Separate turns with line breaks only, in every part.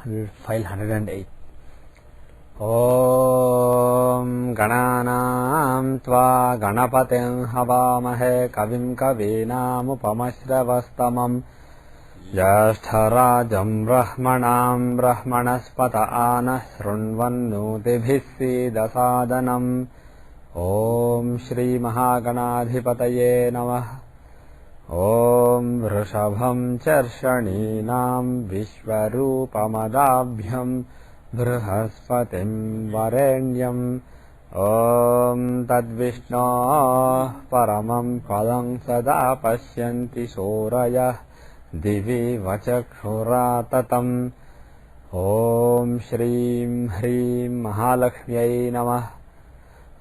file 108. Om Gananam Tva Ganapatin Havamahe Kavim Kavinam Upamashravastamam Jyashtarajam Brahmanam Brahmanaspata Anah Shrunvannutibhissi Dasadanam. Om Shri Mahaganadhipataye Namah. Om Vrishabham Charshaninam Vishwarupamadabhyam Brihaspatim Varenyam. Om Tadvishno Paramam Padam Sada Pashyanti Sorayah Divi Vachakshuratatam. Om Shrim Hrim Mahalakshmyai Namah.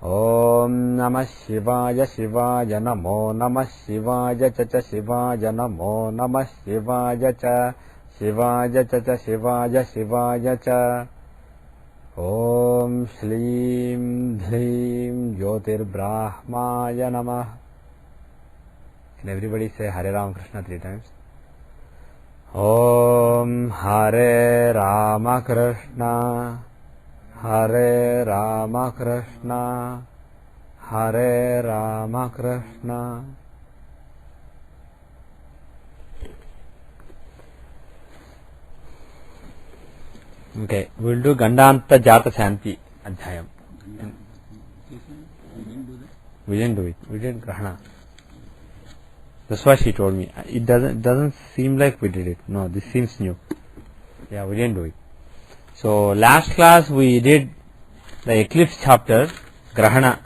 Om Namah Shivaya Shivaya Namo Namah Shivaya Cha Shivaya Namo Namah Shivaya Cha Shivaya Cha Shivaya Shivaya Cha. Om Shlim Dhrim Jyotirbrahmaya Namah. Can everybody say Hare Ram Krishna 3 times? Om Hare Rama Krishna Hare Rama Krishna Hare Rama Krishna. Okay, we will do Gandanta Jata Shanti Adhyayam. We didn't do it. We did Grahana. That's what she told me. It doesn't seem like we did it. No, this seems new. Yeah, we didn't do it. So last class we did the eclipse chapter, Grahana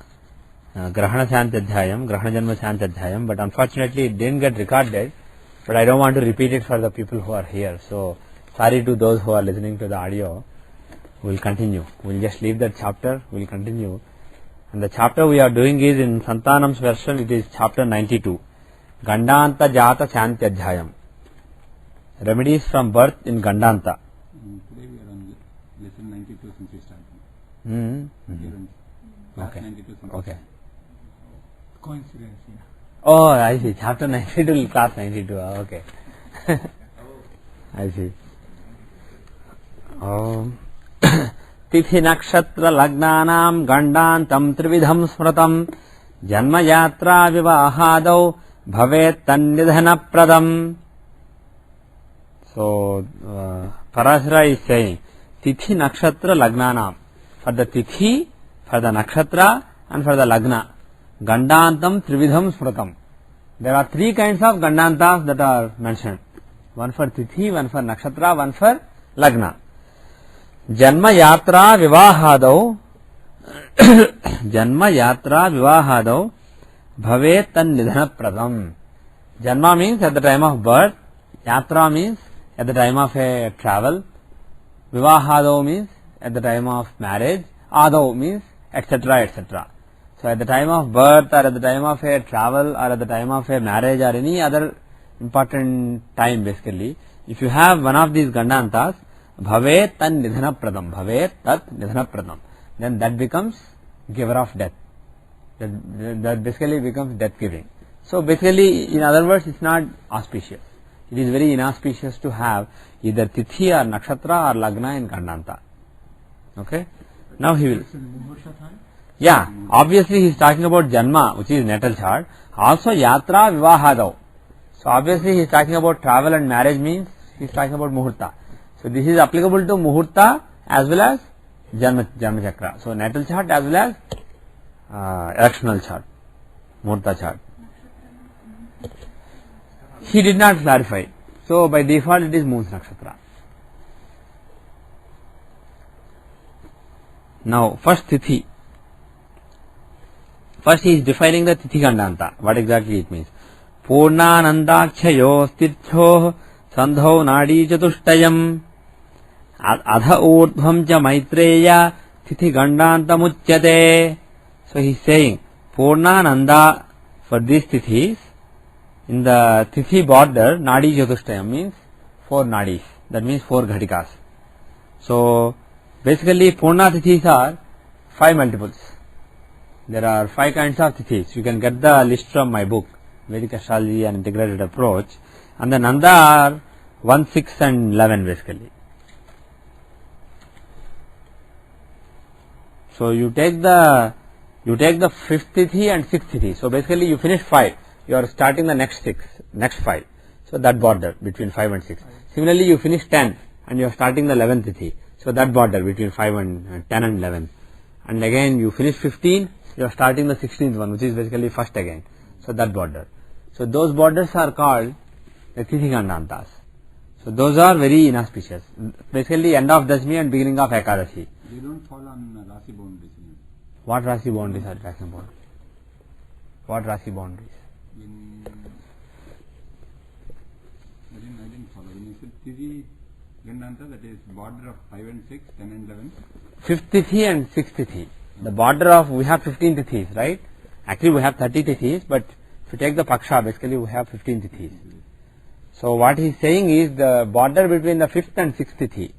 Shanti Adhyayam, Grahana Janma Shanti Adhyayam, but unfortunately it didn't get recorded. But I don't want to repeat it for the people who are here. So sorry to those who are listening to the audio. We'll continue. We'll just leave that chapter. We'll continue. And the chapter we are doing is in Santanam's version. It is chapter 92, Gandanta Jata Shanti Adhyayam. Remedies from birth in Gandanta.
Today we are on lesson 92 since we started.
Okay.
92 since
Okay.
Coincidence.
Oh, I see. Chapter 92, class 92. Okay. I see. Tithi Nakshatra Lagnanam Gandantam Trividham Smratam Janma Yatra Vivahadau Bhavet Tannidhana Pradam. So, Parashara is saying, Tithi Nakshatra Lagnanam. For the Tithi, for the Nakshatra, and for the Lagna. Gandantam Trividham Smratam. There are 3 kinds of Gandantas that are mentioned. One for Tithi, one for Nakshatra, one for Lagna. Janma Yatra Vivahadau Janma Yatra Vivahadau Bhavet Tannidhana Pradam. Janma means at the time of birth. Yatra means at the time of a travel. Vivahadau means at the time of marriage. Adau means etc. etc. So at the time of birth or at the time of a travel or at the time of a marriage or any other important time, basically, if you have one of these Gandantas, Bhavet Tan Nidhana Pradam, Bhavet Tat Nidhana Pradam, then that becomes giver of death. That basically becomes death giving. So basically, in other words, it's not auspicious. It is very inauspicious to have either Tithi or Nakshatra or Lagna in Gandanta. Okay? Now he will. Yeah, obviously he is talking about Janma, which is natal chart. Also Yatra Vivahadau. So obviously he is talking about travel and marriage, means he is talking about Muhurta. So this is applicable to Muhurta as well as Janma Chakra. So natal chart as well as electional chart, Muhurta chart. He did not clarify. So by default it is Moon's Nakshatra. Now first Tithi. First he is defining the Tithi Gandanta. What exactly it means. Purnanandakshayo stirtho sandho nadi chatushtayam adha urdhvam cha maitreya Tithi Gandanta muchyate. So he is saying Purnananda, for these Tithis, in the Tithi border, Nadi Chatushtayam means 4 Nadis. That means 4 Ghatikas. So basically Purna Tithis are 5 multiples. There are 5 kinds of Tithis. You can get the list from my book, Vedic Astrology and Integrated Approach. And the Nanda are 1, 6 and 11 basically. So you take the fifth tithi and sixth tithi. So basically you finish 5. You are starting the next 5. So that border between 5 and 6. Similarly, you finish 10 and you are starting the 11th tithi. So that border between 5 and 10 and 11. And again you finish 15. You are starting the 16th one, which is basically first again. So that border. So those borders are called the tithi gandantas. So those are very inauspicious. Basically end of Dashmi and beginning of Ekadashi.
They don't fall on Rasi boundaries.
What Rasi boundaries are you talking about? What Rasi boundaries?
I didn't follow. When you said Tithi Gandanta, that is border of 5 and 6, 10 and 11.
Fifth tithi and sixth tithi. The border of, we have 15 tithis, right? Actually we have 30 tithis, but if you take the Paksha, basically we have 15 tithis. So what he is saying is the border between the fifth and sixth tithi,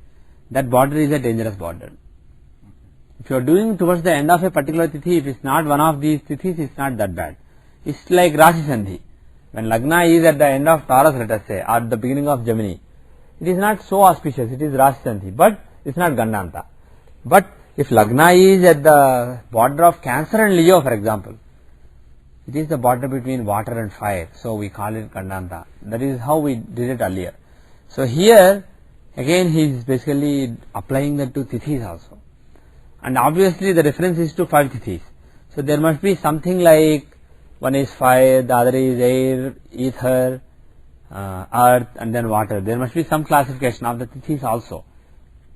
that border is a dangerous border. If you are doing towards the end of a particular tithi, if it's not one of these tithis, it's not that bad. It's like Rasi Sandhi. When Lagna is at the end of Taurus, let us say, or at the beginning of Gemini, it is not so auspicious, it is Rasi Sandhi, but it's not Gandanta. But if Lagna is at the border of Cancer and Leo, for example, it is the border between water and fire, so we call it Gandanta. That is how we did it earlier. So here, again he is basically applying that to tithis also. And obviously the reference is to 5 tithis. So there must be something like, one is fire, the other is air, ether, earth, and then water. There must be some classification of the tithis also.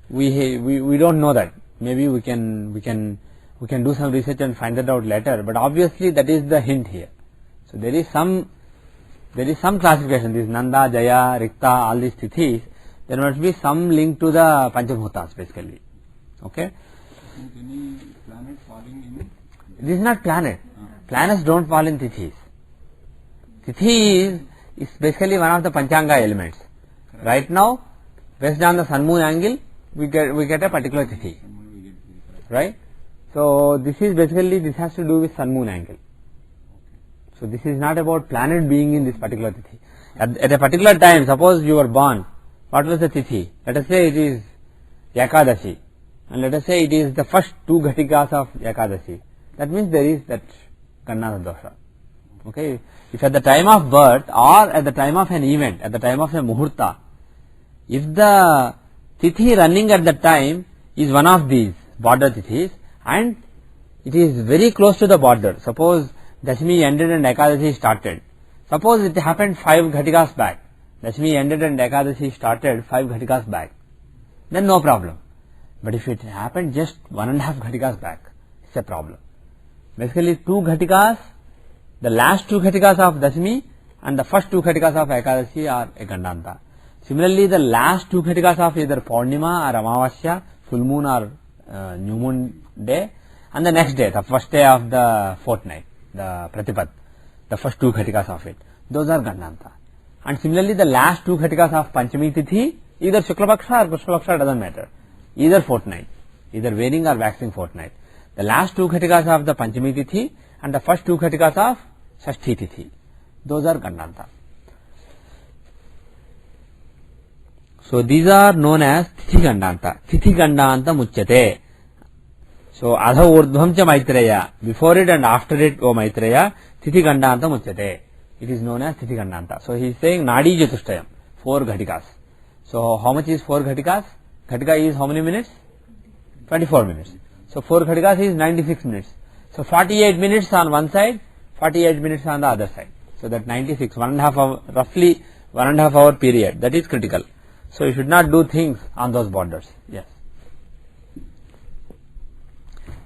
We don't know that. Maybe we can do some research and find that out later. But obviously that is the hint here. So there is some classification. This Nanda, Jaya, Rikta, all these tithis. There must be some link to the Panchabhutas basically. Okay.
Any planet falling in?
This is not planet. Planets don't fall in tithis. Tithi is basically one of the Panchanga elements. Right now, based on the sun moon angle, we get a particular tithi. Right? So this is basically, this has to do with sun moon angle. So this is not about planet being in this particular tithi. At a particular time, suppose you were born, what was the tithi? Let us say it is Ekadashi. And let us say it is the first 2 Ghatikas of Ekadashi. That means there is that Gandanta dosha. Okay. If at the time of birth or at the time of an event, at the time of a Muhurta, if the tithi running at that time is one of these border tithis and it is very close to the border, suppose Dashmi ended and Ekadashi started. Suppose it happened 5 Ghatikas back. Dashmi ended and Ekadashi started 5 Ghatikas back. Then no problem. But if it happened just 1.5 Ghatikas back, it's a problem. Basically 2 Ghatikas, the last 2 Ghatikas of Dashmi and the first 2 Ghatikas of Ekadashi are a Gandanta. Similarly, the last 2 Ghatikas of either Purnima or Amavasya, full moon or new moon day, and the next day, the first day of the fortnight, the Pratipad, the first 2 Ghatikas of it, those are Gandanta. And similarly, the last 2 Ghatikas of Panchami Tithi, either Shuklapaksha or Krishnapaksha, doesn't matter. Either fortnight, either waning or waxing fortnight. The last 2 Ghatikas of the Panchami Tithi and the first 2 Ghatikas of Shashti Tithi, those are Gandanta. So these are known as Tithi Gandanta. Tithi Gandanta Muchyate. So Adha Urdhvam cha Maitreya, before it and after it, O Maitreya, Tithi Gandanta Muchyate. It is known as Tithi Gandanta. So he is saying Nadi Jyothishya, 4 Ghatikas. So how much is 4 Ghatikas? Ghatika is how many minutes? 24 minutes. So 4 Ghatikas is 96 minutes. So 48 minutes on one side, 48 minutes on the other side. So that 96, 1.5 hour, roughly 1.5 hour period, that is critical. So you should not do things on those borders. Yes.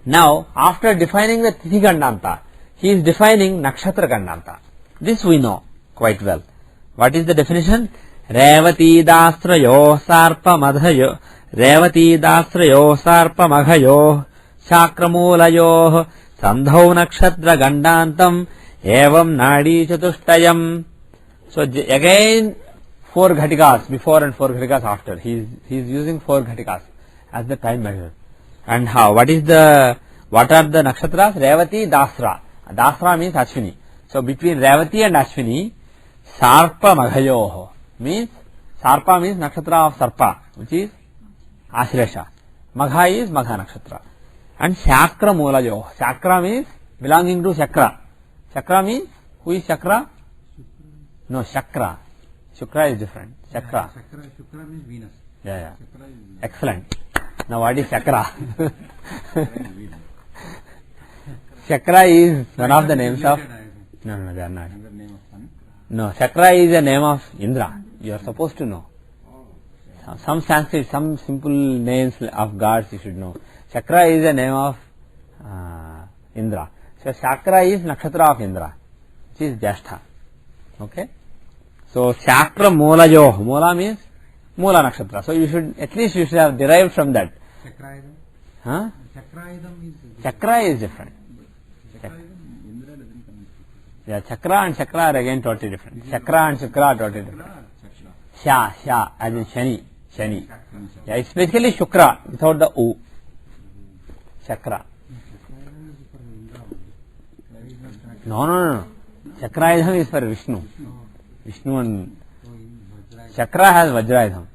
Now, after defining the Tithi Gandanta, he is defining Nakshatra Gandanta. This we know quite well. What is the definition? Revati Dastrayo Sarpa Madhayo Revati Dastrayo Sarpa Maghayo Shakramulayo Sandhau Nakshatra Gandantam Evam Nadi Chatushtayam. So again 4 Ghatikas before and 4 Ghatikas after. He is using 4 Ghatikas as the time measure. And how? What are the nakshatras? Revati, Dasra. Dasra means Ashwini. So between Revati and Ashwini, Sarpa Maghayoho means, Sarpa means nakshatra of Sarpa, which is Ashlesha. Magha is Magha nakshatra. and Shakra Mulajo. Shakra means belonging to Chakra. Chakra means, who is Chakra? No, Chakra. Shukra is different. Chakra.
Shukra means Venus.
Yeah.
Chakra is
Excellent. Now what is Chakra?
Venus.
Chakra is one of the names of... No, they are not.
Another name of sun.
No, Chakra is a name of Indra. You are supposed to know. Some Sanskrit, some simple names of gods you should know. Chakra is a name of Indra. So Chakra is nakshatra of Indra, which is Jyeshtha. Okay? So Chakra Mulajo. Mula means Mula nakshatra. So you should have derived from that.
Chakraidam.
Huh?
Chakraidam is...
Chakra is different.
Chakraidam, Indra doesn't come.
Yeah, Chakra and Chakra are again totally different. Chakra and Chakra are totally different. Sha, as in Shani. Yeah, it's basically Shukra without the U. Chakra. No. Chakraidham is for Vishnu. Vishnu and Chakra has Vajraidham.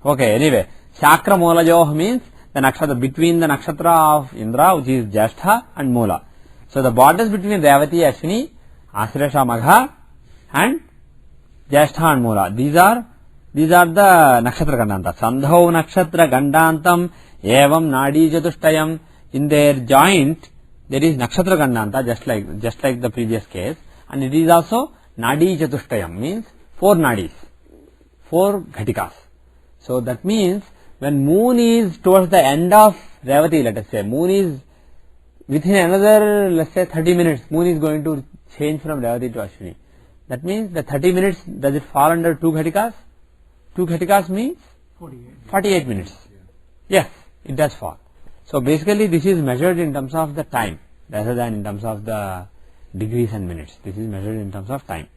Okay, anyway. Chakra Mulajoh means the nakshatra, between the nakshatra of Indra, which is Jyeshtha and Mula. So the borders between Revati, Ashwini, Ashiresha, Magha and Jyeshtha and Mula. These are the nakshatra gandanta. Sandhau nakshatra gandantam evam nadi jatushtayam. In their joint there is nakshatra gandanta, just like the previous case, and it is also nadi jatushtayam, means 4 nadis, 4 ghatikas. So that means when moon is towards the end of Revati, let us say, moon is within another, let's say 30 minutes, moon is going to change from Revati to Ashwini. That means the 30 minutes, does it fall under 2 ghatikas? 2 ghatikas means 48 minutes. Yes, it does fall. So basically this is measured in terms of the time rather than in terms of the degrees and minutes. This is measured in terms of time.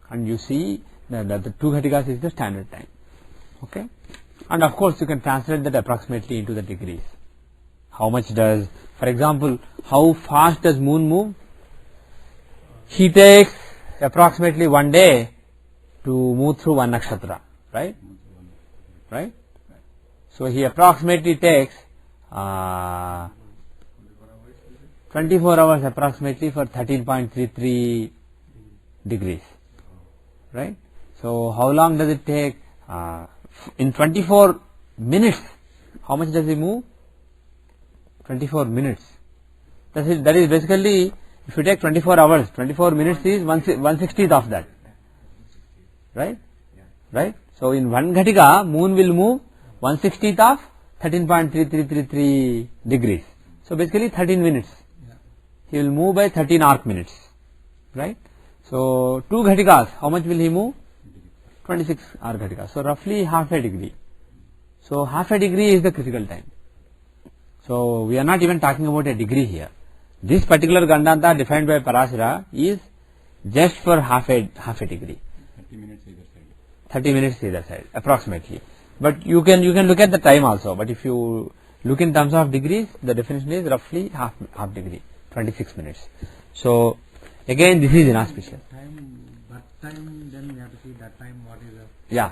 And you see that the 2 ghatikas is the standard time. Okay? And of course you can translate that approximately into the degrees. How much does, for example, how fast does moon move? He takes approximately 1 day to move through one nakshatra, right? Right? So he approximately takes 24 hours approximately for 13.33 degrees, right? So how long does it take? In 24 minutes, how much does he move? 24 minutes. That is basically, if you take 24 hours, 24 minutes is 1/60th of that, right? Right? So in 1 ghatika, moon will move 1/60th of 13.3333 degrees. So basically 13 minutes. He will move by 13 arc minutes, right? So 2 ghatikas, how much will he move? 26 arc ghatikas. So roughly half a degree. So half a degree is the critical time. So we are not even talking about a degree here. This particular Gandanta defined by Parashara is just for half a degree.
30 minutes either side.
30 minutes either side, approximately. But you can look at the time also. But if you look in terms of degrees, the definition is roughly half degree, 26 minutes. So again, this is inauspicious.
Birth time, then we have to see that time what is the...
Yeah.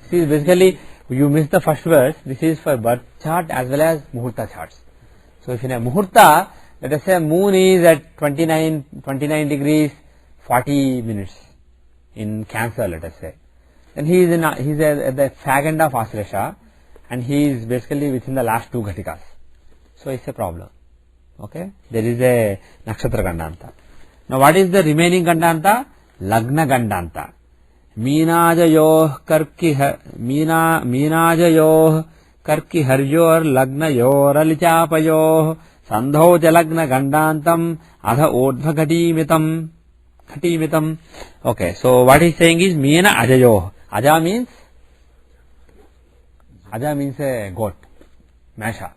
This is basically, you missed the first verse. This is for birth chart as well as Muhurta charts. So if in a Muhurta, let us say moon is at 29 degrees 40 minutes in Cancer, let us say. Then he is at the fag end of Ashiresha, and he is basically within the last 2 ghatikas. So it's a problem. Okay? There is a Nakshatra Gandanta. Now what is the remaining Gandanta? Lagna Gandanta. Meenajayoh karki haryor lagnayor alichapayoh sandho lagna gandantam adha ordha ghatimitam. Okay, so what he is saying is Meena ajayoh. Aja means a goat, Masha.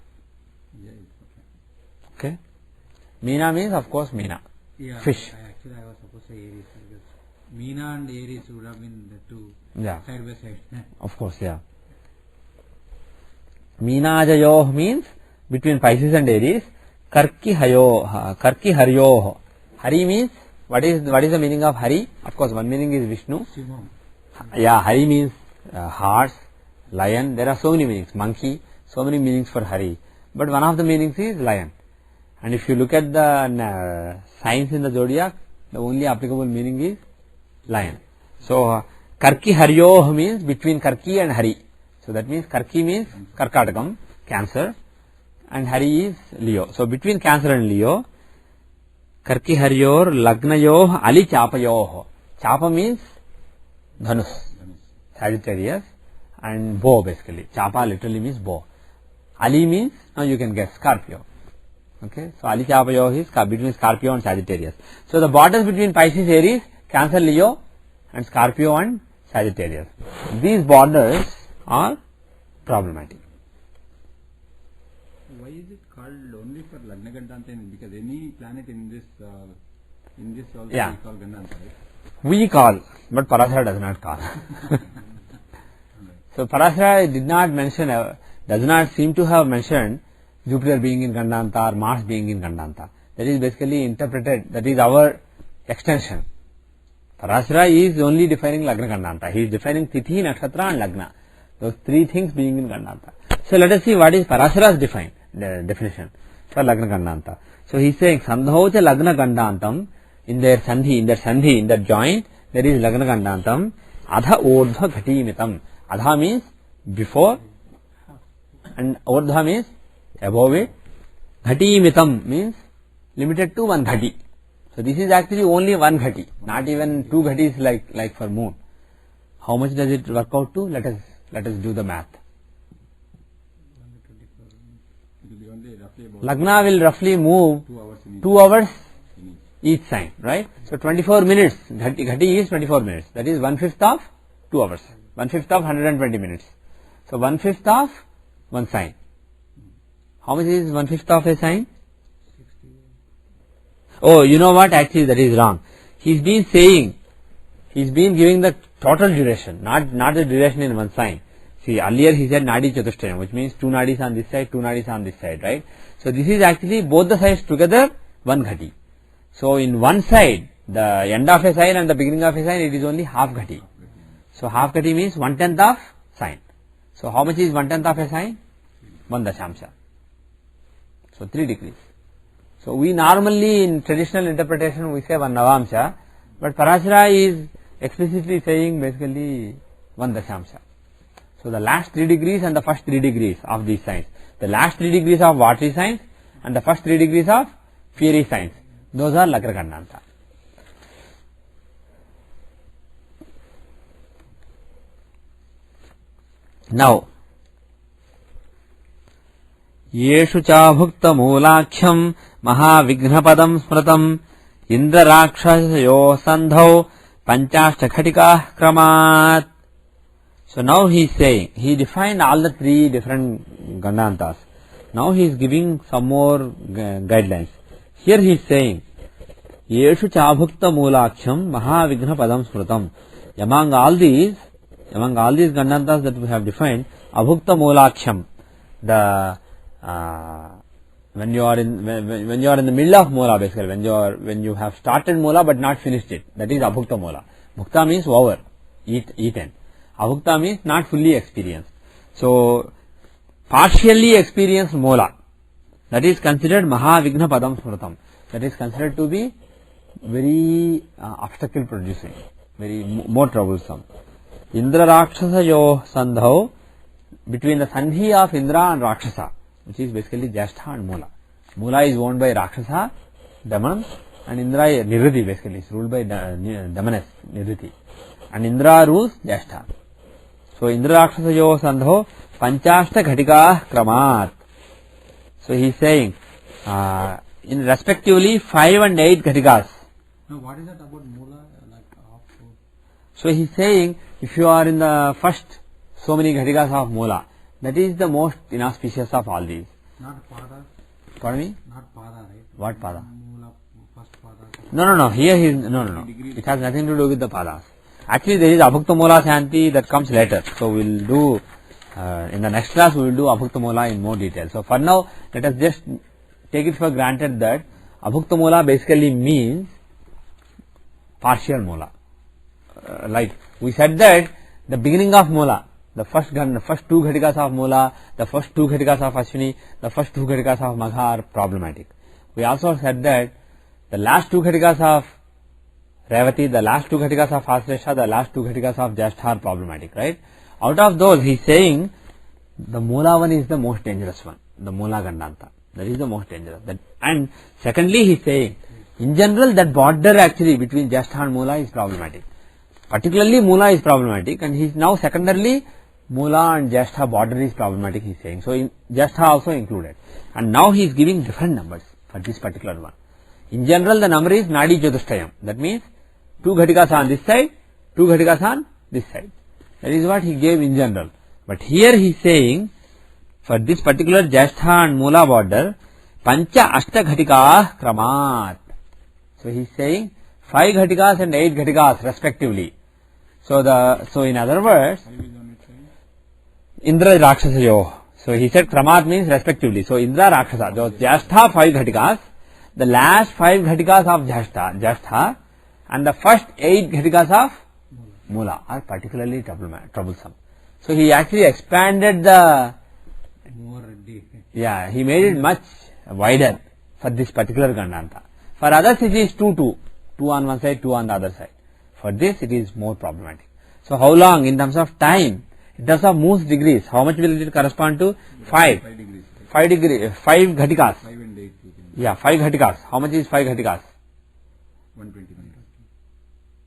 Okay. Meena means of course Meena, fish.
Actually I was supposed to say Aries because Meena and Aries would have been the two side by side.
Of course, yeah. Meenajayoh means between Pisces and Aries. Karki haryoh. Hari means, what is the meaning of Hari? Of course, one meaning is Vishnu.
Shivam.
Yeah, Hari means horse, lion. There are so many meanings. Monkey, so many meanings for Hari. but one of the meanings is lion. And if you look at the signs in the zodiac, the only applicable meaning is lion. So Karki Haryoh means between Karki and Hari. So that means Karki means Karkatakam, Cancer, and Hari is Leo. So between Cancer and Leo, Karki Haryor Lagnayoh Ali Chapayoh. Chapa means Dhanus, Sagittarius, and bow basically. Chapa literally means bow. Ali means, now you can guess, Scorpio. Okay, so Ali Chapayoh is between Scorpio and Sagittarius. So the borders between Pisces, Aries, Cancer, Leo, and Scorpio and Sagittarius. These borders are problematic.
Why is it called only for Lagna Gandanta? Because any planet in this also
Yeah.
we call Gandanta, right?
We call, but Parashara does not call. So Parashara did not mention, does not seem to have mentioned Jupiter being in Gandanta or Mars being in Gandanta. That is basically interpreted, that is our extension. Parashara is only defining Lagna Gandanta. He is defining Tithi, Nakshatra and Lagna. Those three things being in Gandanta. So let us see what is Parashara's definition for Lagna Gandanta. So he is saying Sandhaucha Lagna Gandantam, in their sandhi, in their joint, there is Lagna Gandantam, Adha Urdhva Ghatimitam. Adha means before and Urdhva means above it. Ghatimitam means limited to one ghati. So this is actually only one ghati, not even two ghatis like for moon. How much does it work out to? Let us do the math.
It will be only roughly about
Lagna will roughly move
2 hours in
2 hours
in each.
each sign, right? So 24 minutes, Ghati is 24 minutes. That is 1/5 of 2 hours. 1/5 of 120 minutes. So 1/5 of one sign. How much is 1/5 of a sign? Oh, you know what? Actually, that is wrong. He's been giving the total duration, not the duration in one sign. See, earlier he said Nadi Jyothishya, which means 2 nadis on this side, 2 nadis on this side, right? So this is actually both the sides together, one ghati. So in one side, the end of a sign and the beginning of a sign, it is only half ghati. So half ghati means 1/10 of sign. So how much is 1/10 of a sign? 1 dashamsha. So 3 degrees. So we normally in traditional interpretation we say 1 navamsha, but Parashara is explicitly saying basically 1 dashamsha. So the last 3 degrees and the first 3 degrees of these signs, the last 3 degrees of watery signs and the first 3 degrees of fiery signs, those are Lagna Gandanta. Now, Yeshu cha bhukta moolakhyam mahavighnapadam smratam indrarakshasayo sandhau panchashta khatikah kramat. So now he is saying, he defined all the 3 different Gandantas. Now he is giving some more guidelines. Here he is saying, Yeshu cha bhukta moolakhyam mahavighnapadam smratam. Among all these Gandantas that we have defined, abhukta moolakhyam, when you are in the middle of mola, basically when you have started mola but not finished it, that is abhukta mola. Bhukta means over, eaten. Abhukta means not fully experienced. So partially experienced mola, that is considered mahavigna padam smratam. That is considered to be very obstacle producing, very more troublesome. Indra Rakshasa yo sandhau, between the sandhi of Indra and Rakshasa, which is basically Jyeshtha and Mula. Mula is owned by Rakshasa, Daman, and Indra Nirriti basically is ruled by Damanas, Nirriti. And Indra rules Jyeshtha. So Indra Rakshasa yo sandho panchashta ghatika kramat. So he is saying in respectively 5 and 8 ghatikas.
Now what is that about Mula?
So he is saying if you are in the first so many ghatikas of Mula, that is the most inauspicious of all these.
Not Pada?
Pardon me?
Not Pada, right?
What Pada?
Mula, first Pada.
No. Here he is, no. It has nothing to do with the Padas. Actually there is Abhukta Mola Shanti that comes later. So we will do, in the next class we will do Abhukta Mola in more detail. So for now, let us just take it for granted that Abhukta Mola basically means partial Mola. Like we said that the beginning of Mola, the first two Ghatikas of Mula, the first two Ghatikas of Ashwini, the first two Ghatikas of Magha are problematic. We also said that the last two Ghatikas of Revati, the last two Ghatikas of Asresha, the last two Ghatikas of Jyeshtha are problematic, right? Out of those, he is saying the Mula one is the most dangerous one, the Mula Gandanta. That is the most dangerous. And secondly, he is saying, in general, that border actually between Jyeshtha and Mula is problematic. Particularly Mula is problematic, and he is now secondarily Mula and Jyeshtha border is problematic, he is saying. So, in Jyeshtha also included. And now he is giving different numbers for this particular one. In general, the number is Nadi Jyothishya. That means 2 Ghatikas on this side, 2 Ghatikas on this side. That is what he gave in general. But here he is saying, for this particular Jyeshtha and Mula border, Pancha Ashta Ghatika Kramat. So he is saying 5 Ghatikas and 8 Ghatikas respectively. So in other words, Indra Rakshasa Yo. So he said Kramat means respectively. So Indra Rakshasa, the Jyeshtha 5 Ghatikas, the last 5 Ghatikas of Jyeshtha and the first 8 Ghatikas of Mula are particularly troublesome. So he actually expanded the, he made it much wider for this particular Gandanta. For others it is 2 on one side, 2 on the other side. For this it is more problematic. So how long in terms of time, in terms of moves degrees, how much will it correspond to? 5 degrees. 5 Ghatikas.
5 and 8.
Yeah, 5 Ghatikas. How much is 5 Ghatikas?
120 minutes.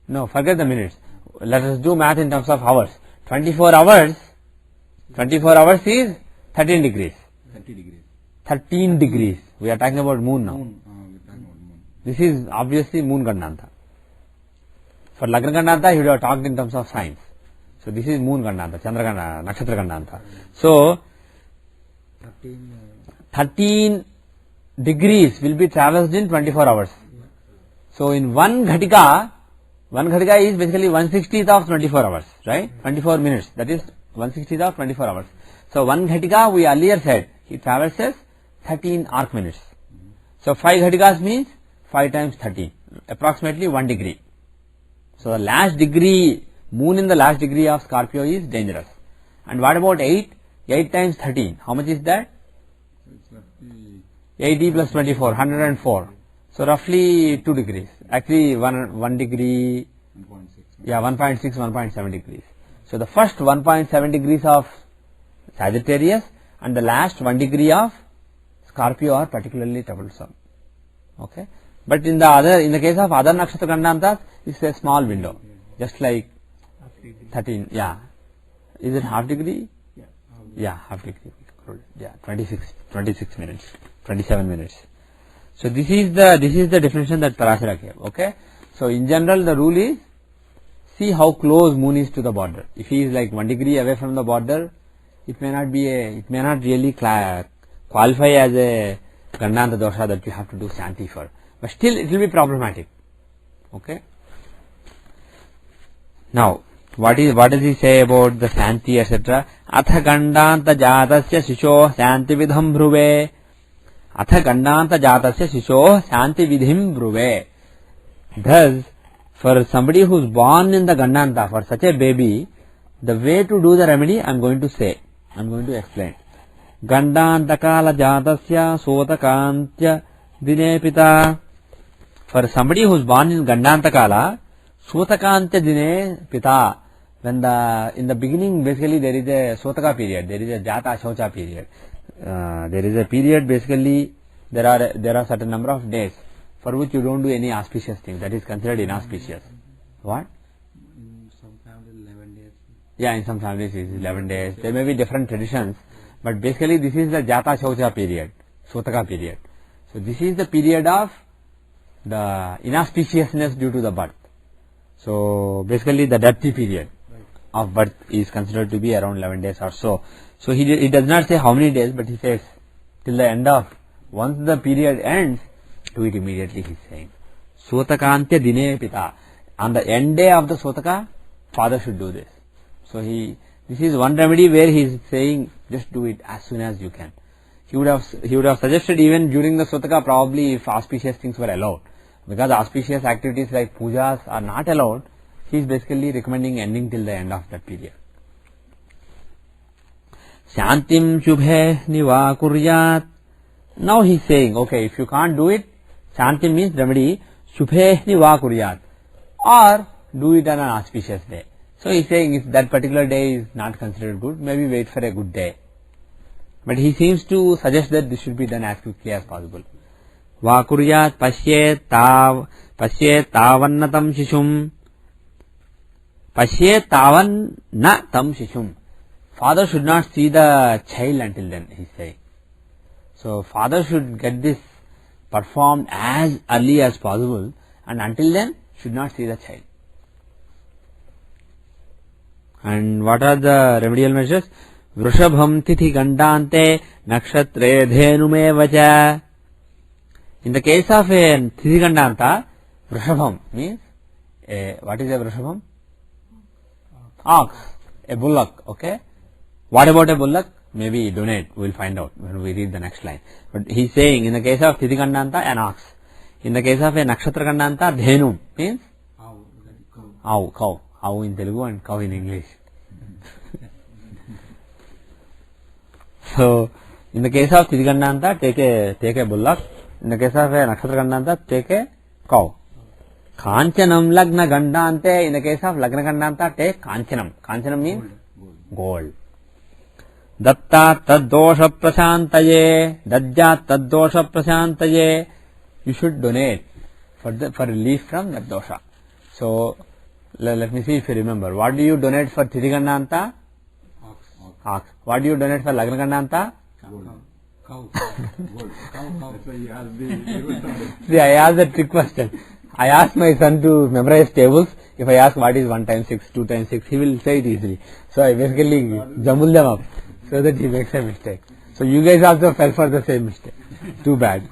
No, forget the minutes. Let us do math in terms of hours. 24 hours is 13 degrees.
30 degrees.
13 degrees. We are talking about moon now.
We're talking about moon.
This is obviously moon Gandanta. For Lagna Gandanta, he would have talked in terms of science. So this is moon Gandanta, Chandra Gandanta, Nakshatra Gandanta. So 13 degrees will be traversed in 24 hours. So in 1 Ghatika is basically 1/60th of 24 hours, right? 24 minutes. That is 1/60th of 24 hours. So 1 Ghatika, we earlier said, he traverses 13 arc minutes. So 5 Ghatikas means 5 times 13, approximately 1 degree. So the last degree, moon in the last degree of Scorpio is dangerous. And what about 8? 8 times 13, how much is that? 80 plus 24, 104. So roughly 2 degrees. Actually 1 degree, 1.6, 1.7 degrees. So the first 1.7 degrees of Sagittarius and the last 1 degree of Scorpio are particularly troublesome. Okay. But in the case of other Nakshatra Gandantas, it's a small window. Just like 13, Is it half degree? Yeah, half degree. Yeah, 26 minutes, 27 minutes. So this is the definition that Parashara gave. Okay. So in general, the rule is, see how close moon is to the border. If he is like 1 degree away from the border, it may not really qualify as a Gandanta dosha that you have to do Shanti for. But still it will be problematic. Okay. Now, what does he say about the Shanti, etc.? Atha Gandanta Jatasya Shisho Shanti Vidham Bhruve. Atha Gandanta Jatasya Shisho Shanti Vidhim Bhruve. Thus, for somebody who is born in the Gandanta, for such a baby, the way to do the remedy, I am going to explain. Gandantakala Jatasya Sotakantya Dinepita. For somebody who is born in Gandantakala, Sotakantya Dine Pita. When in the beginning, basically there is a Sotaka period, there is a Jata Shocha period. There is a period, basically there are certain number of days for which you don't do any auspicious thing. That is considered inauspicious. What?
In some families 11 days.
Yeah, in some families it is 11 days. There may be different traditions, but basically this is the Jata Shocha period, Sotaka period. So this is the period of the inauspiciousness due to the birth. So basically the dirty period of birth is considered to be around 11 days or so. So he does not say how many days, but he says till the end of, once the period ends, do it immediately, he is saying. Sotakantya Dine Pita. On the end day of the Sotaka, father should do this. So this is one remedy where he is saying just do it as soon as you can. He would have suggested even during the Sotaka, probably if auspicious things were allowed. Because auspicious activities like pujas are not allowed, he is basically recommending ending till the end of that period. Shantim Shubhe Niva Kuryat. Now he is saying, okay, if you can't do it, Shantim means remedy, Shubhe Niva Kuryat. Or do it on an auspicious day. So he is saying if that particular day is not considered good, maybe wait for a good day. But he seems to suggest that this should be done as quickly as possible. Va kuryat pashyet tavannatam shishum. Pashyet tavannatam shishum. Father should not see the child until then, he is saying. So father should get this performed as early as possible, and until then should not see the child. And what are the remedial measures? Vrushabham tithi gandante nakshatre dhenume vacha. In the case of a tithi gandanta, vrushabham means what is a vrushabham? Ox, a bullock. Okay. What about a bullock? Maybe donate. We will find out when we read the next line. But he is saying in the case of tithi gandanta, an ox. In the case of a nakshatra gandanta, dhenu means cow. Cow in Telugu and cow in English. So, in the case of tithi gandanta, take a bullock. In the case of a nakshatra gandanta, take a cow. Kanchanam lagna gandante. In the case of lagna gandanta, take kanchanam. Kanchanam means gold. Datta taddosha prashantaye. Dajja taddosha prashantaye. You should donate for relief from that dosha. So, let me see if you remember. What do you donate for tithi gandanta? Ox. What do you donate for lagna gandanta?
Cow.
See, I asked a trick question. I asked my son to memorize tables. If I ask what is 1 times 6, 2 times 6, he will say it easily. So I basically jumble them up so that he makes a mistake. So you guys also fell for the same mistake. Too bad.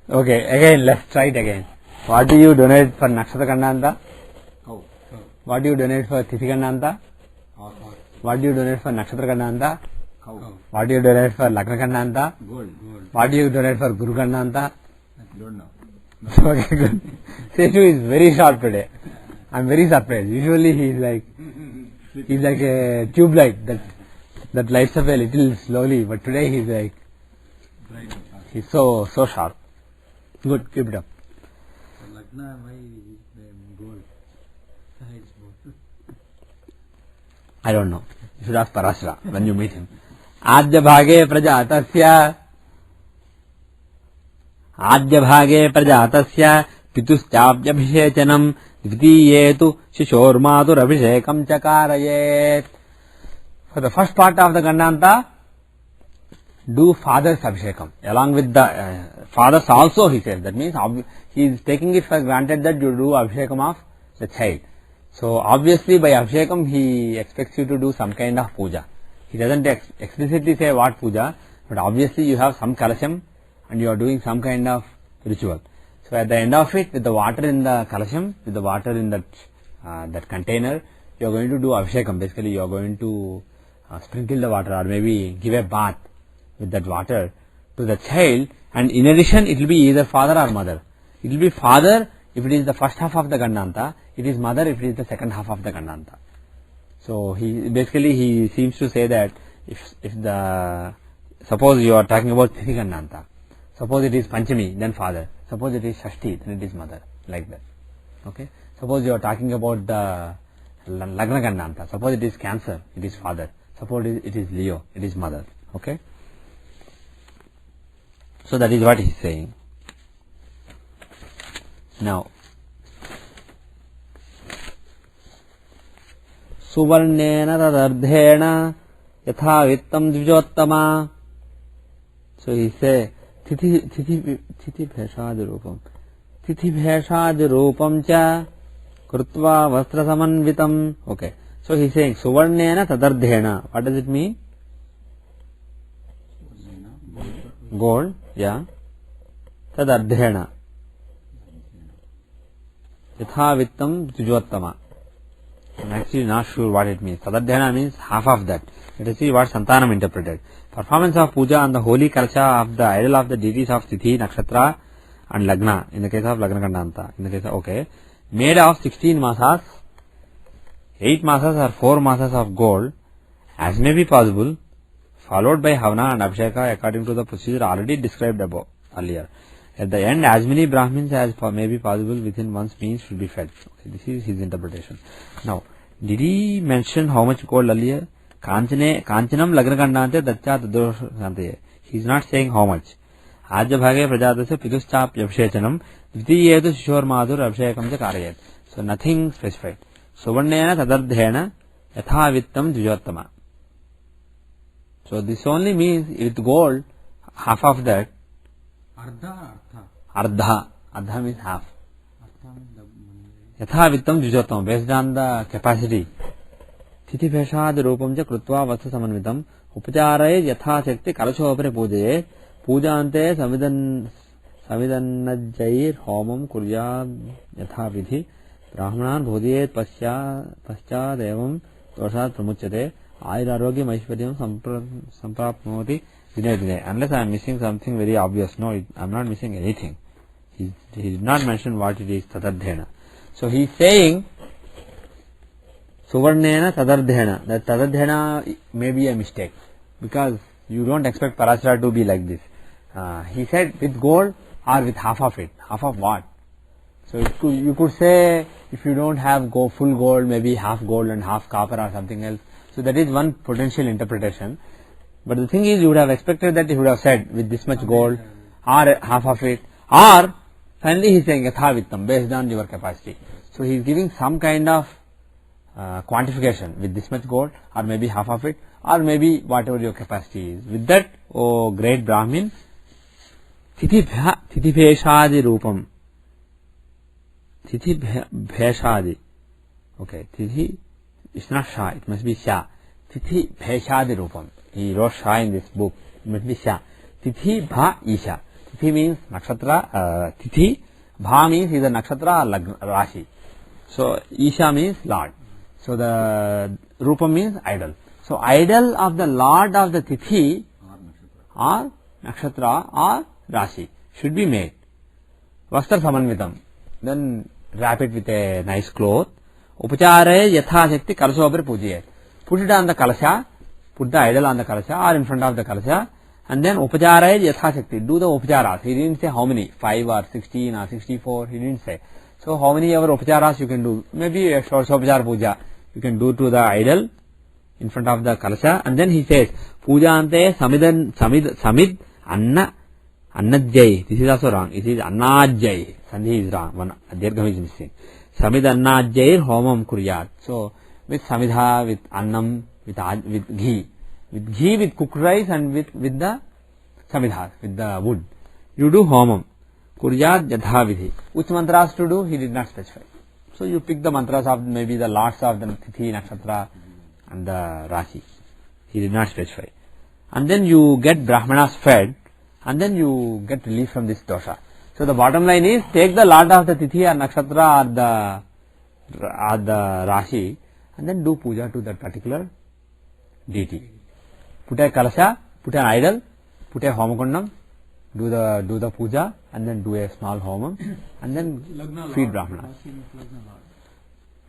Okay, again, let's try it again. What do you donate for nakshatra gandanta?
Cow.
What do you donate for tithi gandanta? What do you donate for nakshatra gandanta?
Cow.
What do you donate for lagna gandanta?
Gold.
What do you donate for guru gandanta?
Don't know.
Okay, good. Seshu is very sharp today. I am very surprised. Usually he is like a tube light that lights up a little slowly, but today he is so sharp. Good, keep it up.
Lagna, why gold?
I don't know. You should ask Parashara when you meet him. Adya bhage prajatasya pituschabhyabhishechanam dvitiyetu shishormaturabhishekam chakarayet. For the first part of the gandanta, do father's abhishekam along with the fathers also, he says. That means he is taking it for granted that you do abhishekam of the child. So obviously by abhishekam he expects you to do some kind of puja. He doesn't explicitly say what puja, but obviously you have some kalasham and you are doing some kind of ritual. So at the end of it, with the water in the kalasham, with the water in that container, you are going to do abhishekam. Basically you are going to sprinkle the water or maybe give a bath with that water to the child, and in addition it will be either father or mother. It will be father if it is the first half of the gandanta, it is mother if it is the second half of the gandanta. So he seems to say that if suppose you are talking about tithi gandanta, suppose it is panchami, then father. Suppose it is shashti, then it is mother, like that. Okay. Suppose you are talking about the lagna gandanta, suppose it is Cancer, it is father. Suppose it is Leo, it is mother. Okay. So that is what he is saying. Now, suvarnena tadardhena yatha vittam dvijottama. So he say tithi bheshad rupam cha krutva vastra samanvitam. Okay. So he is saying suvarnena tadardhena. What does it mean? Gold. Yeah. Tadardhena. Yatha vittam dvijottama. I'm actually not sure what it means. Tadardhena means half of that. Let us see what Santanam interpreted. Performance of puja on the holy kalcha of the idol of the deities of Tithi, Nakshatra and Lagna. In the case of Lagna Gandanta. In the case of, okay. Made of 16 masas, 8 masas or 4 masas of gold, as may be possible, followed by Havana and Abhisheka according to the procedure already described above earlier. At the end, as many Brahmins as may be possible within one's means should be fed. Okay, this is his interpretation. Now, did he mention how much gold earlier? Kanchanam lagnakandante datcha tadoshantaye. He is not saying how much. Ajya bhage prajatasya pituschap yavshechanam dvitiyetu shishor madhur abhishekam cha karayet. So nothing specified. Suvarnena tadardhena yatha vittam dvijottama. So this only means with gold, half of that. Ardha means half. Yatha vittam dvijottama, based on the capacity. Tithi bheshad rupam cha krutva vastha samanvitam upacharaye yatha shakti kalashopare pujaye pujante samidannajjair homam kuryad yatha vidhi brahmanan bhodiyet paschad evam doshat pramuchyate ayurarogya aishwaryam samprapnoti dine. Unless I am missing something very obvious. No, I am not missing anything. He did not mention what it is, tadardhena. So he is saying Suvarnena tadardhena. That tadardhena may be a mistake, because you don't expect Parashara to be like this. He said with gold or with half of it. Half of what? So you could say, if you don't have full gold, maybe half gold and half copper or something else. So that is one potential interpretation. But the thing is, you would have expected that he would have said with this much gold or half of it, or finally he is saying yatha vittam, based on your capacity. So he is giving some kind of quantification with this much gold, or maybe half of it, or maybe whatever your capacity is. With that, O great Brahmin, tithi bheshadi rupam. Tithi bheshadi. Okay, tithi, it's not sha, it must be sha. Tithi bheshadi rupam. He wrote sha in this book, it must be sha. Tithi bha isha. Tithi means nakshatra, tithi, bha means either nakshatra or rashi. So isha means Lord. So the rupam means idol. So idol of the Lord of the tithi or nakshatra or rashi should be made. Vastra samanvitam. Then wrap it with a nice cloth. Upachare yatha shakti kalasopare pujayet. Put it on the kalasha, put the idol on the kalasha or in front of the kalasha, and then upachare yatha shakti. Do the upacharas. He didn't say how many, 5 or 16 or 64, he didn't say. So how many ever upacharas you can do? Maybe a short upachara puja you can do to the idol in front of the kalasha, and then he says pujante samid annajjai. This is also wrong. It is annajjai. Sandhi is wrong. One dirgham is missing. Samid annajjai homam kuryat. So with samidha, with annam, with ghee, with cooked rice, and with the samidha, with the wood, you do homam. Kuryat yatha vidhi. Which mantras to do? He did not specify. So you pick the mantras of maybe the lords of the tithi, nakshatra and the rashi. He did not specify. And then you get brahmanas fed, and then you get relief from this dosha. So the bottom line is, take the lord of the tithi or nakshatra or the rashi, and then do puja to that particular deity. Put a kalasha, put an idol, put a homakundam, do the puja, and then do a small homam, and then feed brahmanas.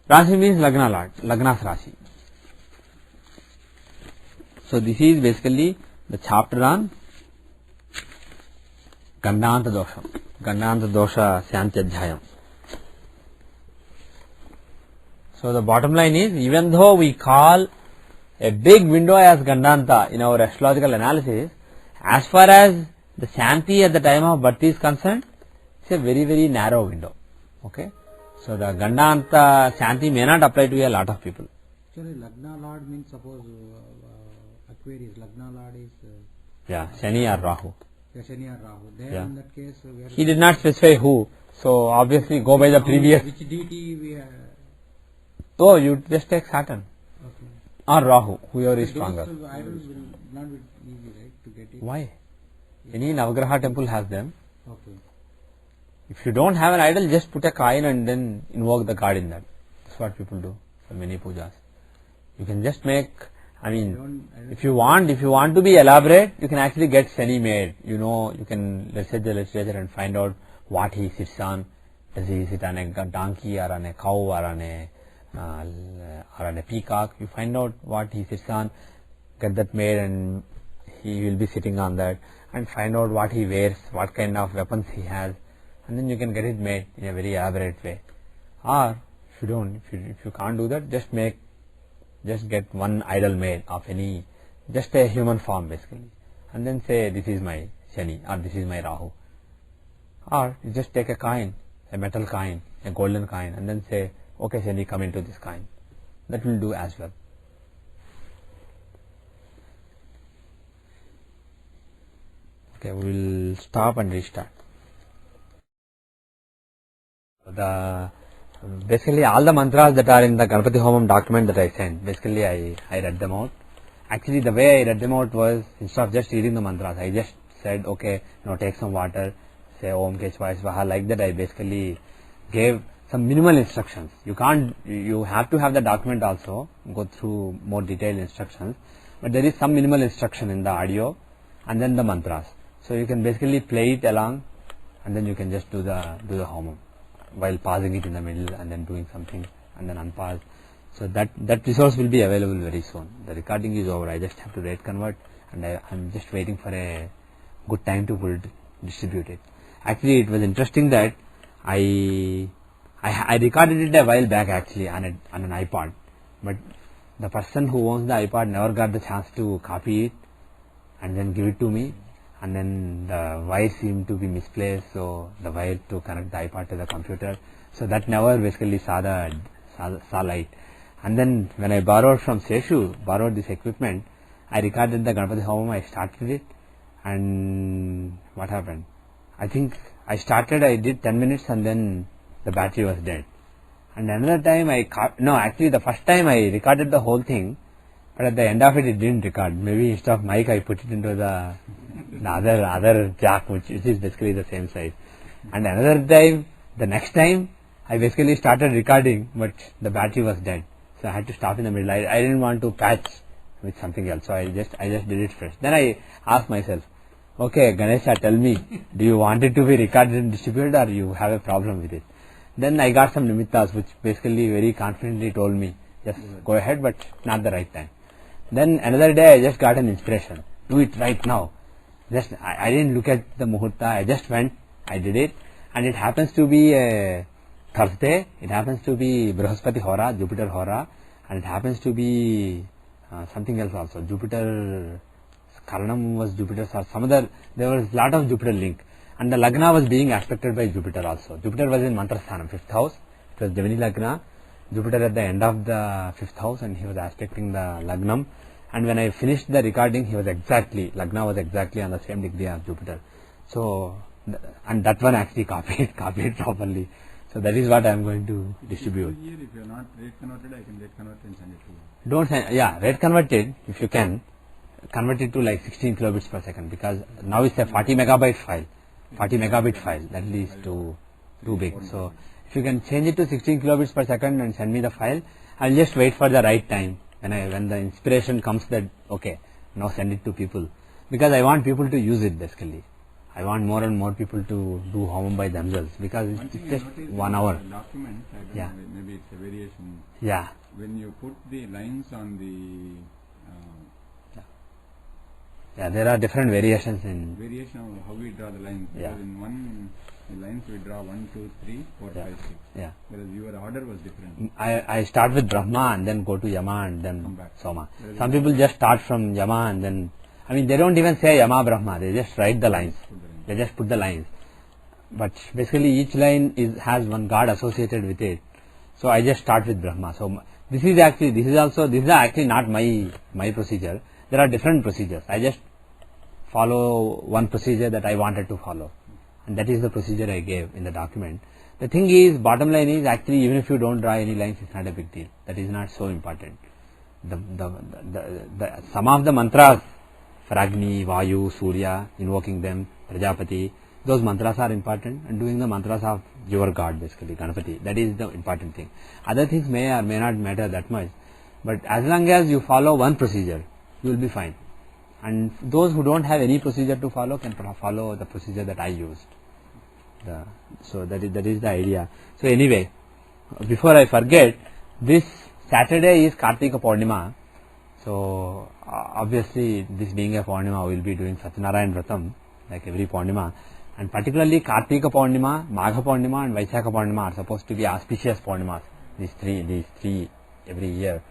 Rashi means lagna lord, lagnas rashi. So this is basically the chapter on Gandhanta dosha Shanti Adhyayam. So the bottom line is, even though we call a big window as Gandhanta in our astrological analysis, as far as the Shanti at the time of birth is concerned, it's a very, very narrow window. Okay? So the Gandhanta Shanti may not apply to a lot of people.
Actually, Lagna Lord means, suppose Aquarius, Lagna Lord is
Shani or Rahu.
Shani or Rahu. There in that case,
he did not specify who. So obviously go by the previous.
Which deity we are?
So you just take Saturn.
Okay.
Or Rahu, whoever is stronger.
Those idols will not be easy, right, to get it?
Why? Any Navagraha temple has them.
Okay.
If you don't have an idol, just put a coin and then invoke the god in that. That's what people do for many pujas. You can just make, if you want to be elaborate, you can actually get Shani made. You can research the literature and find out what he sits on. Does he sit on a donkey or on a cow or on a peacock? You find out what he sits on. get that made, and he will be sitting on that and find out what he wears, what kind of weapons he has, and then you can get it made in a very elaborate way. Or if you can't do that, just get one idol made of any, just a human form basically, and then say this is my Shani or this is my Rahu. Or you just take a coin, a metal coin, a golden coin, and then say, okay Shani, come into this coin. That will do as well. Okay, we will stop and restart. Basically all the mantras that are in the Ganpati Homam document that I sent, basically I read them out. Actually the way I read them out was, instead of just reading the mantras, I just said, okay, now take some water, say Om Keshvaya Swaha, like that. I basically gave some minimal instructions. You have to have the document also, go through more detailed instructions, but there is some minimal instruction in the audio and then the mantras. So you can basically play it along, and then you can just do the homam while pausing it in the middle and then doing something and then unpause. So that resource will be available very soon. The recording is over. I just have to rate convert, and I'm just waiting for a good time to distribute it. Actually, it was interesting that I recorded it a while back actually on an iPod, but the person who owns the iPod never got the chance to copy it and then give it to me, and then the wire seemed to be misplaced, so the wire to connect the iPod to the computer, so that never basically saw light. And then when I borrowed this equipment, I recorded the Ganpati Homam, I started it, and what happened? I think I did 10 minutes and then the battery was dead. And another time the first time I recorded the whole thing, but at the end of it didn't record. Maybe instead of mic I put it into the other jack, which is basically the same size. And another time, the next time, I basically started recording, but the battery was dead. So I had to stop in the middle. I didn't want to patch with something else, so I just did it first. Then I asked myself, okay Ganesha, tell me, do you want it to be recorded and distributed, or you have a problem with it? Then I got some nimittas which basically very confidently told me, just go ahead, but not the right time. Then another day I just got an inspiration, do it right now. I didn't look at the muhurta, I just went, I did it, and it happens to be a Thursday, it happens to be Brihaspati Hora, Jupiter Hora, and it happens to be something else also. Jupiter Karanam was Jupiter, or some other, there was a lot of Jupiter link, and the Lagna was being aspected by Jupiter also. Jupiter was in Mantrasthanam, 5th house, it was Gemini Lagna, Jupiter at the end of the 5th house, and he was aspecting the Lagnam. And when I finished the recording, Lagna was exactly on the same degree as Jupiter. So, and that one actually copied properly. So that is what I am going to distribute.
Here, if you are not rate converted, I can rate convert and send it to you.
Don't send, rate converted, if you can, convert it to like 16 kilobits per second, because now it's a 40 megabit file, that is too big. So if you can change it to 16 kilobits per second and send me the file, I'll just wait for the right time. When the inspiration comes that, okay, now send it to people, because I want people to use it basically. I want more and more people to do homam by themselves, because it's just 1 hour.
Document, I don't know, maybe it's a variation.
Yeah.
When you put the lines on the
there are different variations in
variation of how we draw the lines.
Yeah.
Because in the lines we draw 1, 2, 3, 4, 5, 6.
Yeah.
Whereas your order was different.
I start with Brahma and then go to Yama and then
Come back.
Soma. Some people just start from Yama and then, they don't even say Yama Brahma, they just write the lines. They just put the lines. But basically each line has one god associated with it. So I just start with Brahma. So this is actually not my procedure. There are different procedures. I just follow one procedure that I wanted to follow, and that is the procedure I gave in the document. The thing is, bottom line is, actually even if you don't draw any lines, it's not a big deal. That is not so important. Some of the mantras for Agni, Vayu, Surya, invoking them, Prajapati, those mantras are important, and doing the mantras of your god, basically Ganapati, that is the important thing. Other things may or may not matter that much, but as long as you follow one procedure, you will be fine. And those who don't have any procedure to follow can follow the procedure that I used. So that is the idea. So anyway, before I forget, this Saturday is Kartika Purnima. So obviously, this being a Purnima, we will be doing Satyanarayan Vratam like every Purnima, and particularly Kartika Purnima, Magha Purnima, and Vaishakha Purnima are supposed to be auspicious Purnimas. These three every year,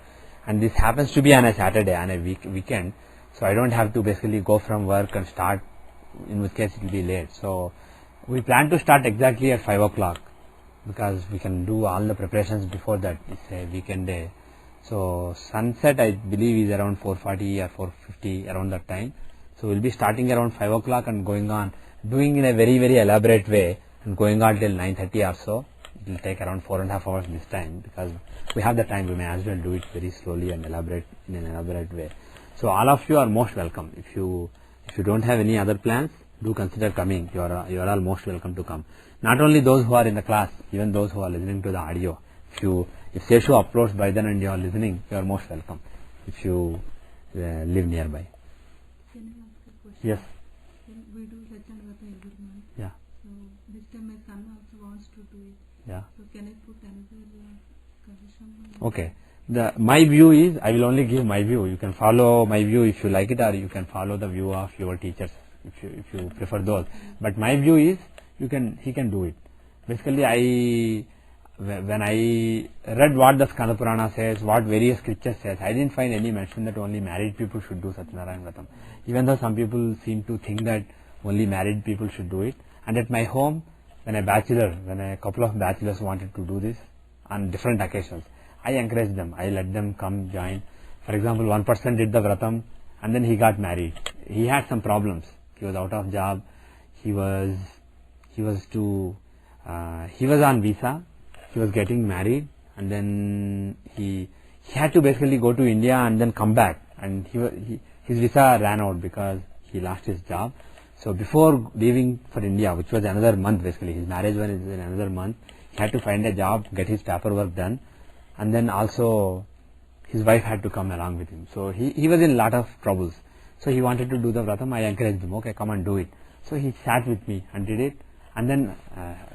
and this happens to be on a Saturday, on a weekend. So I don't have to basically go from work and start, in which case it will be late. So we plan to start exactly at 5 o'clock because we can do all the preparations before that. It's a weekend day. So sunset, I believe, is around 4:40 or 4:50, around that time. So we'll be starting around 5 o'clock and going on, doing in a very, very elaborate way, and going on till 9:30 or so. It will take around 4.5 hours this time because we have the time. We may as well do it very slowly and in an elaborate way. So all of you are most welcome. If you don't have any other plans, do consider coming. You are all most welcome to come. Not only those who are in the class, even those who are listening to the audio. If Seshu uploads by then and you are listening, you are most welcome. If you live nearby.
Can I ask a question?
Yes.
We do Satyanarayana every month.
Yeah.
So this time my son also wants to do it.
Yeah.
So can I put another condition?
Okay. My view is, I will only give my view. You can follow my view if you like it, or you can follow the view of your teachers if you prefer those. But my view is, he can do it. Basically, when I read what the Skanda Purana says, what various scriptures says, I didn't find any mention that only married people should do Satyanarayan Vratam. Even though some people seem to think that only married people should do it. And at my home, when a couple of bachelors wanted to do this on different occasions, I encouraged them. I let them come join. For example, one person did the Vratam and then he got married. He had some problems. He was out of job. He was on visa. He was getting married, and then he had to basically go to India and then come back. And his visa ran out because he lost his job. So before leaving for India, which was another month basically, his marriage was in another month, he had to find a job, get his paperwork done, and then also his wife had to come along with him. So he was in a lot of troubles. So he wanted to do the Vratam. I encouraged him, okay, come and do it. So he sat with me and did it. And then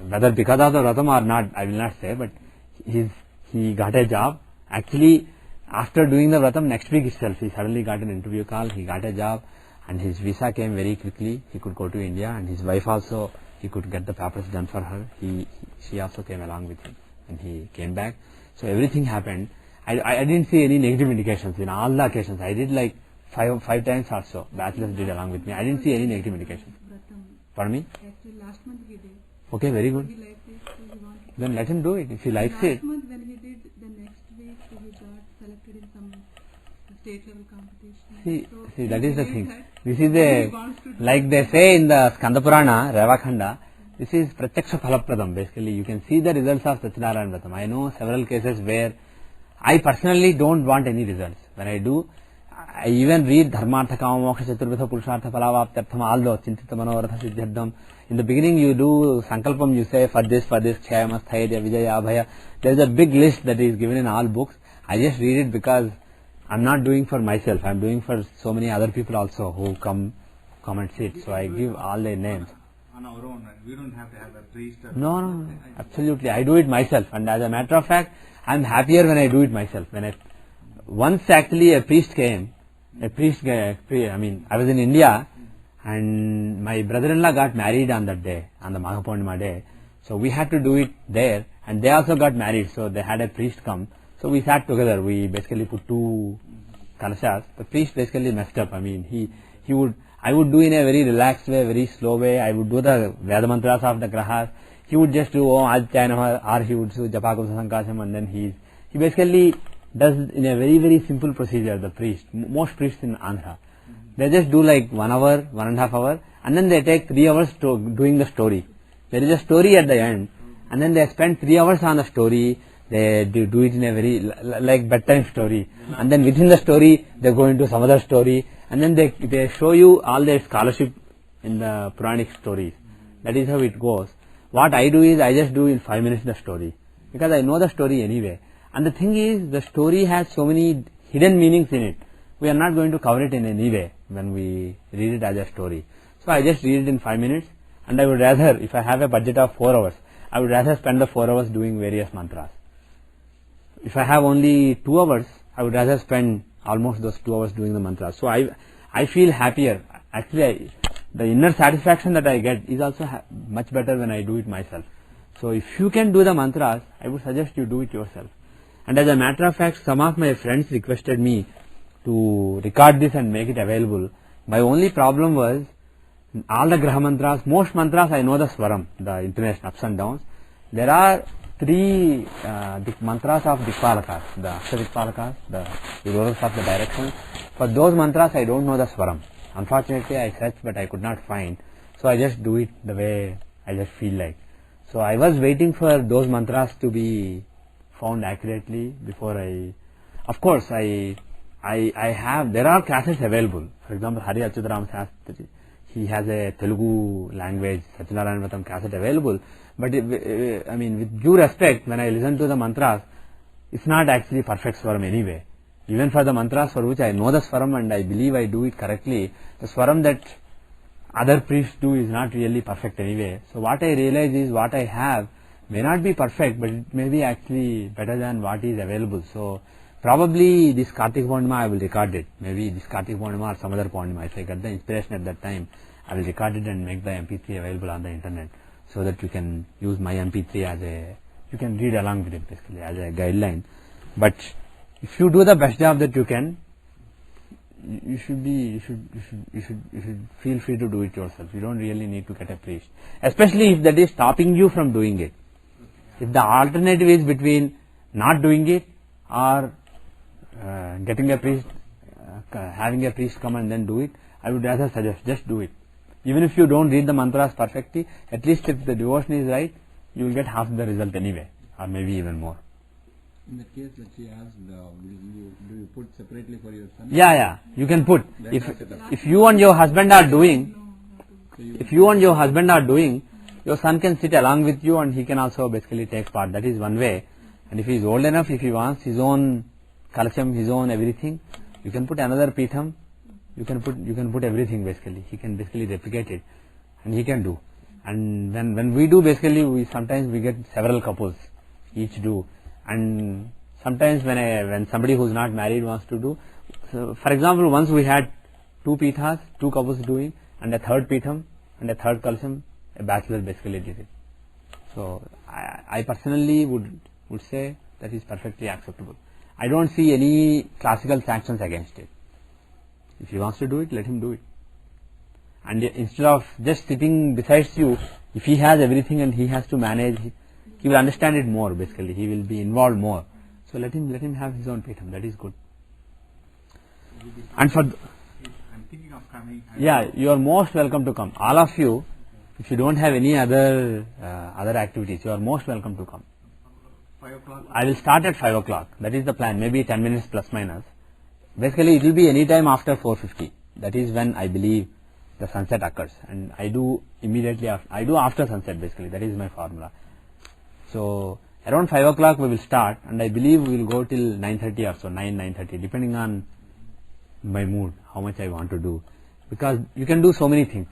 whether because of the Vratam or not, I will not say, but he got a job. Actually, after doing the Vratam, next week itself, he suddenly got an interview call, he got a job, and his visa came very quickly. He could go to India, and his wife also, he could get the papers done for her. She also came along with him, and he came back. So everything happened. I didn't see any negative indications in all the occasions. I did like five times or so. Bachelors did along with me. I didn't see any negative indications. Pardon me?
Actually, last month he did.
Okay, very good.
He liked it, so he wanted to.
Then let him do it if he likes it.
Last month when he did, the next week he got selected in some state level competition.
See, that is the thing. This
He
is
wants to do
like they say in the Skanda Purana, Revakhanda, this is Pratyaksha Phalapradam. Basically, you can see the results of Satyanarayan Vratam. I know several cases where I personally don't want any results. When I do, I even read Dharmartha Kama Moksha Chaturvitha Purushartha Phalavaptyartham, all those Chintita Manoratha Siddhyardham. In the beginning you do Sankalpam, you say for this, Kshayama, Sthairya, Vijaya, Abhaya. There is a big list that is given in all books. I just read it because I am not doing for myself. I am doing for so many other people also who come and sit. So I give all their names.
On our own, we don't have to have a priest.
No, absolutely. I do it myself. And as a matter of fact, I am happier when I do it myself. Once actually a priest came, I was in India and my brother-in-law got married on that day, on the Magha Purnima day. So we had to do it there, and they also got married, so they had a priest come. So we sat together, we basically put two kalashas. The priest basically messed up. I would do in a very relaxed way, very slow way. I would do the Veda mantras of the grahas. He would just do Om Aditya Namaha, or he would do Japakum Sankasham, and then he basically does in a very, very simple procedure, the priest. Most priests in Andhra, they just do like 1 hour, 1.5 hours, and then they take 3 hours to doing the story. There is a story at the end, and then they spend 3 hours on the story. They do it in a very like bedtime story, and then within the story they go into some other story, and then they show you all their scholarship in the Puranic stories. That is how it goes. What I do is I just do in 5 minutes the story, because I know the story anyway. And the thing is, the story has so many hidden meanings in it. We are not going to cover it in any way when we read it as a story. So I just read it in 5 minutes, and I would rather, if I have a budget of 4 hours, I would rather spend the 4 hours doing various mantras. If I have only 2 hours, I would rather spend almost those 2 hours doing the mantras. So I feel happier. Actually, the inner satisfaction that I get is also much better when I do it myself. So if you can do the mantras, I would suggest you do it yourself. And as a matter of fact, some of my friends requested me to record this and make it available. My only problem was all the graha mantras, most mantras I know the swaram, the intonation, ups and downs. There are 3 mantras of Dikpalakas, the Akshadikpalakas, the rulers of the directions. For those mantras I don't know the swaram. Unfortunately I searched but I could not find. So I just do it the way I just feel like. So I was waiting for those mantras to be found accurately before I, of course I have, there are cassettes available. For example, Hari Achyutaram Shastri, he has a Telugu language Satyanarayana Vratam cassette available. But I mean, with due respect, when I listen to the mantras, it's not actually perfect swaram anyway. Even for the mantras for which I know the swaram and I believe I do it correctly, the swaram that other priests do is not really perfect anyway. So what I realize is what I have may not be perfect, but it may be actually better than what is available. So probably this Kartik Purnima I will record it. Maybe this Kartik Purnima or some other Purnima. If I get the inspiration at that time, I will record it and make the MP3 available on the internet, so that you can use my MP3 as a, you can read along with it basically as a guideline. But if you do the best job that you can, you should feel free to do it yourself. You don't really need to get a priest, especially if that is stopping you from doing it. If the alternative is between not doing it or getting a priest, having a priest come and then do it, I would rather suggest just do it. Even if you don't read the mantras perfectly, at least if the devotion is right, you will get half the result anyway, or maybe even more.
In the case that she asked, do you put separately for your son?
Yeah, you can put. If you and your husband are doing, your son can sit along with you and he can also basically take part. That is one way. And if he is old enough, if he wants his own kalacham, his own everything, you can put another pitham. You can put everything basically. He can basically replicate it, and he can do. And when we do, basically sometimes we get several couples each do. And sometimes when somebody who is not married wants to do, so for example, once we had 2 pithas, 2 couples doing, and a third pitham and a third kalsam, a bachelor basically did it. So I personally would say that is perfectly acceptable. I don't see any classical sanctions against it. If he wants to do it, let him do it. And instead of just sitting besides you, if he has everything and he has to manage, he will understand it more basically. He will be involved more. So let him have his own pitham. That is good. And for
I'm thinking of coming.
yeah, you are most welcome to come. All of you, if you don't have any other activities, you are most welcome to come.
5 o'clock.
I will start at 5 o'clock. That is the plan. Maybe 10 minutes plus minus. Basically, it will be any time after 4:50. That is when I believe the sunset occurs, and I do immediately after. I do after sunset basically. That is my formula. So around 5 o'clock we will start, and I believe we will go till 9:30 or so, 9:30, depending on my mood, how much I want to do. Because you can do so many things.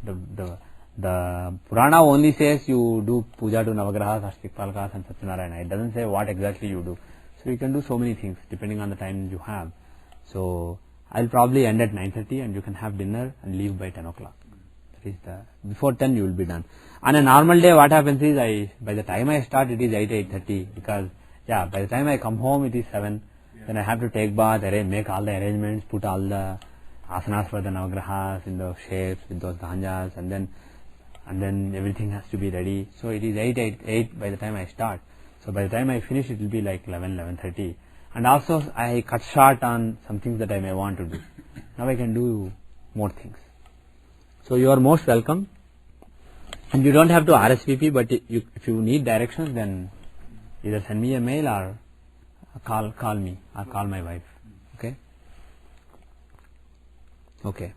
The Purana only says you do puja to Navagrahas, Ashtikpalakas and Satyanarayana. It doesn't say what exactly you do. So you can do so many things depending on the time you have. So I'll probably end at 9:30 and you can have dinner and leave by 10 o'clock. That is before 10 you will be done. On a normal day what happens is by the time I start it is 8:30, because by the time I come home it is 7. Then I have to take bath, make all the arrangements, put all the asanas for the Navagrahas in those shapes with those dhanjas, and then everything has to be ready. So it is 8 by the time I start. So by the time I finish, it will be like 11:30. And also I cut short on some things that I may want to do. Now I can do more things. So you are most welcome. And you don't have to RSVP, but if you need directions, then either send me a mail or call me or call my wife. Okay? Okay.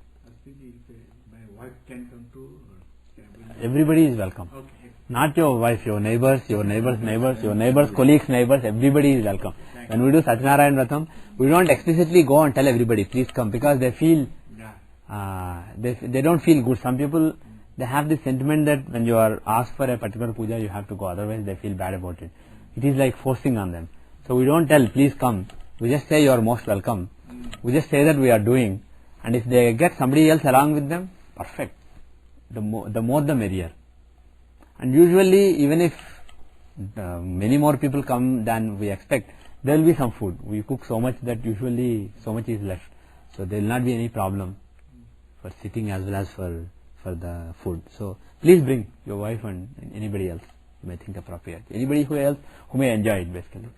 My wife can come to.
Everybody is welcome.
Okay.
Not your wife, your neighbors, colleagues, neighbors, everybody is welcome. When we do Satyanarayana Vratam, we don't explicitly go and tell everybody, please come, because they feel, they don't feel good. Some people, they have this sentiment that when you are asked for a particular puja, you have to go, otherwise they feel bad about it. It is like forcing on them. So we don't tell, please come. we just say you are most welcome. We just say that we are doing, and if they get somebody else along with them, perfect. The more the merrier. And usually, even if many more people come than we expect, there will be some food. We cook so much that usually so much is left, so there will not be any problem for sitting as well as for the food. So please bring your wife and anybody else you may think appropriate. Anybody who may enjoy it basically.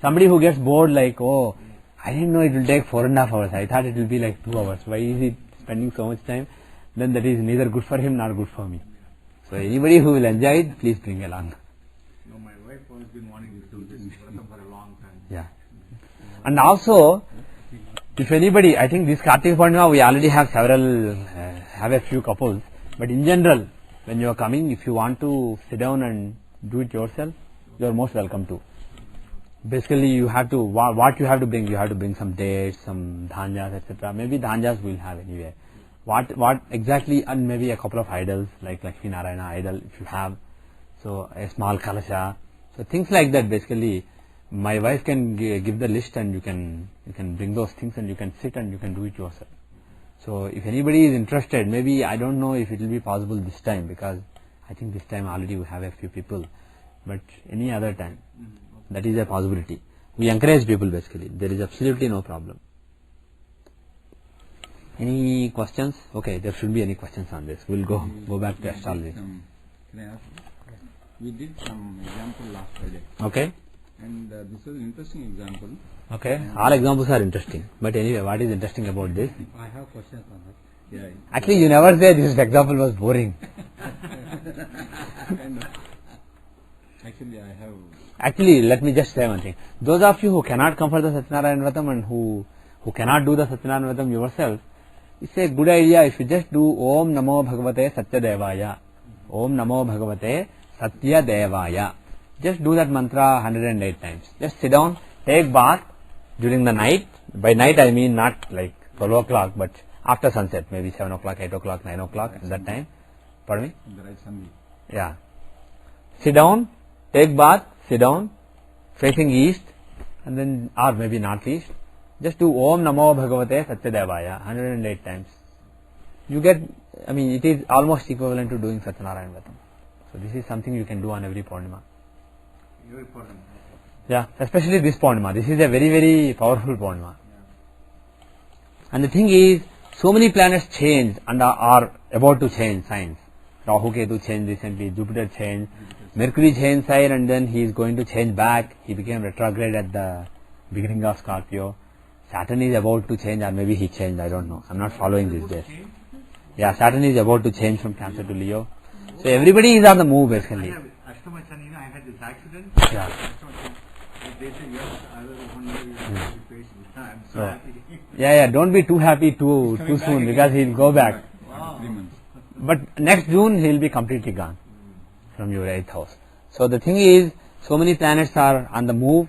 Somebody who gets bored like, oh, I didn't know it will take 4.5 hours. I thought it will be like 2 hours. Why is it spending so much time? Then that is neither good for him nor good for me. So anybody who will enjoy it, please bring along.
No, my wife has been wanting to do this for a long time.
Yeah. And also, if anybody, I think this Kartik Purnima we already have have a few couples. But in general, when you are coming, if you want to sit down and do it yourself, you are most welcome to. Basically, you have to, what you have to bring? You have to bring some dates, some dhanjas, etc. Maybe dhanjas we'll have anyway. What exactly, and maybe a couple of idols, like Lakshmi Narayana idol, if you have. So, a small kalasha. So, things like that basically. My wife can give the list and you can bring those things and you can sit and you can do it yourself. So, if anybody is interested, maybe I don't know if it will be possible this time, because I think this time already we have a few people, but any other time, that is a possibility. We encourage people basically. There is absolutely no problem. Any questions? Okay, there should be any questions on this. We'll go back to astrology.
Can I ask? We did some example last Friday.
Okay.
And this was an interesting example.
Okay. All examples are interesting. But anyway, what is interesting about this?
I have questions on that.
Yeah.
Actually, you never say this example was boring.
Kind of. Actually, I have.
Actually, let me just say one thing. Those of you who cannot come for the Satyanarayana Vratam and who cannot do the Satyanarayana Vratam yourself, it's a good idea if you just do Om Namo Bhagavate Satyadevaya. Om Namo Bhagavate Satyadevaya. Just do that mantra 108 times. Just sit down, take bath during the night. By night I mean not like 12 o'clock, but after sunset, maybe 7 o'clock, 8 o'clock, 9 o'clock, at that time. Pardon me?
The right Sunday.
Yeah. Sit down, take bath, sit down, facing east, and then, or maybe northeast. Just do Om Namo Bhagavate Satyadevaya 108 times. You get, I mean, it is almost equivalent to doing Satyanarayana Vratam. So this is something you can do on every Purnima.
Very important.
Yeah, especially this Purnima. This is a very, very powerful Purnima. And the thing is, so many planets changed and are about to change signs. Rahu Ketu changed recently, Jupiter changed, Mercury changed sign, and then he is going to change back. He became retrograde at the beginning of Scorpio. Saturn is about to change, or maybe he changed, I don't know. I'm not following these days. Yeah, Saturn is about to change from Cancer to Leo. So everybody is on the move basically.
I had this accident.
Yeah.
They said yes, I was the one who was faced this time. So happy.
Yeah, don't be too happy too soon, because he'll go back.
Wow. 3 months.
But next June he'll be completely gone from your 8th house. So the thing is, so many planets are on the move.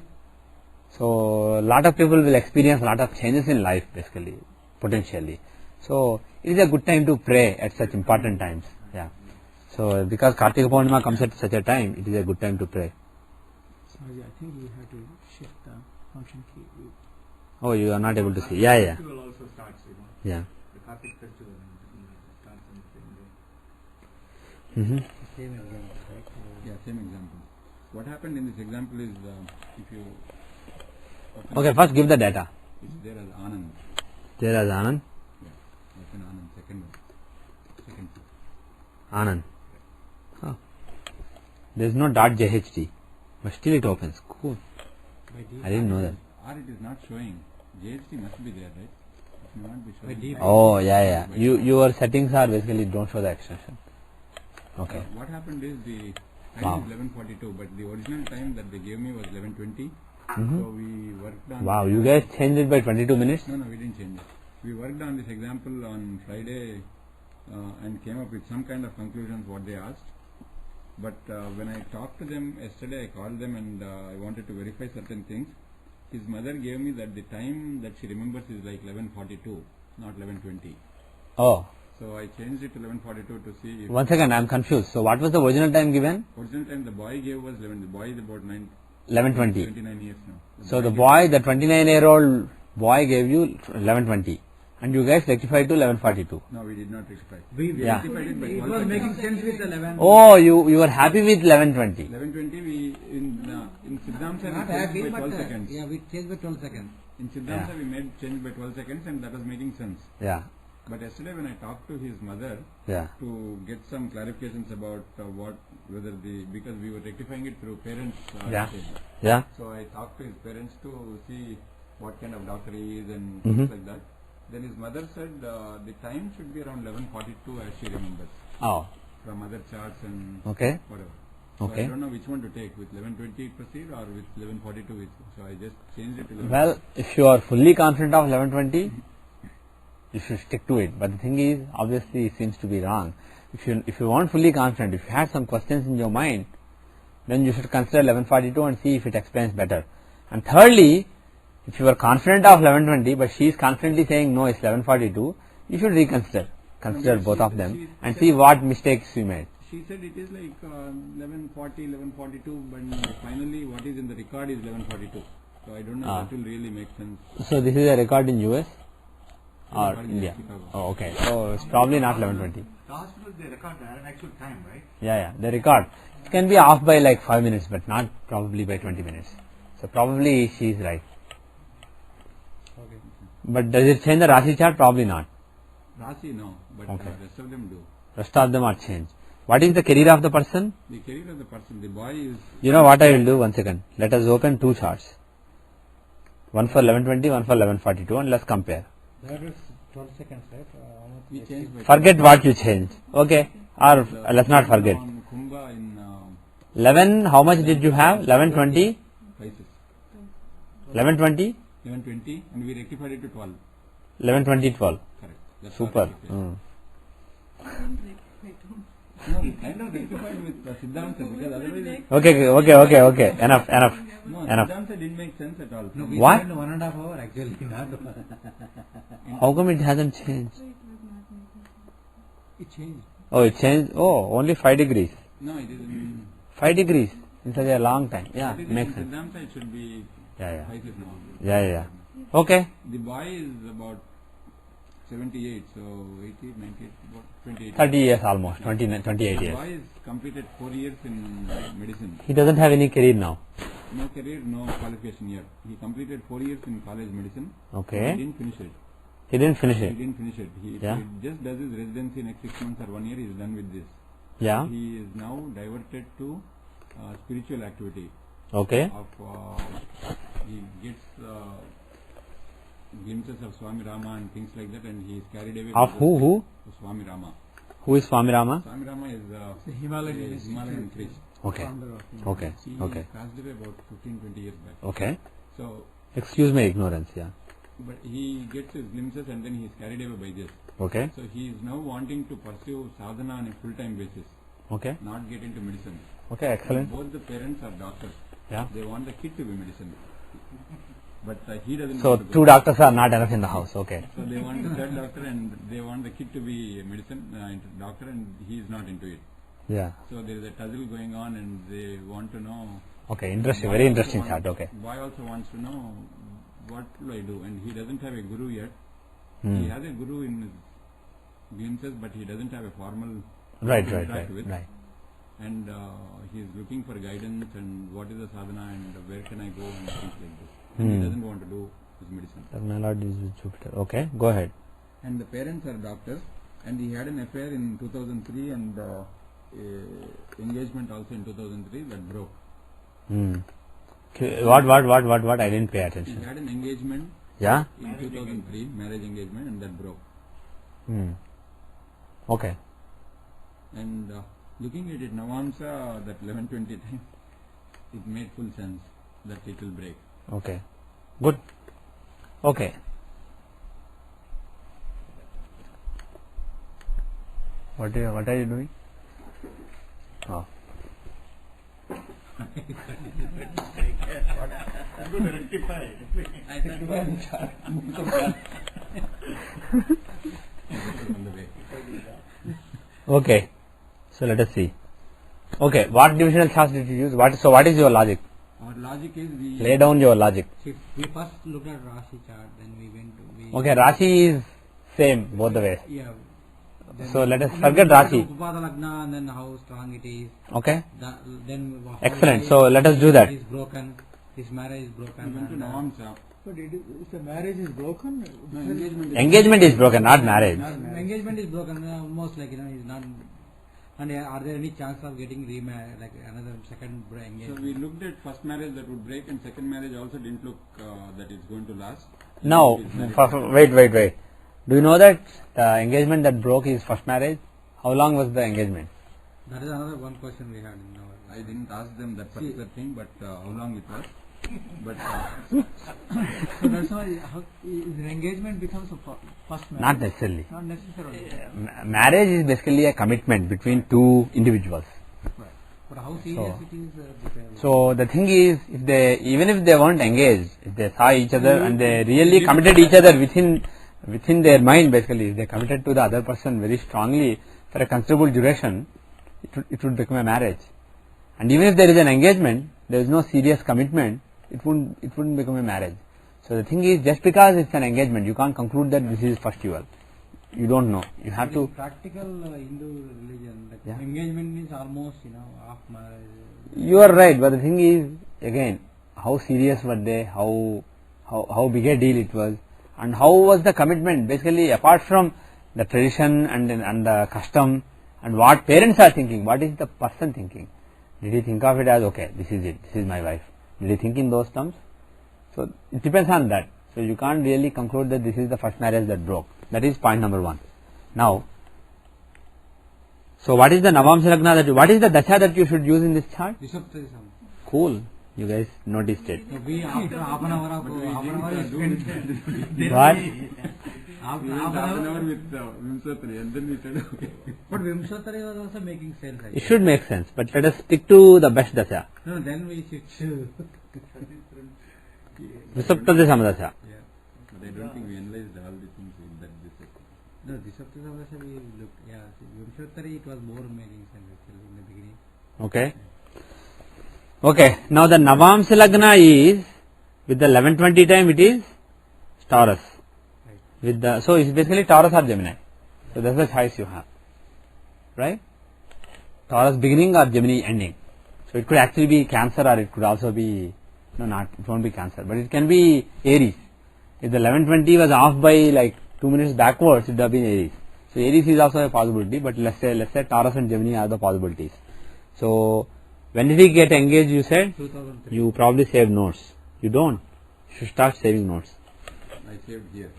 So a lot of people will experience a lot of changes in life basically, potentially. So it is a good time to pray at such important times. Yeah. So because Kartika Purnima comes at such a time, it is a good time to pray.
Sorry, I think you have to shift the function key.
Oh, you are not able to see. Yeah.
Festival also starts,
Yeah.
The Kartik festival starts on the same day.
Same example, right?
Yeah, same example. What happened in this example is, if you...
Okay, first give the data.
It's there as Anand.
There is Anand.
Yeah, open Anand, second one. Second two.
Anand. Huh. There is no .jht, but still it opens. Cool. I didn't know that.
Or it is not showing. JHT must be there, right? It may not be showing.
Oh, yeah. Your settings are basically don't show the extension. Okay.
What happened is the time
Wow.
is 11:42, but the original time that they gave me was 11:20. So we worked on.
Wow, you guys changed it by 22 minutes?
No, we didn't change it. We worked on this example on Friday and came up with some kind of conclusions what they asked. But when I talked to them yesterday, I called them and I wanted to verify certain things. His mother gave me that the time that she remembers is like 11:42, not 11:20.
Oh.
So I changed it to 11:42 to see if...
One second, I am confused. So what was the original time given?
Original time the boy gave was 11. The boy is about
11:20.
29 years now.
So the 29-year-old boy gave you 11:20, and you guys rectified to 11:42.
No, we did not rectify.
We
Yeah.
rectified it by
it
12
was
seconds.
making sense with 11.
Oh, you were happy with 11:20.
11:20 we in Siddhamsa
Not
we
happy,
changed by
but
12 seconds.
yeah, we changed by 12 seconds.
In Siddhamsa
Yeah.
we made change by 12 seconds and that was making sense.
Yeah,
But yesterday when I talked to his mother
yeah,
to get some clarifications about because we were rectifying it through parents.
Yeah.
message.
yeah.
So I talked to his parents to see what kind of doctor he is and
Mhm.
things like that. Then his mother said the time should be around 11:42 as she remembers
Oh,
from other charts and
okay,
whatever. So
okay.
I don't know which one to take, with 11:20 proceed or with 11:42. So I just changed it to 11.
Well, if you are fully confident of 11:20, you should stick to it. But the thing is, obviously, it seems to be wrong. If you weren't fully confident, if you had some questions in your mind, then you should consider 11:42 and see if it explains better. And thirdly, if you are confident of 11:20, but she is confidently saying no, it's 11:42, you should reconsider. Consider both of them and see what mistakes you made.
She said it is like 11:40, 11:42, but finally what is in the record is 11:42. So I don't know if that will really make sense.
So this is a record in US or
Record in
India?
Chicago.
Oh, okay. So it's probably not 11:20.
The hospital, they record an actual time, right?
Yeah, the record. It can be off by like 5 minutes, but not probably by 20 minutes. So probably she is right.
Okay.
But does it change the Rashi chart? Probably not.
Rasi no, but
Okay.
rest of them do.
Rest of them are changed. What is the career of the person?
The career of the person, the boy is
You know what I will do? 1 second. Let us open two charts. One for 11:20, one for 11:42, and let's compare.
That is 12 seconds, right?
we changed by
Forget what you changed. Okay. Or let's not forget.
on Kumbha in
11, how much did you have? 11:20?
Pisces.
11:20?
11:20 and we rectified it to 12.
11:20, 12.
Correct. That's
Super.
what it is. No, we kind of rectified with Siddhamsa because otherwise
Okay. Enough.
no,
Enough.
Siddhamsa didn't make sense at all.
No, we
What?
spent 1.5 hours actually. Not
How come it hasn't changed?
it changed.
Oh, it changed. Oh, only 5 degrees.
No, it is in
5 degrees in such a long time. Yeah,
it is
makes
in
sense.
Siddhamsa it should be
Yeah.
Pisces now.
Yeah. Okay.
The boy is about 78, so 80, 90, about 28.
30 years almost. 28
The
years.
boy has completed 4 years in medicine.
He doesn't have any career now.
No career, no qualification here. He completed 4 years in college medicine.
Okay.
He didn't finish it.
He didn't finish
He
it.
didn't finish it. He
Yeah.
just does his residency next 6 months or 1 year. He is done with this.
Yeah.
He is now diverted to spiritual activity.
Okay.
He gets glimpses of Swami Rama and things like that, and he is carried away.
Of
by
who?
the Swami Rama.
Who is Swami Rama?
Swami Rama is
Himalayan
a Himalayan priest.
Okay. Okay.
He
Okay.
passed away about 15-20 years back.
Okay.
So,
Excuse my ignorance. Yeah.
but he gets his glimpses and then he is carried away by this.
Okay.
So he is now wanting to pursue sadhana on a full-time basis,
Okay.
not get into medicine.
Okay. Excellent.
Both the parents are doctors.
Yeah.
They want the kid to be medicine. But he doesn't
So
want to go.
2 doctors are not enough in the house. Okay.
So they want the third doctor and they want the kid to be a medicine doctor and he is not into it.
Yeah.
So there is a tussle going on and they want to know.
Okay. Interesting.
Boy
Very
also
interesting
wants-
chart. Okay.
Boy also wants to know what will I do, and he doesn't have a guru yet.
Hmm.
He has a guru in his glimpses, but he doesn't have a formal
Right.
to interact with.
Right.
And he is looking for guidance and what is the sadhana and where can I go and things like this. And he
Hmm.
doesn't want to do his medicine.
My Lord is with Jupiter. Okay. Go ahead.
And the parents are doctors, and he had an affair in 2003 and engagement also in 2003 that broke.
Hmm. What? I didn't pay
He
attention.
had an engagement
Yeah.
in 2003, marriage engagement, and that broke.
Hmm. Okay.
And looking at it, Navamsa, that 11:20 time, it made full sense that it will break.
Okay. Good. Okay. What are you doing? Oh.
On the way.
Okay. So let us see. Okay. What divisional charts did you use? What is your logic?
Our logic is we
Lay down your logic.
See, we first looked at Rashi chart, then we went to...
Okay, Rashi is same both the ways.
Yeah. Then
So let us
then
forget
we looked at
Rashi.
Upada Lagna and then how strong it is.
Okay.
Then how
Excellent.
it
So let us do that.
is broken. His marriage is broken.
went to
and,
Navamsa.
But if the marriage is broken,
No, engagement is
Engagement is broken, not marriage.
engagement is broken. Almost like he's not. And are there any chance of getting remarried, like another second
So
engagement?
we looked at first marriage that would break and second marriage also didn't look that it's going to last.
No, wait. Do you know that the engagement that broke is first marriage? How long was the engagement?
That is another one question we had in our.
I didn't ask them that particular thing, but how long it was. But
so that's why the engagement becomes a first marriage.
Not necessarily.
Not necessarily.
Marriage is basically a commitment between two individuals.
But how serious it is?
So the thing is, even if they weren't engaged, if they saw each other and they really committed each other within their mind, basically, if they committed to the other person very strongly for a considerable duration, it would become a marriage. And even if there is an engagement, there is no serious commitment, it wouldn't become a marriage. So the thing is, just because it's an engagement, you can't conclude that this is first duel. You don't know. You have to.
Practical Hindu religion, like
Yeah.
engagement is almost half marriage.
You are right, but the thing is, again, how serious were they? How big a deal it was, and how was the commitment? Basically, apart from the tradition and the custom, and what parents are thinking, what is the person thinking? Did he think of it as, okay, this is it, this is my wife? Did he think in those terms? So it depends on that. So you can't really conclude that this is the first marriage that broke. That is point number one. Now, so what is the Navamsa Lagna what is the Dasha that you should use in this chart?
Disaptism.
Cool. You guys noticed it.
So we after half an hour spent.
What?
Half
we
an
went half an
hour.
hour with Vimsotri and then we said, okay.
But Vimsotari was also making sense. I
It
guess.
should make sense, but let us stick to the best Dasha.
No, then we should.
Visuptati Samadasha.
Yeah.
But I don't think we analyzed all the things in that this.
No, Disaptism we looked. Yeah, Vimsotari it was more making sense actually in the beginning.
Okay. Okay. Now the Navamsa Lagna is with the 11:20 time it is Taurus.
Right.
So it's basically Taurus or Gemini. So that's the choice you have, right? Taurus beginning or Gemini ending. So it could actually be Cancer or it could also be it won't be Cancer, but it can be Aries. If the 11:20 was off by like 2 minutes backwards, it would have been Aries. So Aries is also a possibility, but let's say Taurus and Gemini are the possibilities. So when did he get engaged? You said
2003.
you probably saved notes. You don't. You should start saving notes.
I saved here.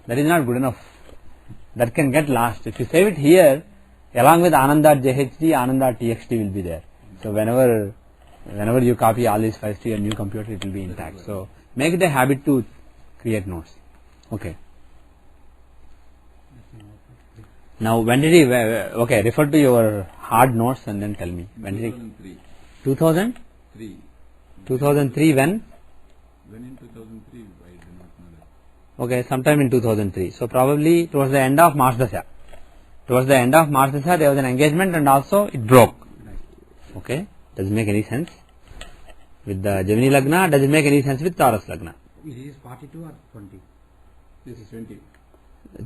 That is not good enough. That can get lost. If you save it here, along with Anand.jhd, Anand.txt will be there. So whenever you copy all these files to your new computer, it will be intact. So make it a habit to create notes. Okay. Now when did he? Okay, refer to your hard notes and then tell me. When did he?
2003.
2000? 2003 when?
When in 2003? I do not know that.
Okay, sometime in 2003. So probably towards the end of Mars Dasha. Towards the end of Mars Dasha, there was an engagement and also it broke. Okay, does it make any sense? With the Gemini Lagna, does it make any sense with Taurus Lagna?
It is 42 or 20?
This is 20.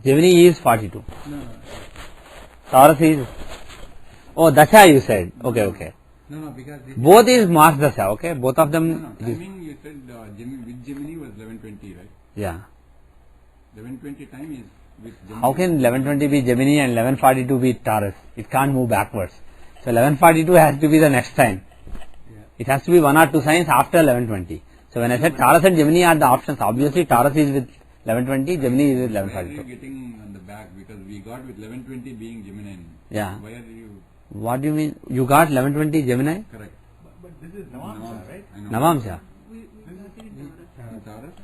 Gemini is 42.
No,
Taurus is... Oh, Dasha you said. Okay.
no, because this
Both is Mars Dasha, okay? Both of them...
No,
it is-
timing you said with Gemini was 11:20, right?
Yeah.
11:20 time is with Gemini.
How can 11:20 be Gemini and 11:42 be Taurus? It can't move backwards. So 11:42 has to be the next time.
Yeah.
It has to be 1 or 2 signs after 11:20. So when I said Taurus and Gemini are the options, obviously Taurus is with 11:20, Gemini is with
Why are you
11:42.
getting on the back? Because we got with 11:20 being Gemini.
Yeah.
Why are you
What do you mean? You got 11:20 Gemini?
correct?
But this is Navamsa, right?
I know.
Navamsa.
We got it in Taurus.
In Taurus?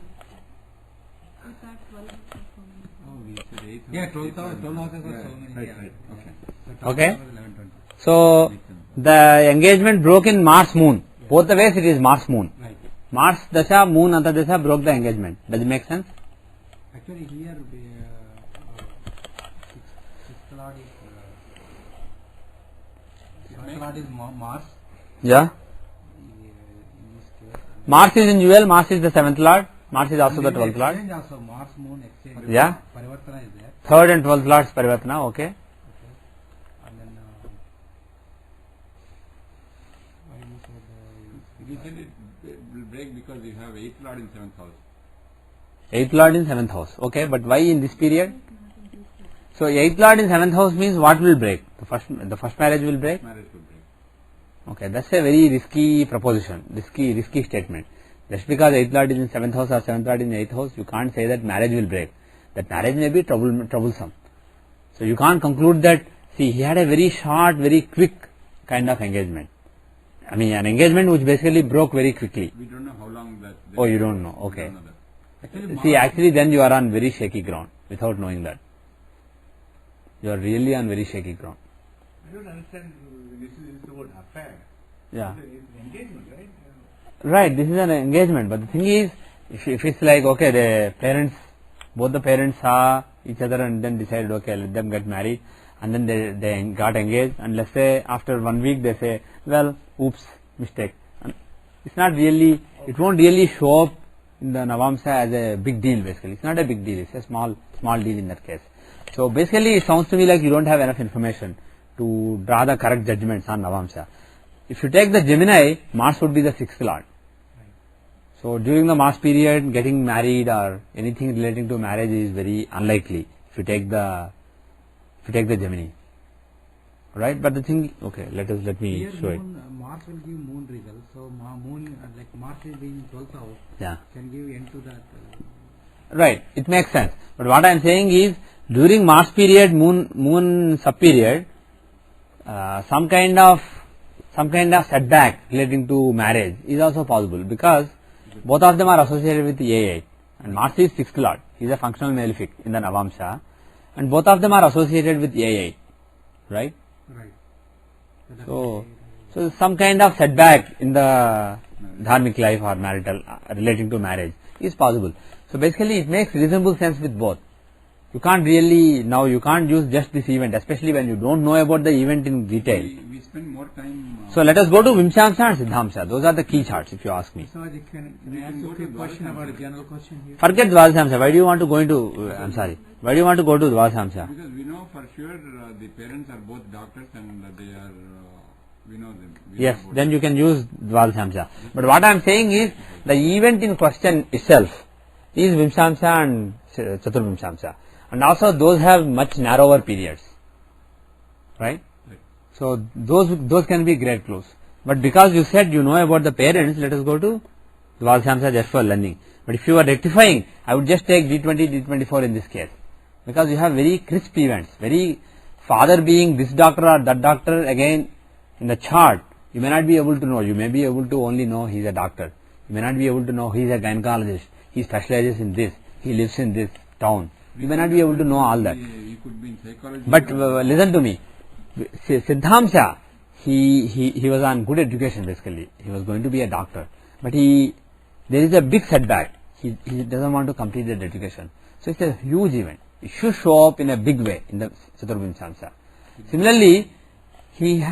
We thought 12 was so many.
Oh, we said 8.
Yeah, 12 houses were
Yeah,
so many.
right,
Yeah.
right. Okay.
So Taurus
Okay.
was 11:20.
So the engagement broke in Mars Moon. Both the ways it is Mars Moon.
Right.
Mars Dasha, Moon Antardasha broke the engagement. Does it make sense?
Actually, here sixth lord is Mars.
Yeah.
In this case,
Mars is in Jewel, Mars is the 7th lord, Mars is also the 12th lord.
Exchange also, Mars, Moon, exchange.
Yeah.
Parivartana is there.
3rd and 12th lords Parivartana, okay.
Okay. And then, why you said,
You said it will break because you have 8th lord in 7th house.
8th lord in 7th house, okay, but why in this period? So 8th lord in 7th house means what will break? The first marriage will break?
Marriage will break.
Okay, that's a very risky proposition, risky statement. Just because 8th lord is in 7th house or 7th lord in 8th house, you can't say that marriage will break. That marriage may be troublesome. So you can't conclude that, see, he had a very short, very quick kind of engagement. I mean, an engagement which basically broke very quickly.
We don't know how long that.
Oh, you don't know,
We
okay.
don't know that.
See, actually then you are on very shaky ground without knowing that. You are really on very shaky ground.
I don't understand. This is the word affair.
Yeah.
It's an engagement, right?
Right, this is an engagement, but the thing is, if it's like, okay, both the parents saw each other and then decided, okay, let them get married, and then they got engaged, and let's say after 1 week they say, well, oops, mistake. And it's not really, it won't really show up in the Navamsa as a big deal basically. It's not a big deal, it's a small deal in that case. So basically it sounds to me like you don't have enough information to draw the correct judgments on Navamsa. If you take the Gemini, Mars would be the 6th lord. So during the Mars period, getting married or anything relating to marriage is very unlikely if you take the Gemini, right? But the thing, okay, let me
here
show it.
Mars will give Moon results. So Moon, like Mars is being 12th house,
Yeah,
can give end to that.
right. It makes sense. But what I am saying is, during Mars period, Moon sub period, some kind of setback relating to marriage is also possible because both of them are associated with A8 and Mars is 6th lord. He is a functional malefic in the Navamsa and both of them are associated with A8, right?
Right.
So some kind of setback in the dharmic life or marital relating to marriage is possible. So basically it makes reasonable sense with both. You can't use just this event, especially when you don't know about the event in detail.
We spend more time.
So let us go to Vimshamsa and Siddhamsa. Those are the key charts if you ask me.
So can I ask you a quick question about a general question here?
Forget Dvadashamsa. Why do you want to go into, why do you want to go to Dvadashamsa?
Because we know for sure the parents are both doctors and they are, we know them.
Yes, then you can use Dvadashamsa. But what I am saying is, the event in question itself is Vimshamsa and Chaturvimshamsa. And also those have much narrower periods. Right? So those can be great clues. But because you said you know about the parents, let us go to Dvadashamsa just for learning. But if you are rectifying, I would just take D20, D24 in this case. Because you have very crisp events, very father being this doctor or that doctor, again in the chart, you may not be able to know. You may be able to only know he is a doctor. You may not be able to know he is a gynecologist. He specializes in this. He lives in this town. You may not be able to know all that.
You could be in psychology.
But listen to me. Siddhamsa, he was on good education basically. He was going to be a doctor. But there is a big setback. He doesn't want to complete that education. So it's a huge event. It should show up in a big way in the Chaturvimshamsa. Similarly, he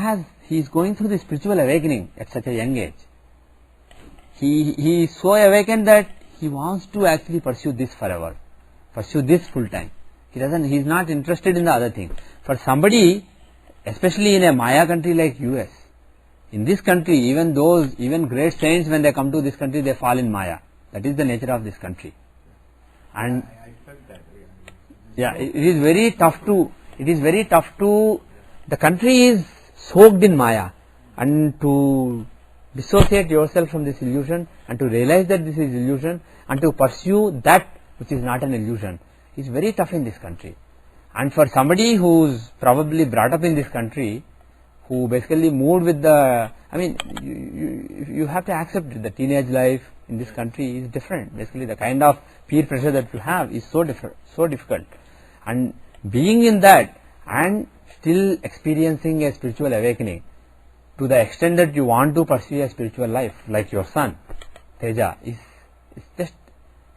is going through the spiritual awakening at such a young age. He is so awakened that he wants to actually pursue this forever. Pursue this full time. He is not interested in the other thing. For somebody, especially in a Maya country like US, in this country, even great saints, when they come to this country, they fall in Maya. That is the nature of this country. And
I felt that.
yeah, it is very tough to, the country is soaked in Maya, and to dissociate yourself from this illusion and to realize that this is illusion and to pursue that which is not an illusion is very tough in this country. And for somebody who's probably brought up in this country, who basically moved with the, I mean, you have to accept the teenage life in this country is different. Basically the kind of peer pressure that you have is so difficult. And being in that and still experiencing a spiritual awakening to the extent that you want to pursue a spiritual life like your son, Teja, is just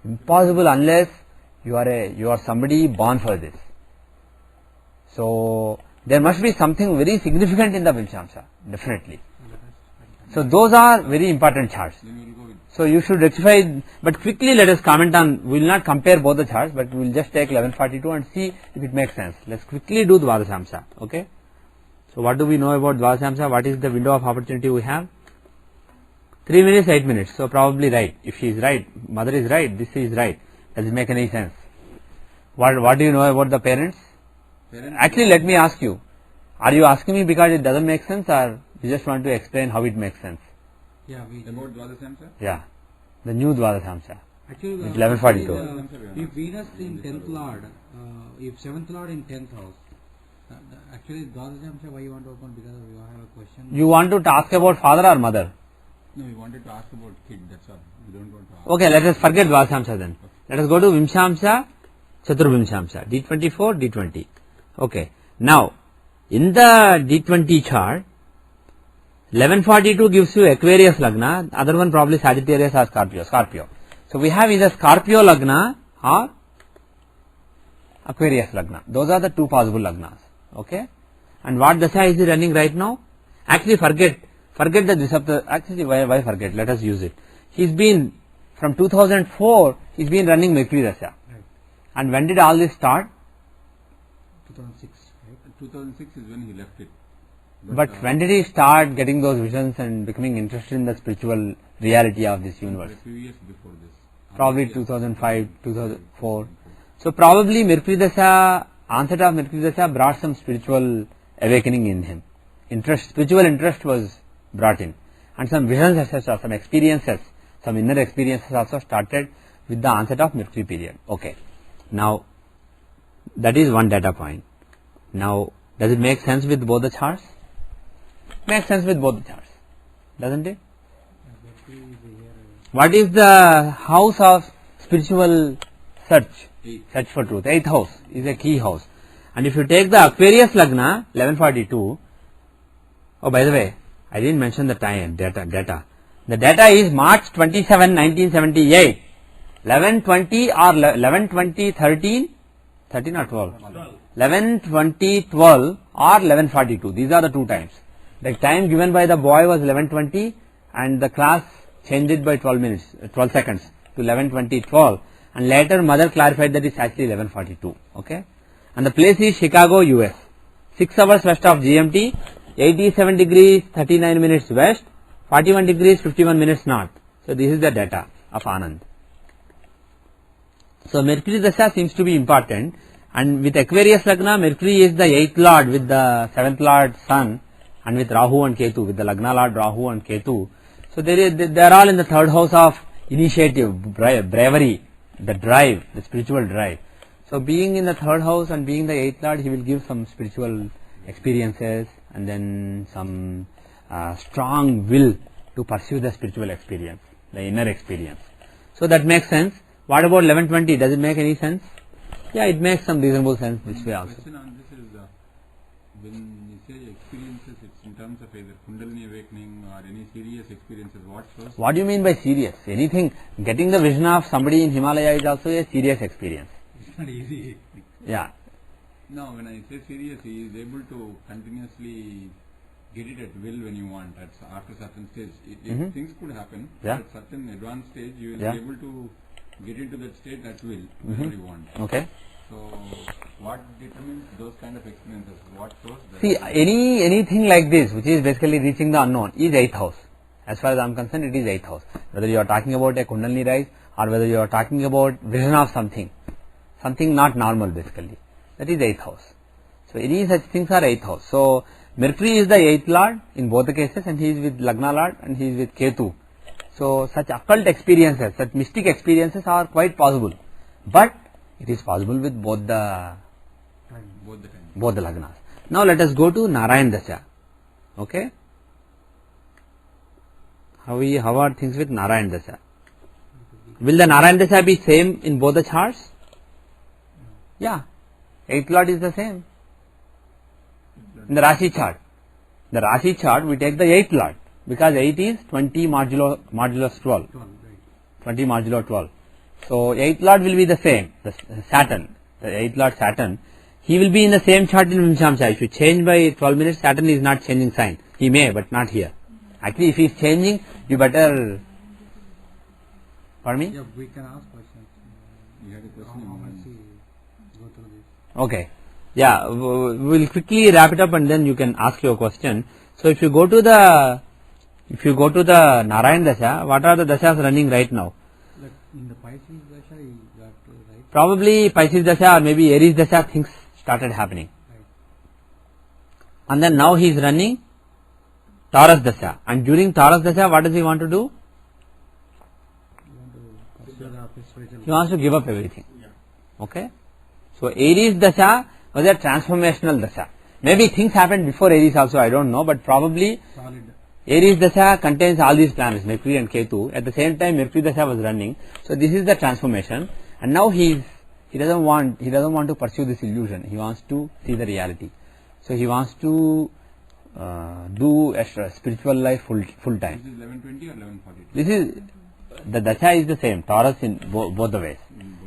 impossible unless you are somebody born for this. So there must be something very significant in the Vimshamsa, definitely. So those are very important charts.
Then we will go with
So you should rectify, but quickly let us comment on, we will not compare both the charts, but we will just take 1142 and see if it makes sense. Let's quickly do Dvadashamsa, okay. So what do we know about Dvadashamsa? What is the window of opportunity we have? 3 minutes, 8 minutes. So probably right. If she is right, mother is right, this is right. Does it make any sense? What do you know about the parents? Actually, let me ask you. Are you asking me because it doesn't make sense, or you just want to explain how it makes sense?
Yeah, we
about Dvadashamsa.
Yeah. The new Dvadashamsa.
actually
It's 1142.
If Venus in 10th Lord, if 7th Lord in 10th house, actually Dvadashamsa, why you want to open? Because you have a question.
You want to ask about father or mother?
No, we wanted to ask about kid. That's all. We don't want to ask.
Okay, let us forget Dvadashamsa then. Let us go to Vimshamsa, Chaturbhimshamsa, D24, D20. Okay. Now, in the D20 chart, 1142 gives you Aquarius Lagna, other one probably Sagittarius or Scorpio. So we have either Scorpio Lagna or Aquarius Lagna. Those are the two possible Lagnas. Okay. And what Dasha is he running right now? Actually forget the Drisapta, actually why forget, let us use it. He's been, from 2004, he's been running Mercury Dasha.
Right.
And when did all this start?
2006, right?
2006 is when he left it.
But when did he start getting those visions and becoming interested in the spiritual reality of this universe?
A few years before this.
Probably 2005, 2004. So probably Mercury Dasha, onset of Mercury Dasha brought some spiritual awakening in him. Spiritual interest was brought in. And some visions, etc., some experiences, some inner experiences also started with the onset of Mercury period. Okay. Now, that is one data point. Now, does it make sense with both the charts? Makes sense with both the charts, doesn't it? What is the house of spiritual search? Search for truth. 8th house is a key house. And if you take the Aquarius Lagna, 1142, oh, by the way, I didn't mention the time, data. The data is March 27, 1978, 11:20 or 11:20, 13 or 12? 11:20, 12 or 11:42. These are the two times. The time given by the boy was 11:20 and the class changed it by 12 seconds to 11:20, 12, and later mother clarified that it's actually 11:42. Okay, and the place is Chicago, US. 6 hours west of GMT, 87 degrees 39 minutes west, 41 degrees 51 minutes north. So this is the data of Anand. So Mercury Dasha seems to be important, and with Aquarius Lagna, Mercury is the 8th Lord with the 7th Lord Sun, and with Rahu and Ketu, with the Lagna Lord Rahu and Ketu. So they are all in the 3rd house of initiative, bravery, the drive, the spiritual drive. So being in the 3rd house and being the 8th Lord, he will give some spiritual experiences and then some strong will to pursue the spiritual experience, the inner experience. So that makes sense. What about 11:20? Does it make any sense? Yeah, it makes some reasonable sense this way also.
Question on this is, when you say experiences, it's in terms of either Kundalini awakening or any serious experiences. What first?
What do you mean by serious? Anything, getting the vision of somebody in Himalaya is also a serious experience.
It's not easy.
Yeah.
No, when I say serious, he is able to continuously get it at will when you want, after certain stage. Things could happen,
Yeah.
at certain advanced stage, you will
Yeah.
be able to get into that state at will, whenever you want.
Okay.
So, what determines those kind of experiences? What shows that?
See, anything like this, which is basically reaching the unknown, is 8th house. As far as I am concerned, it is 8th house. Whether you are talking about a Kundalini rise or whether you are talking about vision of something not normal basically, that is 8th house. So any such things are 8th house. So Mercury is the 8th Lord in both the cases, and he is with Lagna Lord and he is with Ketu. So such occult experiences, such mystic experiences are quite possible, but it is possible with both the Lagnas. Now let us go to Narayan Dasha. Okay, how are things with Narayan Dasha? Will the Narayan Dasha be same in both the charts? Yeah, 8th Lord is the same. In the Rashi chart, we take the 8th Lord, because 8 is 20 modulus 12. 20 modulo 12. So 8th Lord will be the same, the Saturn, the 8th Lord Saturn. He will be in the same chart in Vimshamsa. If you change by 12 minutes, Saturn is not changing sign. He may, but not here. Actually, if he is changing, you better. Pardon me?
Yeah, we can ask questions.
You had a
How
question.
much he go through this?
Okay. Yeah, we'll quickly wrap it up and then you can ask your question. So if you go to the Narayan Dasha, what are the dashas running right now?
Like in the Pisces Dasha, he got right.
Probably Pisces Dasha or maybe Aries Dasha, things started happening.
Right.
And then now he is running Taurus Dasha. And during Taurus Dasha, what does he want to do?
You want to consider the spiritual.
He wants to give up everything. Okay. So Aries Dasha was a transformational Dasha. Maybe things happened before Aries also, I don't know, but probably
Solid.
Aries Dasha contains all these planets, Mercury and Ketu. At the same time, Mercury Dasha was running. So this is the transformation. And now he doesn't want to pursue this illusion. He wants to see the reality. So he wants to do a spiritual life full time.
This is 1120 or 1142?
This is the Dasha is the same, Taurus in both the ways.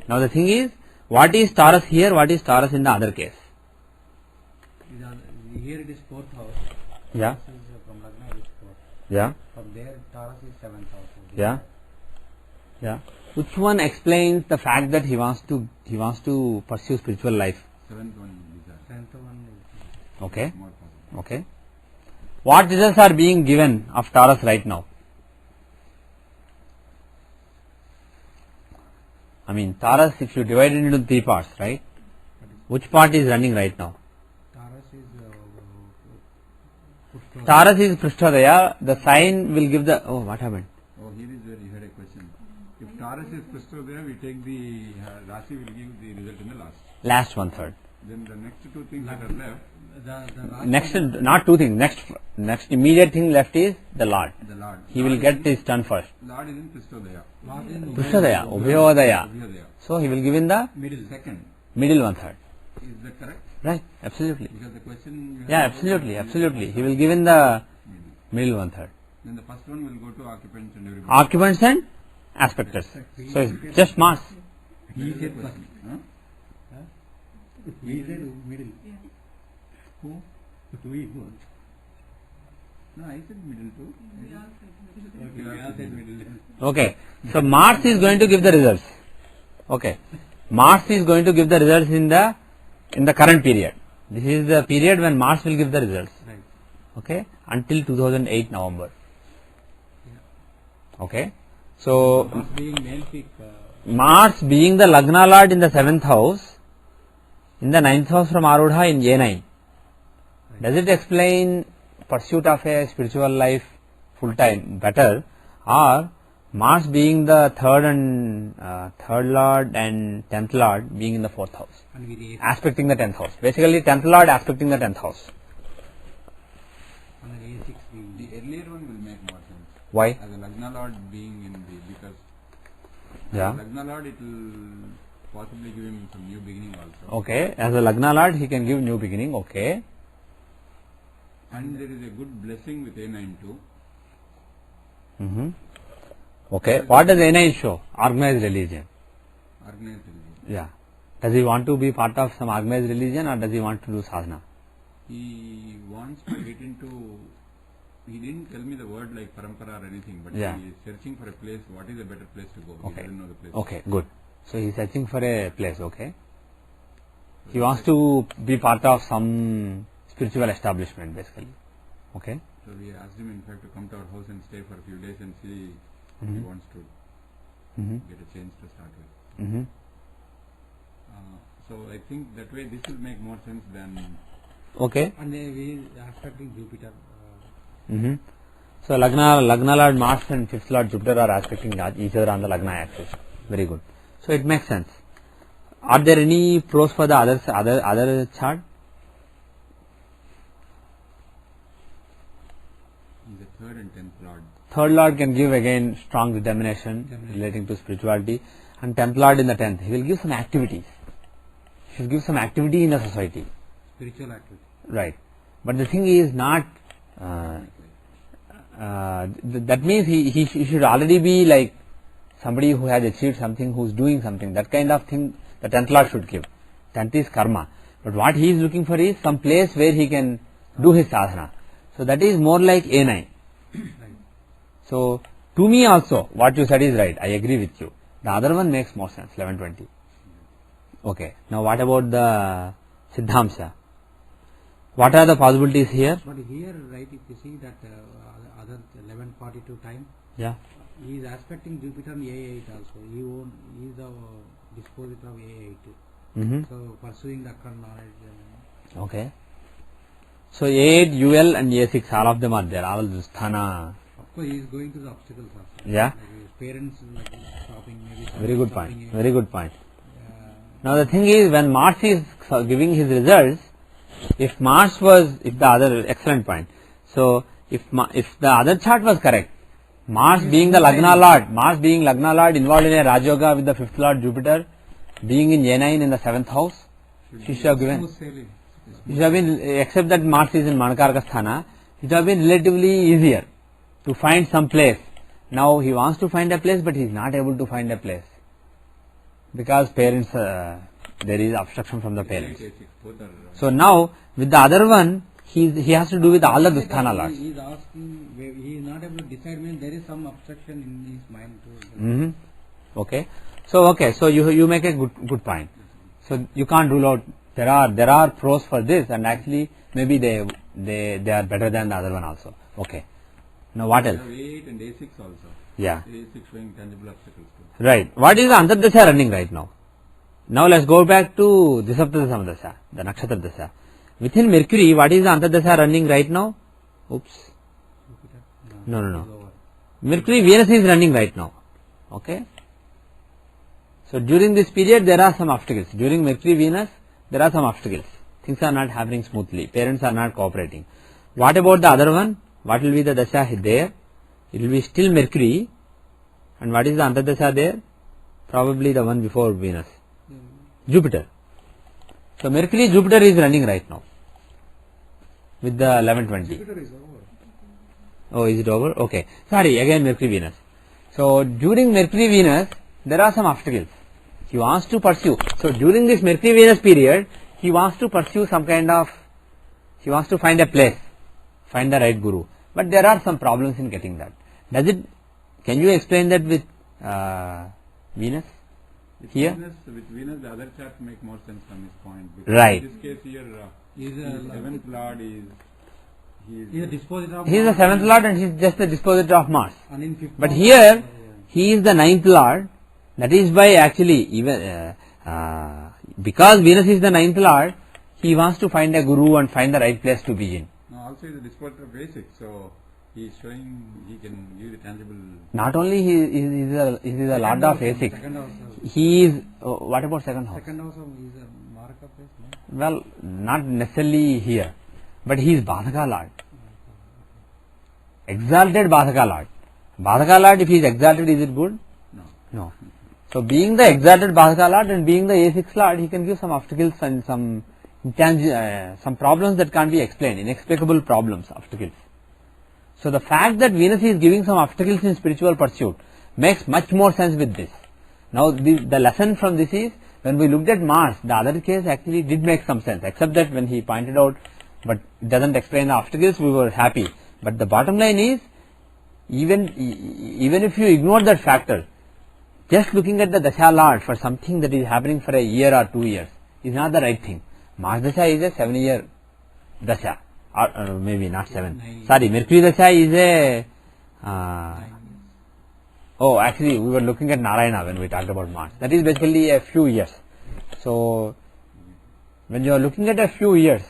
Now the thing is, what is Taurus here? What is Taurus in the other case?
Here it is 4th house.
Yeah.
This is from Lagna it is 4th.
Yeah.
From there Taurus is 7th house.
Yeah. Yeah. Which one explains the fact that he wants to pursue spiritual life?
7th one is that.
10th one is
Okay.
More possible.
Okay. What results are being given of Taurus right now? I mean, Taurus, if you divide it into 3 parts, right? Which part is running right now?
Taurus is Pushpa.
Taurus is Prishthodaya. The sign will give the. Oh, what happened?
Oh, here is where you had a question. If Taurus is Christo there, we take the Rasi will give the result in the last.
Last 1/3.
Then the next two things that are left,
The
Next, not 2 things. Next immediate thing left is the Lord.
the Lord.
He will get his turn first.
Lord is in Christodaya.
Lord in
Prishthodaya, Ubhyodaya.
Ubhyodaya.
So he will give in the
Middle. Second.
middle 1/3.
Is that correct?
Right? Absolutely.
Because the question you have
Yeah, absolutely. He will give in the middle 1/3.
Then the first one will go to occupants and everybody.
Occupants and aspectors. So it's just Mars.
He said
Huh?
he said middle.
Who?
We want.
No, I said middle too.
Okay, we all said middle.
Okay. So Mars is going to give the results. Okay. Mars is going to give the results in the current period. This is the period when Mars will give the results.
Right.
Okay. Until 2008 November. Okay. So
Mars being main peak.
Mars being the Lagna Lord in the 7th house, in the 9th house from Arudha in A9. Does it explain pursuit of a spiritual life full time better, or Mars being the third Lord and 10th Lord being in the 4th house,
And with the
aspecting the 10th house? Basically 10th Lord aspecting the 10th house.
and then A6 being
The earlier one will make more sense.
Why?
As a Lagna Lord being in the, because
Yeah.
Lagna Lord it will possibly give him some new beginning also.
Okay. As a Lagna Lord he can give new beginning. Okay.
And there is a good blessing with A9 too.
Mm-hmm. Okay. What does A9 show? Organized religion.
Organized religion.
Yeah. Does he want to be part of some organized religion or does he want to do sadhana?
He wants to get into, he didn't tell me the word like parampara or anything, but
Yeah.
he is searching for a place, what is a better place to go.
Okay.
He doesn't know the place.
Okay, good. So he is searching for a place, okay. He wants to be part of some spiritual establishment basically. Okay.
So we asked him in fact to come to our house and stay for a few days and see if he
Mhm.
wants to
Mm-hmm.
get a change to start with.
Mm-hmm.
So I think that way this will make more sense than
Okay.
and then we aspecting Jupiter.
Mm-hmm. So Lagna Lord Mars and 5th Lord Jupiter are aspecting each other on the Lagna axis. Very good. So it makes sense. Are there any pros for the other chart?
the third and 10th Lord.
3rd Lord can give again strong determination relating to spirituality, and 10th Lord in the 10th. He will give some activities. He will give some activity in the society.
Spiritual activity.
Right. But the thing is not, that means he should already be like somebody who has achieved something, who is doing something. That kind of thing the 10th Lord should give. 10th is karma. But what he is looking for is some place where he can do his sadhana. So that is more like A9.
Right.
So to me also what you said is right. I agree with you. The other one makes more sense. 1120. Okay. Now what about the Siddhamsha? What are the possibilities here?
But here, right, if you see that other 1142 time,
Yeah.
he is aspecting Jupiter in A8 also. He is the dispositor of A8.
Mm-hmm.
So pursuing the occult knowledge.
Okay. So A8, UL and A6, all of them are there. All the sthana.
Of course, he is going to the obstacles also.
Yeah.
Like his parents like stopping, maybe
Very good
stopping
point.
him.
Very good point. Now the thing is, when Mars is giving his results, if the other, excellent point. So if the other chart was correct, Mars being the Lagna Lord involved in a Rajyoga with the 5th Lord Jupiter, being in A9 in the 7th house, she should have given, except that Mars is in Manakaraka Sthana, it would have been relatively easier to find some place. Now he wants to find a place, but he is not able to find a place because parents, there is obstruction from the parents. So now with the other one, he has to do with all the Dusthana lords.
He is asking, he is not able to decide, means there is some obstruction in his mind too.
Mm-hmm. Okay. So you make a good point. So you can't rule out, there are pros for this, and actually maybe they are better than the other one also. Okay. Now what else?
A8 and A6 also.
Yeah.
A6 showing tangible obstacles too.
Right. What is the Antardasha running right now? Now let's go back to Disaptada Samadasha, the Nakshatra Dasha. Within Mercury, what is the Antardasha running right now? Oops. No. Mercury, Venus is running right now. Okay. So during this period, there are some obstacles. During Mercury, Venus, there are some obstacles. Things are not happening smoothly. Parents are not cooperating. What about the other one? What will be the Dasha there? It will be still Mercury. And what is the Antardasha there? Probably the one before Venus. Jupiter. So Mercury, Jupiter is running right now with the 1120.
Jupiter is over.
Oh, is it over? Okay. Sorry, again Mercury, Venus. So during Mercury, Venus, there are some obstacles. He wants to pursue. So during this Mercury, Venus period, he wants to pursue some kind of, he wants to find a place, find the right guru. But there are some problems in getting that. Can you explain that with Venus? Here?
With Venus, the other charts make more sense from his point. Because
Right.
in this case here,
He is
the 7th Lord is...
he is a dispositor of
He is the 7th Lord and he is just the dispositor of Mars.
And in 5th
But
house,
here, he is the 9th Lord. That is why actually, even because Venus is the 9th Lord, he wants to find a guru and find the right place to be in.
Now also is a dispositor of A6, so he is showing he can give the tangible...
Not only he is a Lord of A6,
second house,
he is, what about second house?
second house is a mark of place, no?
Well, not necessarily here, but he is Badhaka Lord. Exalted Badhaka Lord. Badhaka Lord, if he is exalted, is it good? No. So being the exalted Badhaka Lord and being the A6 Lord, he can give some obstacles and some problems that can't be explained, inexplicable problems, obstacles. So the fact that Venus is giving some obstacles in spiritual pursuit makes much more sense with this. Now the lesson from this is, when we looked at Mars, the other case actually did make some sense, except that when he pointed out, but it doesn't explain the obstacles, we were happy. But the bottom line is, even if you ignore that factor, just looking at the Dasha Lord for something that is happening for a year or 2 years is not the right thing. Mars Dasha is a 7-year Dasha, or maybe not 7. Sorry, Mercury Dasha is a... actually we were looking at Narayana when we talked about Mars. That is basically a few years. So when you are looking at a few years,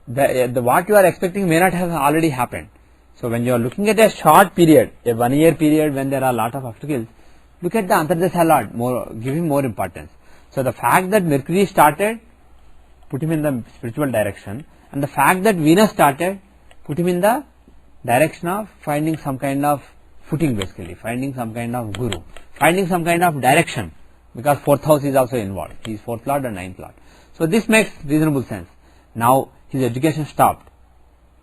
the what you are expecting may not have already happened. So when you are looking at a short period, a 1 year period when there are a lot of obstacles, look at the Antardasha Lord, give him more importance. So the fact that Mercury started, put him in the spiritual direction, and the fact that Venus started, put him in the direction of finding some kind of footing, basically, finding some kind of guru, finding some kind of direction, because 4th house is also involved. He is 4th Lord and 9th Lord. So this makes reasonable sense. Now his education stopped,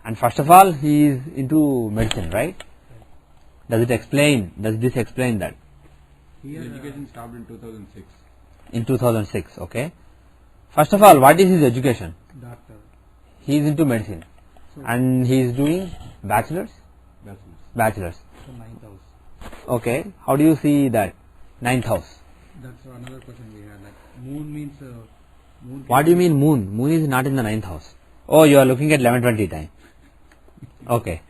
and first of all he is into medicine, right? Does this explain that?
His education stopped in 2006.
In 2006, okay. First of all, what is his education?
Doctor.
He is into medicine, and he is doing bachelor's. bachelors.
So 9th house.
Okay, how do you see that? 9th house.
That's another question we had. Like moon means moon.
What do you mean moon? Moon is not in the 9th house. Oh, you are looking at 11:20 time. Okay.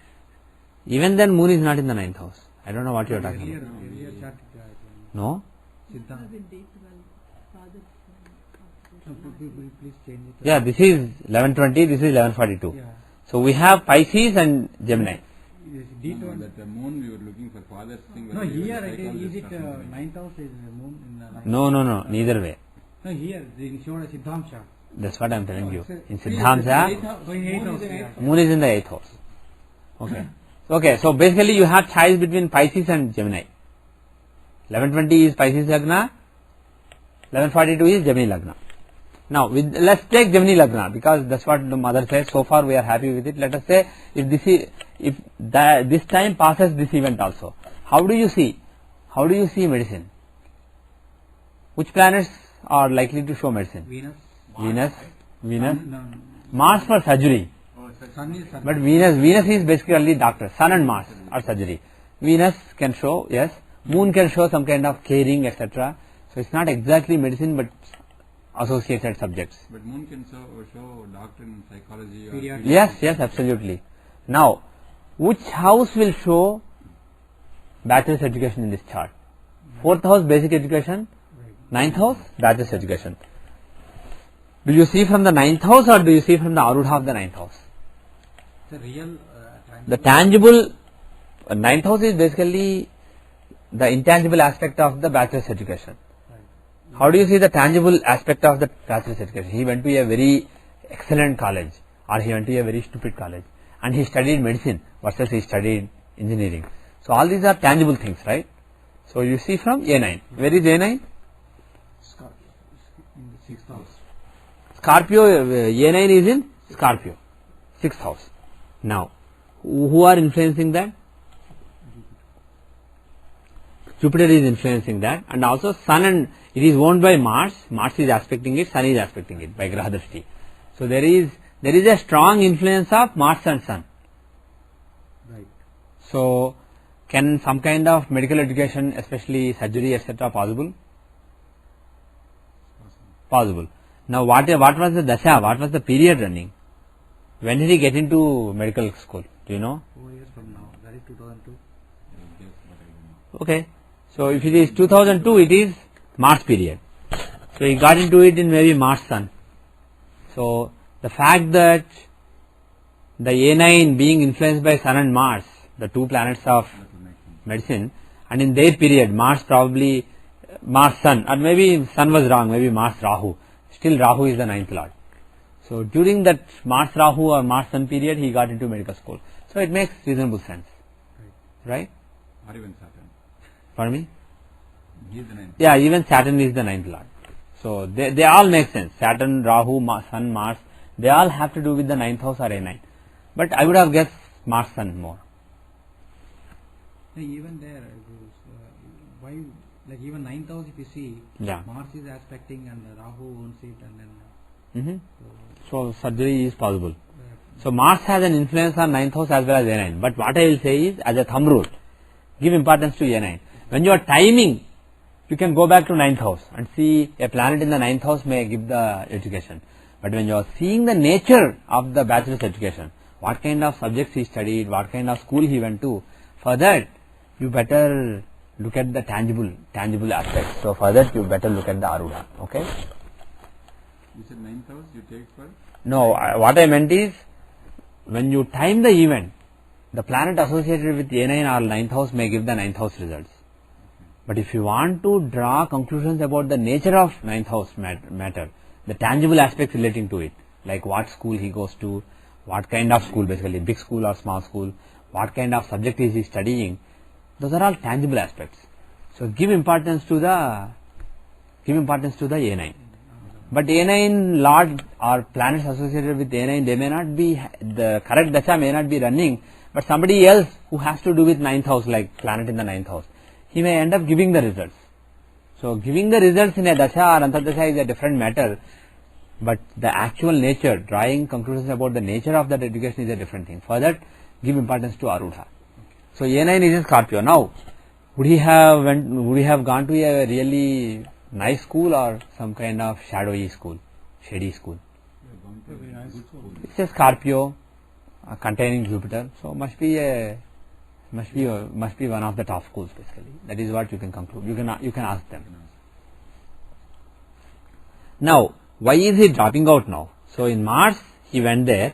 Even then moon is not in the 9th house. I don't know what you are talking about.
Earlier chart.
No?
Siddhant. Please change it.
Yeah, this is 11:20, this is 11:42.
Yeah.
So we have Pisces and Gemini.
Yes, D
No,
to
that the moon we were looking for father's thing.
No,
whether it was
here
like
it
all
is
this
it
stuff in the
9th house is moon in the 9th.
No, neither way.
No, here they showed a Siddhamsha.
That's what I am telling you. In
Going
Siddhamsa,
8th house. Yeah.
moon is in the 8th house. Okay. Okay, so basically you have choice between Pisces and Gemini. 11:20 is Pisces Lagna, 11:42 is Gemini Lagna. Now, let's take Gemini Lagna because that's what the mother says. So far we are happy with it. Let us say if this time passes this event also. How do you see medicine? Which planets are likely to show medicine?
Venus.
Venus.
No.
Mars for surgery.
Sun is sun.
But Venus is basically doctor. Sun and Mars are surgery. Venus can show, yes. Moon can show some kind of caring, etc. So it's not exactly medicine, but associated subjects.
But moon can show doctor in psychology. Or
Pediatrics.
Yes, absolutely. Now, which house will show bachelor's education in this chart? 4th house, basic education. 9th house, bachelor's education. Do you see from the 9th house or do you see from the Arudha of the 9th house?
The real
The tangible 9th house is basically the intangible aspect of the bachelor's education. How do you see the tangible aspect of the bachelor's education? He went to a very excellent college or he went to a very stupid college and he studied medicine versus he studied engineering. So all these are tangible things, right? So you see from A9. Where is A9?
in the 6th house.
Scorpio, A9 is in Scorpio, 6th house. Now, who are influencing that? Jupiter is influencing that, and also Sun, and it is owned by Mars. Mars is aspecting it, Sun is aspecting it by Graha Drishti. So there is a strong influence of Mars and Sun.
Right.
So can some kind of medical education, especially surgery, etc., possible? Possible. Now what was the dasha? What was the period running? When did he get into medical school? Do you know?
4 years from now. That is 2002.
Okay. So if it is 2002, it is Mars period. So he got into it in maybe Mars Sun. So the fact that the A9 being influenced by Sun and Mars, the two planets of medicine, and in their period, Mars probably, Mars Sun, or maybe Sun was wrong, maybe Mars Rahu. Still Rahu is the 9th lord. So during that Mars Rahu or Mars Sun period, he got into medical school. So it makes reasonable sense. Right?
Or even Saturn.
Pardon me?
He is the 9th.
Yeah, even Saturn is the 9th lord. So they all make sense. Saturn, Rahu, Sun, Mars, they all have to do with the 9th house or A9. But I would have guessed Mars Sun more.
Even there, why, like even 9th house if you see,
Yeah.
Mars is aspecting and Rahu owns it and then
So surgery is possible. So Mars has an influence on 9th house as well as A9. But what I will say is, as a thumb rule, give importance to A9. When you are timing, you can go back to 9th house and see a planet in the 9th house may give the education. But when you are seeing the nature of the bachelor's education, what kind of subjects he studied, what kind of school he went to, for that you better look at the tangible aspects. So for that you better look at the Arudha. Okay?
You said 9th house you take for?
No, what I meant is, when you time the event, the planet associated with A9 or 9th house may give the 9th house results. But if you want to draw conclusions about the nature of 9th house matter, the tangible aspects relating to it, like what school he goes to, what kind of school, basically big school or small school, what kind of subject is he studying, those are all tangible aspects. So give importance to the A9. But A9 lord or planets associated with A9, they may not be, the correct dasha may not be running, but somebody else who has to do with 9th house, like planet in the 9th house, he may end up giving the results. So giving the results in a dasha or antardasha is a different matter, but the actual nature, drawing conclusions about the nature of that education is a different thing. For that, give importance to Arudha. So A9 is in Scorpio. Now, would he have gone to a really nice school or some kind of shady school? It's a Scorpio containing Jupiter, so must be one of the top schools basically. That is what you can conclude. You can ask them. Now, why is he dropping out now? So in Mars he went there,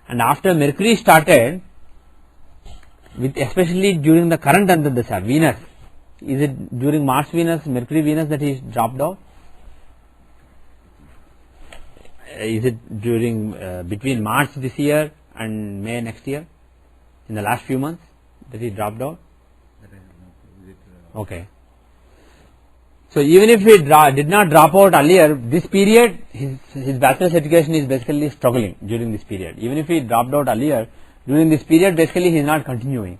and after Mercury started, especially during the current Antardasha, Venus, is it during Mars Venus, Mercury Venus that he dropped out? Is it during between March this year and May next year, in the last few months that he dropped out? Okay. So even if he did not drop out earlier, this period his bachelor's education is basically struggling during this period. Even if he dropped out earlier, during this period basically he is not continuing,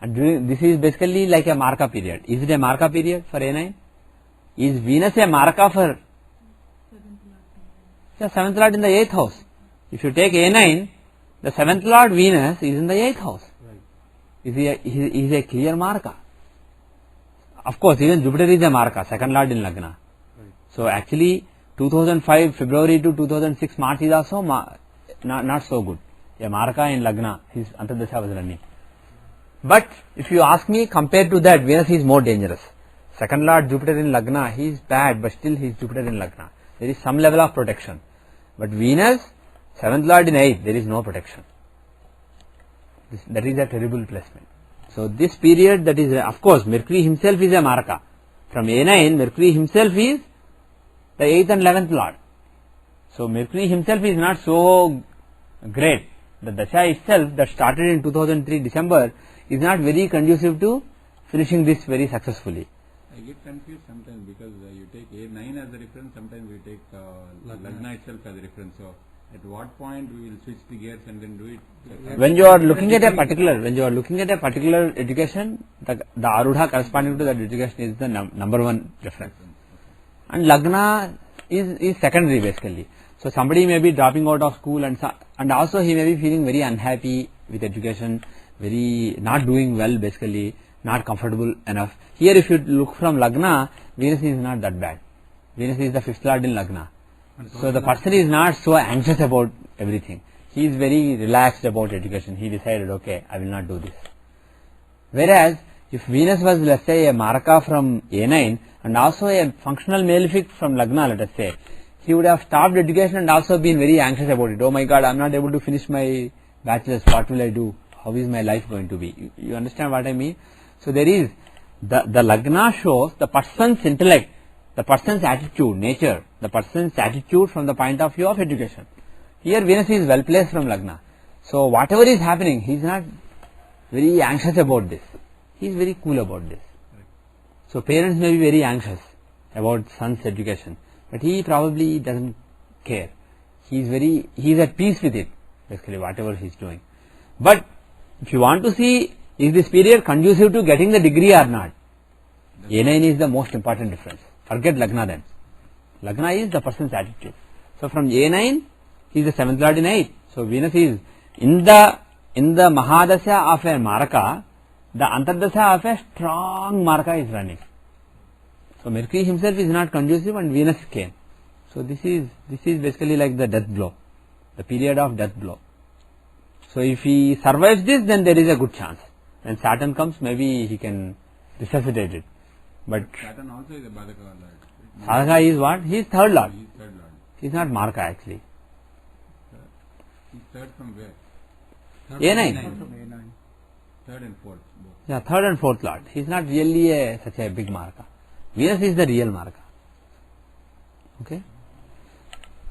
and this is basically like a Marka period. Is it a Marka period for A9? Is Venus a Marka for the 7th lord in the 8th house? If you take A9, the 7th lord Venus is in the 8th house. Right. Is a clear Marka. Of course, even Jupiter is a Marka, 2nd lord in Lagna. Right. So actually 2005 February to 2006 March is also not so good. A Marka in Lagna, his Antardasha was running. But if you ask me, compared to that, Venus is more dangerous. 2nd lord Jupiter in Lagna, he is bad, but still he is Jupiter in Lagna. There is some level of protection. But Venus, 7th lord in 8th, there is no protection. That is a terrible placement. So this period, that is, of course, Mercury himself is a Marka. From A9, Mercury himself is the 8th and 11th lord. So Mercury himself is not so great. The Dasha itself that started in 2003 December is not very conducive to finishing this very successfully.
I get confused sometimes because you take A9 as a reference, sometimes we take Lagna itself as a reference. So at what point we will switch the gears and then do it?
When you are looking at a particular education, the Arudha corresponding to that education is the number one reference, and Lagna is secondary basically. So somebody may be dropping out of school, and also he may be feeling very unhappy with education, very not doing well basically, not comfortable enough. Here if you look from Lagna, Venus is not that bad. Venus is the 5th lord in Lagna. So the person is not so anxious about everything. He is very relaxed about education. He decided, okay, I will not do this. Whereas if Venus was, let's say, a Marka from A9 and also a functional malefic from Lagna, let us say, he would have stopped education and also been very anxious about it. Oh my God, I am not able to finish my bachelor's. What will I do? How is my life going to be? You understand what I mean? So there is, the Lagna shows the person's intellect, the person's attitude, nature, the person's attitude from the point of view of education. Here Venus is well placed from Lagna. So whatever is happening, he is not very anxious about this. He is very cool about this. So parents may be very anxious about son's education, but he probably doesn't care. He is at peace with it, basically whatever he is doing. But if you want to see, is this period conducive to getting the degree or not? A9 is the most important difference. Forget Lagna then. Lagna is the person's attitude. So from A9, he is the 7th lord in 8. So Venus is in the Mahadasha of a Maraka, the Antardasha of a strong Maraka is running. So Mercury himself is not conducive and Venus came. So this is basically like the death blow, the period of death blow. So if he survives this, then there is a good chance. When Saturn comes, maybe he can resuscitate it. But
Saturn also is a Badaka lord.
Sadhaka is what? He is 3rd lord.
He is 3rd lord.
He is not Marka actually.
He is 3rd from where?
A9.
From A9.
3rd and 4th. Both.
Yeah, 3rd and 4th lord. He is not really such a big Marka. Venus is the real Marka. Okay.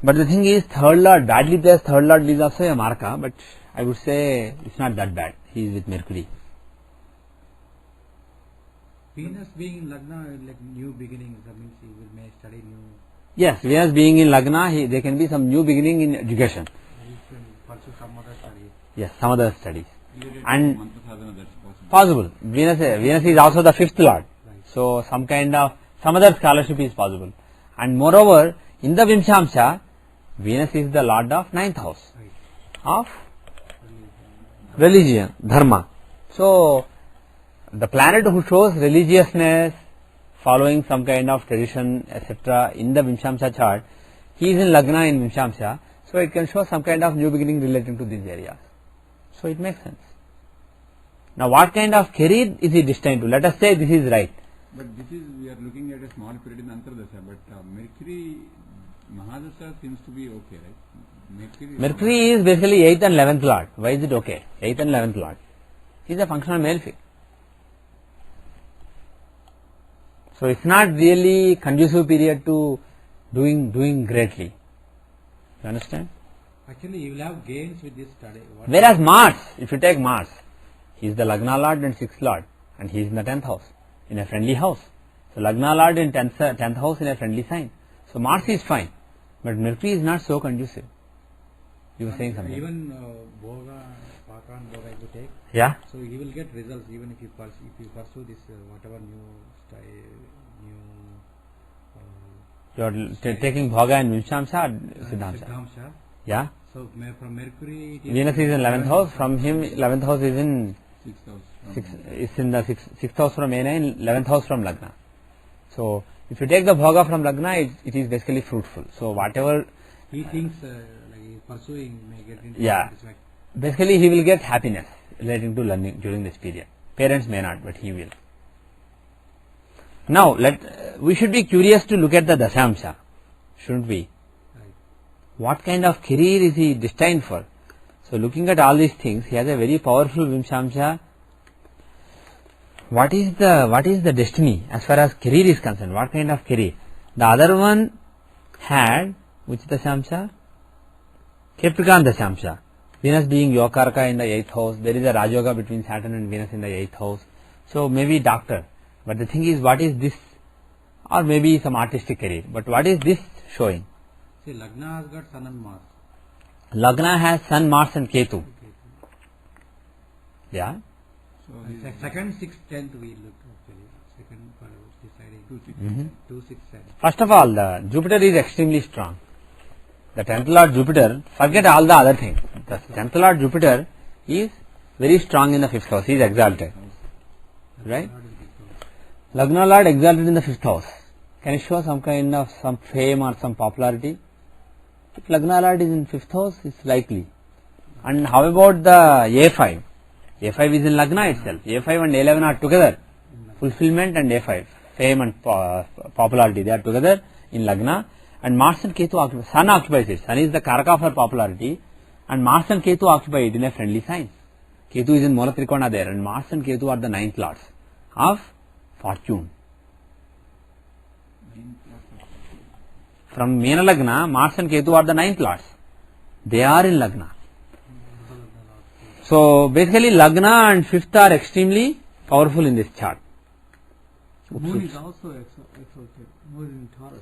But the thing is, 3rd lord, badly placed 3rd lord is also a Marka, but I would say it's not that bad. He is with Mercury.
Venus being in Lagna, like new beginnings, that means he may study new.
Yes, Venus being in Lagna, there can be some new beginning in education.
He can pursue some other studies.
Yes, some other studies.
Related
And
to Mantra Sadhana, that's possible.
Venus is also the 5th lord. So some other scholarship is possible. And moreover, in the Vimshamsha, Venus is the lord of 9th house of religion, dharma. So the planet who shows religiousness, following some kind of tradition, etc. in the Vimshamsha chart, he is in Lagna in Vimshamsha, so it can show some kind of new beginning relating to these areas. So it makes sense. Now what kind of career is he destined to? Let us say this is right.
But this is, we are looking at a small period in Antardasha, but Mercury Mahadasha seems to be okay, right?
Mercury is basically 8th and 11th lord. Why is it okay? 8th and 11th lord. He is a functional malefic. So it's not really conducive period to doing greatly. You understand?
Actually, you will have gains with this study.
Whereas Mars, if you take Mars, he is the Lagna lord and 6th lord, and he is in the 10th house, in a friendly house. So Lagna lord in 10th house in a friendly sign. So Mars is fine, but Mercury is not so conducive. You were saying something.
Even Bhoga, Paka and Bhoga if you take,
Yeah?
so you will get results even if you pursue this whatever new style,
You are taking Bhoga and Vimshamsha or Siddhamsha?
Siddhamsha.
Yeah?
So from Mercury, it is
Venus is in 11th house, from him 11th house is in 6th house from A9, 11th house from Lagna. So if you take the Bhoga from Lagna, it is basically fruitful. So whatever
he thinks like he is pursuing may get into
Yeah.
satisfaction.
basically he will get happiness relating to learning during this period. Parents may not, but he will. Now we should be curious to look at the Dashamsha, shouldn't we?
Right.
What kind of career is he destined for? So looking at all these things, he has a very powerful Vimshamsha. What is the destiny as far as career is concerned? What kind of career? The other one had which Dashamsha? Capricorn Dashamsha. Venus being Yokarka in the 8th house. There is a Rajoga between Saturn and Venus in the 8th house. So maybe doctor. But the thing is, what is this? Or maybe some artistic career. But what is this showing?
See, Lagna has got Sun and Mars.
Lagna has Sun, Mars and Ketu. Yeah.
So
Second, 6th, 10th we look actually. Second for deciding 2, 6, 7.
First of all, the Jupiter is extremely strong. The 10th Lord Jupiter, forget all the other things. The 10th Lord Jupiter is very strong in the 5th house. He is exalted. Right? Lagna Lord exalted in the 5th house. Can it show some kind of some fame or some popularity? If Lagna Lord is in 5th house, it's likely. And how about the A5? A5 is in Lagna itself. A5 and A11 are together. Fulfillment and A5. Fame and popularity, they are together in Lagna. And Mars and Ketu Sun occupies it. Sun is the Karaka for popularity. And Mars and Ketu occupy it in a friendly sign. Ketu is in Mula Trikona there. And Mars and Ketu are the 9th lords of fortune. From Meena Lagna, Mars and Ketu are the 9th lords. They are in Lagna. So basically Lagna and 5th are extremely powerful in this chart.
Moon is also exalted. Moon in Taurus.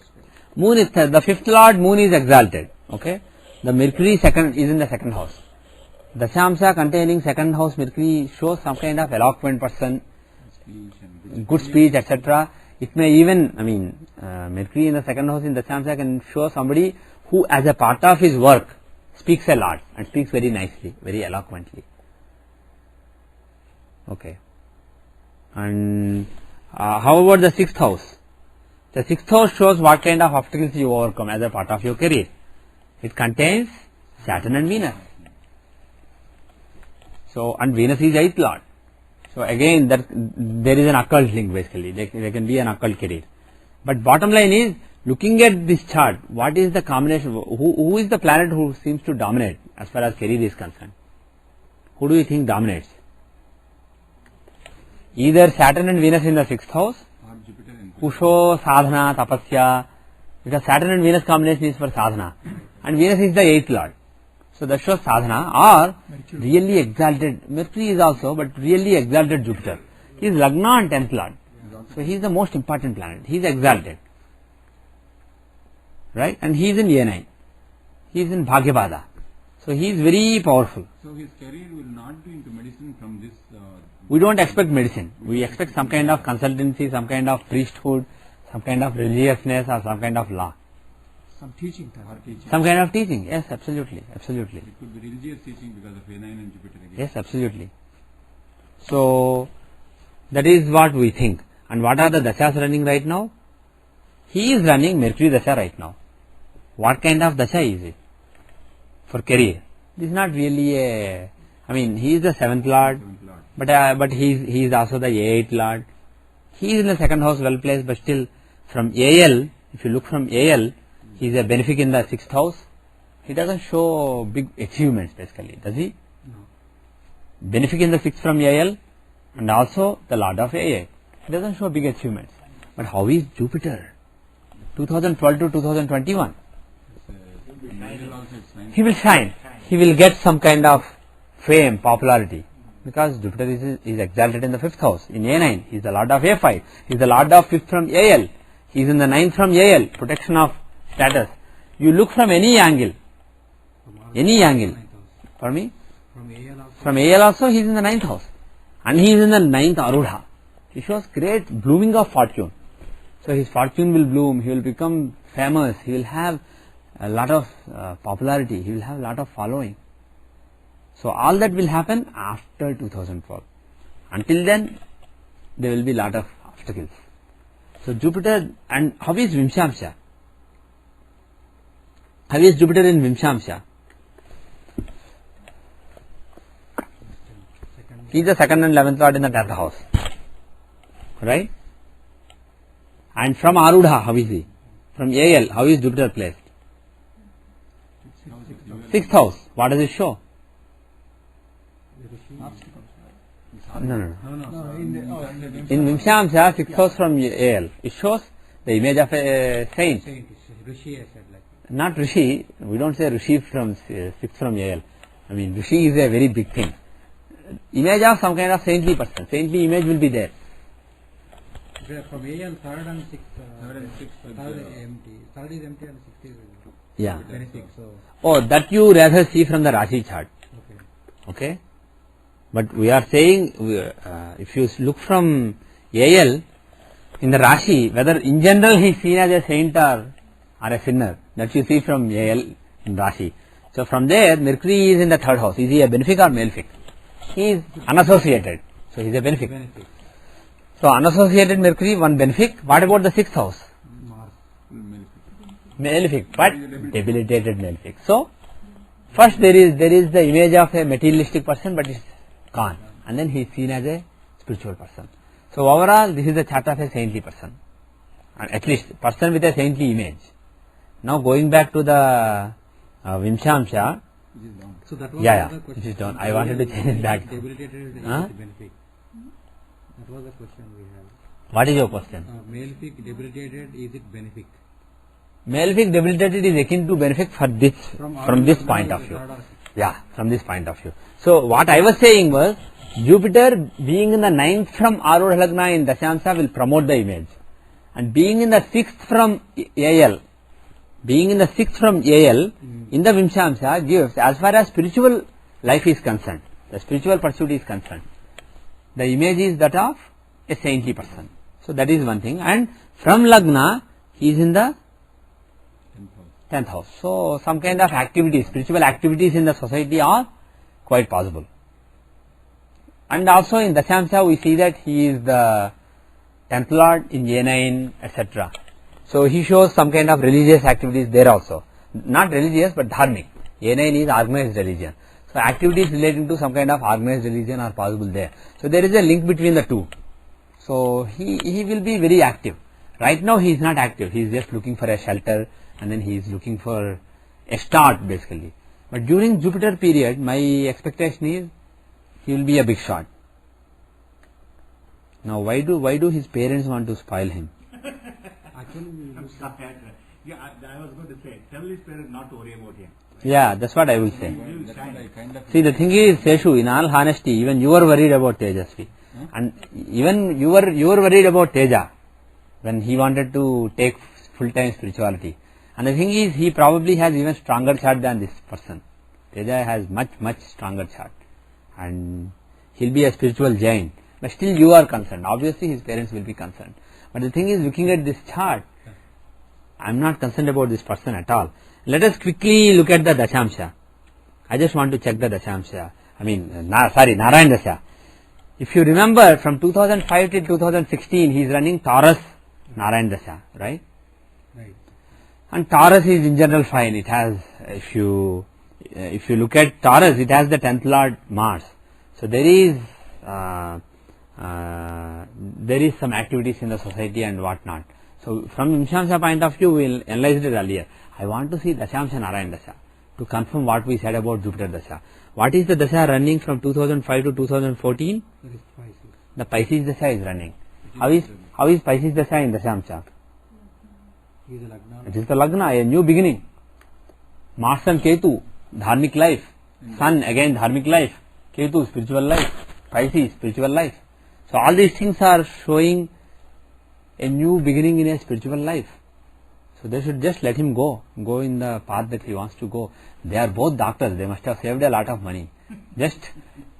Moon is the 5th lord. Moon is exalted. Okay. The Mercury second is in the 2nd house. Dashamsha containing 2nd house Mercury shows some kind of eloquent person, good speech, etc. It may even, Mercury in the 2nd house in Dashamsha can show somebody who as a part of his work speaks a lot and speaks very nicely, very eloquently. Okay. And how about the 6th house? The 6th house shows what kind of obstacles you overcome as a part of your career. It contains Saturn and Venus. So, and Venus is 8th lord. So again, there is an occult link basically. There can be an occult career. But bottom line is, looking at this chart, what is the combination? Who is the planet who seems to dominate as far as career is concerned? Who do you think dominates? Either Saturn and Venus in the 6th house, who show sadhana, tapasya, because Saturn and Venus combination is for sadhana, and Venus is the 8th lord. So that shows sadhana, or really exalted, Mercury is also, but really exalted Jupiter. He is Lagna and 10th lord. So he is the most important planet. He is exalted. Right? And he is in A9. He is in Bhagyapada. So he is very powerful.
So his career will not be into medicine from this.
We don't expect medicine. We expect some kind of consultancy, some kind of priesthood, some kind of religiousness, or some kind of law.
Some teaching time.
Or teaching.
Some kind of teaching. Yes, absolutely. Absolutely.
It could be religious teaching because of A9 and Jupiter again.
Yes, absolutely. So That is what we think. And what are the dashas running right now? He is running Mercury dasha right now. What kind of dasha is it? For career. This is not really a, I mean, he is the 7th lord, but he is also the A8 lord. He is in the 2nd house well placed, but still from AL, if you look from AL, he is a benefic in the 6th house. He doesn't show big achievements basically, does he?
No.
Benefic in the 6th from AL and also the lord of AA. He doesn't show big achievements. But how is Jupiter? 2012 to 2021. He will shine. He will get some kind of fame, popularity. Because Jupiter is exalted in the 5th house, in A9. He is the lord of A5. He is the lord of 5th from AL. He is in the 9th from AL, protection of status. You look from any angle. Any angle. For me? From AL also he is in the 9th house. And he is in the 9th Arudha. He shows great blooming of fortune. So his fortune will bloom, he will become famous, he will have a lot of popularity, he will have a lot of following. So all that will happen after 2012. Until then, there will be a lot of obstacles. So Jupiter, and how is Vimshamsha? How is Jupiter in Vimshamsha? He is the 2nd and 11th lord in the 10th house. Right? And from Arudha, how is he? From AL, how is Jupiter placed? 6th house. What does it show? No. In Vimshamsha, 6th house from AL, it shows the image of a saint.
Rishi, I said like.
Not Rishi, we don't say Rishi from 6th from AL. I mean, Rishi is a very big thing. Image of some kind of saintly person. Saintly image will be there.
From AL, 3rd and 6th. 3rd and 6th. 3rd is empty. 3rd is empty and 6th is
Yeah.
benefic. So,
Oh, that you rather see from the Rashi chart. Okay. But we are saying, if you look from AL, in the Rashi, whether in general he is seen as a saint or a sinner, that you see from AL in Rashi. So from there, Mercury is in the 3rd house. Is he a benefic or malefic? He is unassociated. So he is a benefic. So unassociated Mercury, one benefic. What about the 6th house? Malefic, but debilitated malefic. So first there is the image of a materialistic person, but it's gone, and then he is seen as a spiritual person. So overall, this is the chart of a saintly person, and at least person with a saintly image. Now going back to the Vimshamsha.
So that was
Yeah, it is done. I wanted to change it back.
Debilitated is
Huh?
benefic. That was the question we have.
What is your question?
Malefic debilitated, is it benefic?
Malefic debilitated is akin to benefic for this, from this point of view.
3rd or 6th.
Yeah, from this point of view. So what I was saying was, Jupiter being in the 9th from Arudha Lagna in Dashamsha will promote the image, and being in the 6th from AL, in the Vimshamsha gives, as far as spiritual life is concerned, the spiritual pursuit is concerned, the image is that of a saintly person. So that is one thing. And from Lagna, he is in the 10th house. So some kind of activities, spiritual activities in the society are quite possible. And also in Dashamsha we see that he is the 10th lord in A9, etc. So he shows some kind of religious activities there also. Not religious but dharmic. A9 is organized religion. So activities relating to some kind of organized religion are possible there. So there is a link between the two. So he will be very active. Right now he is not active. He is just looking for a shelter, and then he is looking for a start basically. But during Jupiter period, my expectation is he will be a big shot. Now why do his parents want to spoil him?
Actually, we use
Yeah, I was going to say, tell his parents not to worry about him.
Yeah, that's what I will say.
That's what I kind of
See, the thing is, Seshu, in all honesty, even you were worried about Tejasvi. And even you were worried about Teja when he wanted to take full-time spirituality. And the thing is, he probably has even stronger chart than this person. Teja has much stronger chart. And he'll be a spiritual giant. But still you are concerned. Obviously his parents will be concerned. But the thing is, looking at this chart, I am not concerned about this person at all. Let us quickly look at the Dashamsha. I just want to check the Dashamsha. I mean, Narayan Dasha. If you remember, from 2005 till 2016, he is running Taurus Narayan Dasha, right?
Right.
And Taurus is in general fine. It has, if you look at Taurus, it has the 10th Lord Mars. So there is some activities in the society and whatnot. So from Vimshamsha point of view, we will analyze it earlier. I want to see Dashamsha Narayan Dasha to confirm what we said about Jupiter Dasha. What is the Dasha running from 2005 to 2014?
That is Pisces.
The Pisces Dasha is running. How is Pisces Dasha in Dashamsha?
He is a Lagna.
It is the Lagna, a new beginning. Mars and Ketu, dharmic life. Sun, again dharmic life. Ketu, spiritual life. Pisces, spiritual life. So all these things are showing a new beginning in a spiritual life. So they should just let him go in the path that he wants to go. They are both doctors. They must have saved a lot of money. Just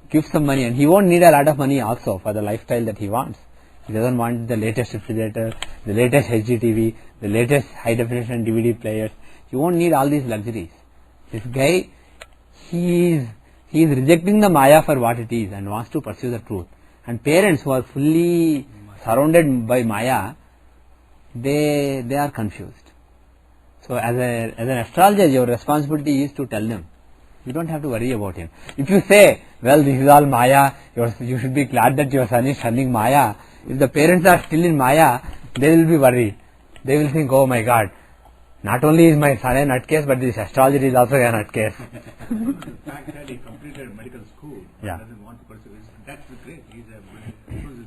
give some money, and he won't need a lot of money also for the lifestyle that he wants. He doesn't want the latest refrigerator, the latest HDTV, the latest high definition DVD players. He won't need all these luxuries. This guy, he is rejecting the Maya for what it is and wants to pursue the truth. And parents who are fully surrounded by Maya, they are confused. So as an astrologer, your responsibility is to tell them. You don't have to worry about him. If you say, well, this is all Maya, you should be glad that your son is shunning Maya. If the parents are still in Maya, they will be worried. They will think, oh my God, not only is my son a nutcase, but this astrologer is also a nutcase.
The fact that he completed medical school,
Yeah.
doesn't want to pursue this, that's great. He's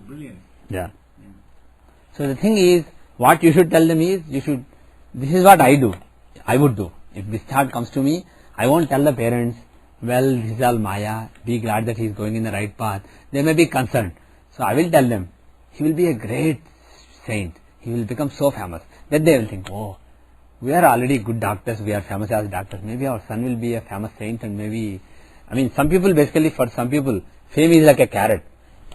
brilliant.
Yeah. So the thing is, what you should tell them is, this is what I would do. If this thought comes to me, I won't tell the parents, well, this is all Maya, be glad that he is going in the right path. They may be concerned. So I will tell them, he will be a great saint. He will become so famous. That they will think, oh, we are already good doctors, we are famous as doctors. Maybe our son will be a famous saint, and maybe, some people, basically for some people, fame is like a carrot.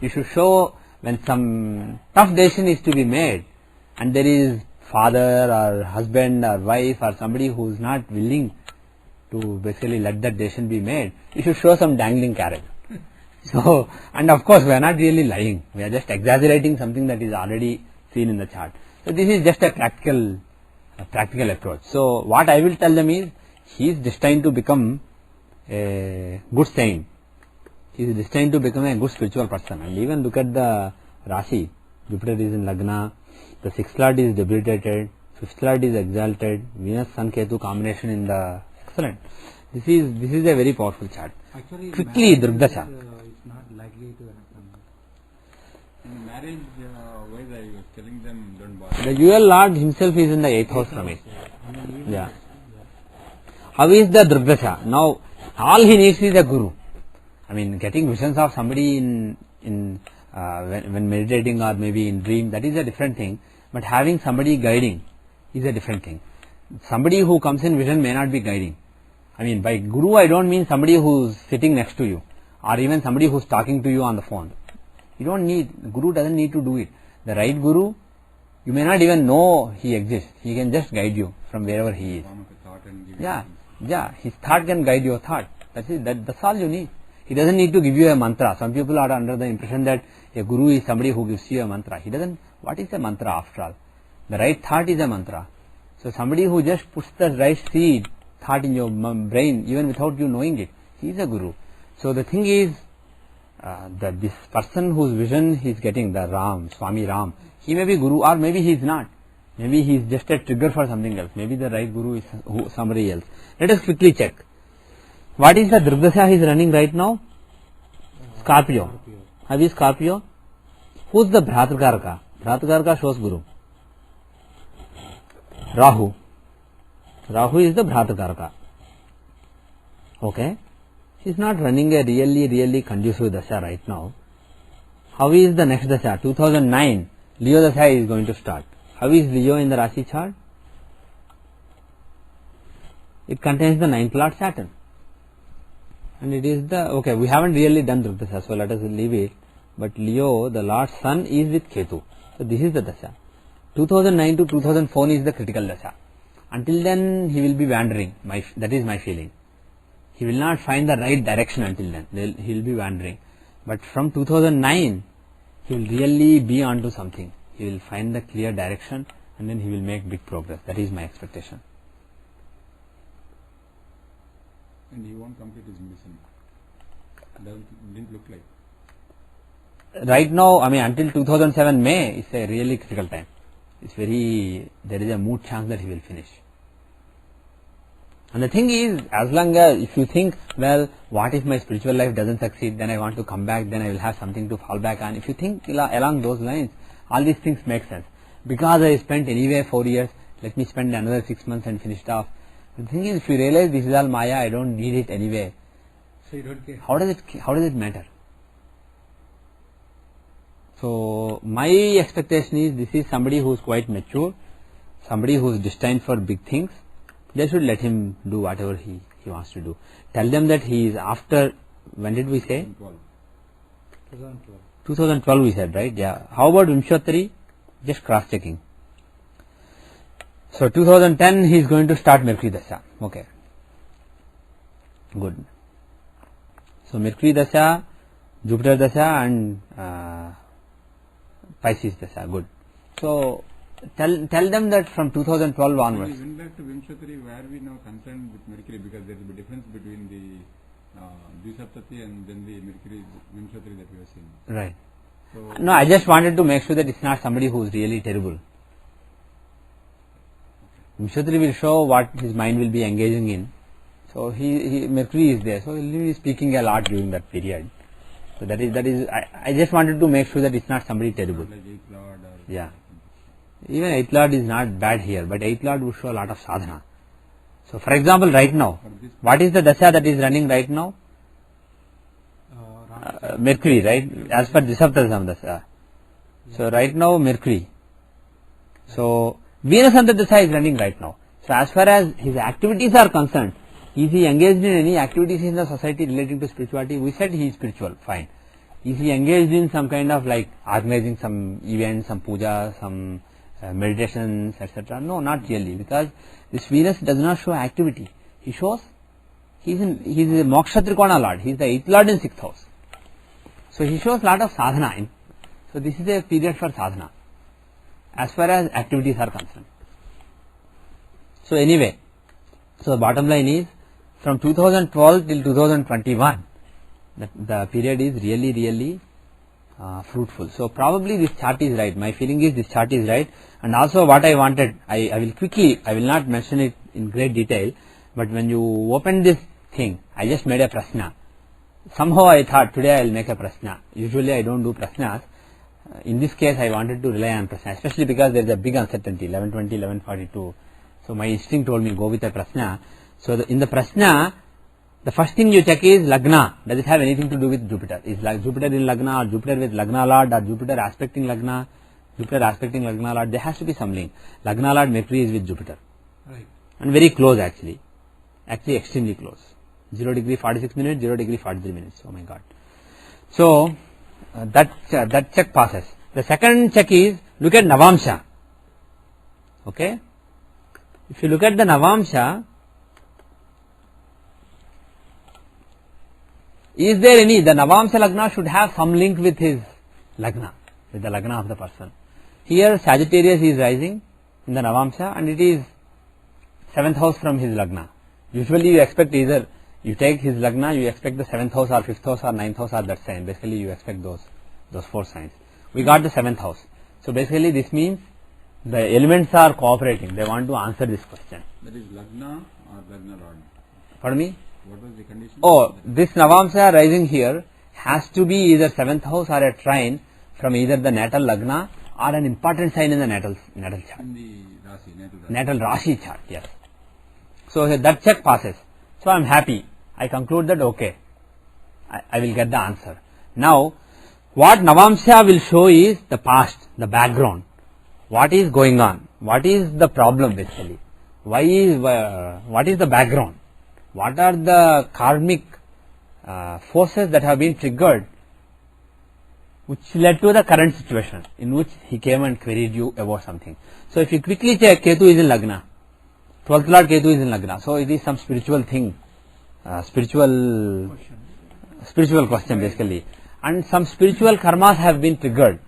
You should show when some tough decision is to be made, and there is father or husband or wife or somebody who is not willing to basically let that decision be made, you should show some dangling carrot. So, and of course we are not really lying, we are just exaggerating something that is already seen in the chart. So this is just a practical approach. So what I will tell them is, he is destined to become a good saint. He is destined to become a good spiritual person. And even look at the Rashi. Jupiter is in Lagna, the 6th Lord is debilitated, 5th Lord is exalted, Venus Sun Ketu combination in the, excellent. This is a very powerful chart.
Actually,
Quickly,
marriage
Durgasha.
is not likely to happen.
In marriage wise, I was telling them, don't bother.
The UL Lord himself is in the 8th house from it. Yeah. How is the Durgasha? Now, all he needs is a guru. Getting visions of somebody when meditating or maybe in dream, that is a different thing. But having somebody guiding is a different thing. Somebody who comes in vision may not be guiding. By guru, I don't mean somebody who's sitting next to you, or even somebody who's talking to you on the phone. Guru doesn't need to do it. The right guru, you may not even know he exists. He can just guide you from wherever he is.
Form of a thought and give
Yeah, his thought can guide your thought. That's all you need. He doesn't need to give you a mantra. Some people are under the impression that a guru is somebody who gives you a mantra. He doesn't. What is a mantra after all? The right thought is a mantra. So somebody who just puts the right seed thought in your brain, even without you knowing it, he is a guru. So the thing is, that this person whose vision he is getting, the Ram, Swami Ram, he may be guru, or maybe he is not. Maybe he is just a trigger for something else. Maybe the right guru is somebody else. Let us quickly check. What is the Durgasha he is running right now? Scorpio. How is Scorpio? Who is the Bhratrakaraka? Bhratrakaraka shows guru. Rahu. Rahu is the Bhratrakaraka. Okay. He is not running a really conducive dasha right now. How is the next dasha? 2009, Leo dasha is going to start. How is Leo in the Rashi chart? It contains the 9th Lord Saturn. And it is okay, we haven't really done Durgasha, so let us leave it. But Leo, the Lord Sun is with Ketu. So this is the dasha. 2009 to 2004 is the critical dasha. Until then, he will be wandering. That is my feeling. He will not find the right direction until then. He will be wandering. But from 2009, he will really be onto something. He will find the clear direction and then he will make big progress. That is my expectation.
And he won't complete his medicine. Didn't look like.
Right now, I mean, until 2007 May, it's a really critical time. There is a moot chance that he will finish. And the thing is, as long as, if you think, well, what if my spiritual life doesn't succeed, then I want to come back, then I will have something to fall back on. If you think along those lines, all these things make sense. Because I spent anyway 4 years, let me spend another 6 months and finish it off. The thing is, if you realize this is all Maya, I don't need it anyway.
So you don't care.
How does it matter? So my expectation is, this is somebody who is quite mature, somebody who is destined for big things. They should let him do whatever he wants to do. Tell them that he is after, when did we say?
2012.
2012 we said, right? Yeah. How about Vimshottari? Just cross checking. So 2010 he is going to start Mercury Dasha. Okay. Good. So Mercury Dasha, Jupiter Dasha and Pisces Dasha. Good. So tell them that from 2012 onwards.
We went back to Vimshottari, where we now concerned with Mercury, because there is a difference between the Dvisaptati and then the Mercury Vimshottari that we are seeing.
Right.
So
No, I just wanted to make sure that it's not somebody who is really terrible. Vimshottari will show what his mind will be engaging in. So Mercury is there, so he will be speaking a lot during that period. So that is I just wanted to make sure that it's not somebody terrible.
like 8th Lord or
Yeah. Even 8th Lord is not bad here, but 8th Lord would show a lot of sadhana. So for example, right now, what is the dasha that is running right now? Mercury, right? As per Dvisapta dasha. So right now Mercury. So Venus and the dasha is running right now. So as far as his activities are concerned, is he engaged in any activities in the society relating to spirituality? We said he is spiritual, fine. Is he engaged in some kind of like organizing some events, some puja, some meditations, etc.? No, not really, because this Venus does not show activity. He shows, he is a Moksha Trikona Lord, he is the 8th Lord in 6th house. So he shows lot of sadhana. So this is a period for sadhana, as far as activities are concerned. So anyway, so bottom line is, from 2012 till 2021, the period is really fruitful. So probably this chart is right. My feeling is this chart is right. And also what I wanted, I will not mention it in great detail, but when you open this thing, I just made a prashna. Somehow I thought today I will make a prashna. Usually I don't do prashnas. In this case I wanted to rely on prashna, especially because there is a big uncertainty, 1120, 1142. So my instinct told me go with a prashna. So in the prashna, the first thing you check is Lagna. Does it have anything to do with Jupiter? Is like Jupiter in Lagna, or Jupiter with Lagna Lord, or Jupiter aspecting Lagna, Lord? There has to be some link. Lagna Lord Mercury is with Jupiter.
Right.
And very close actually. Actually extremely close. 0 degree 46 minutes, 0 degree 43 minutes. Oh my God. So that check passes. The second check is, look at Navamsha. Okay. If you look at the Navamsha, is there any, the Navamsha Lagna should have some link with his Lagna, with the Lagna of the person. Here Sagittarius is rising in the Navamsha and it is 7th house from his Lagna. Usually you expect either, you take his Lagna, you expect the 7th house or 5th house or 9th house or that sign. Basically you expect those 4 signs. We got the 7th house. So basically this means the elements are cooperating. They want to answer this question.
that is Lagna or Lagna Lord.
Pardon me?
What was the condition?
Oh, this Navamsha rising here has to be either 7th house or a trine from either the natal Lagna or an important sign in the natal chart.
In the Rasi,
Natal Rashi chart, yes. So that check passes. So I am happy. I conclude that okay, I will get the answer. Now, what Navamsha will show is the past, the background. What is going on? What is the problem basically? What is the background? What are the karmic forces that have been triggered which led to the current situation in which he came and queried you about something? So if you quickly check, Ketu is in Lagna. 12th Lord Ketu is in Lagna. So it is some spiritual thing, spiritual question basically. and some spiritual karmas have been triggered,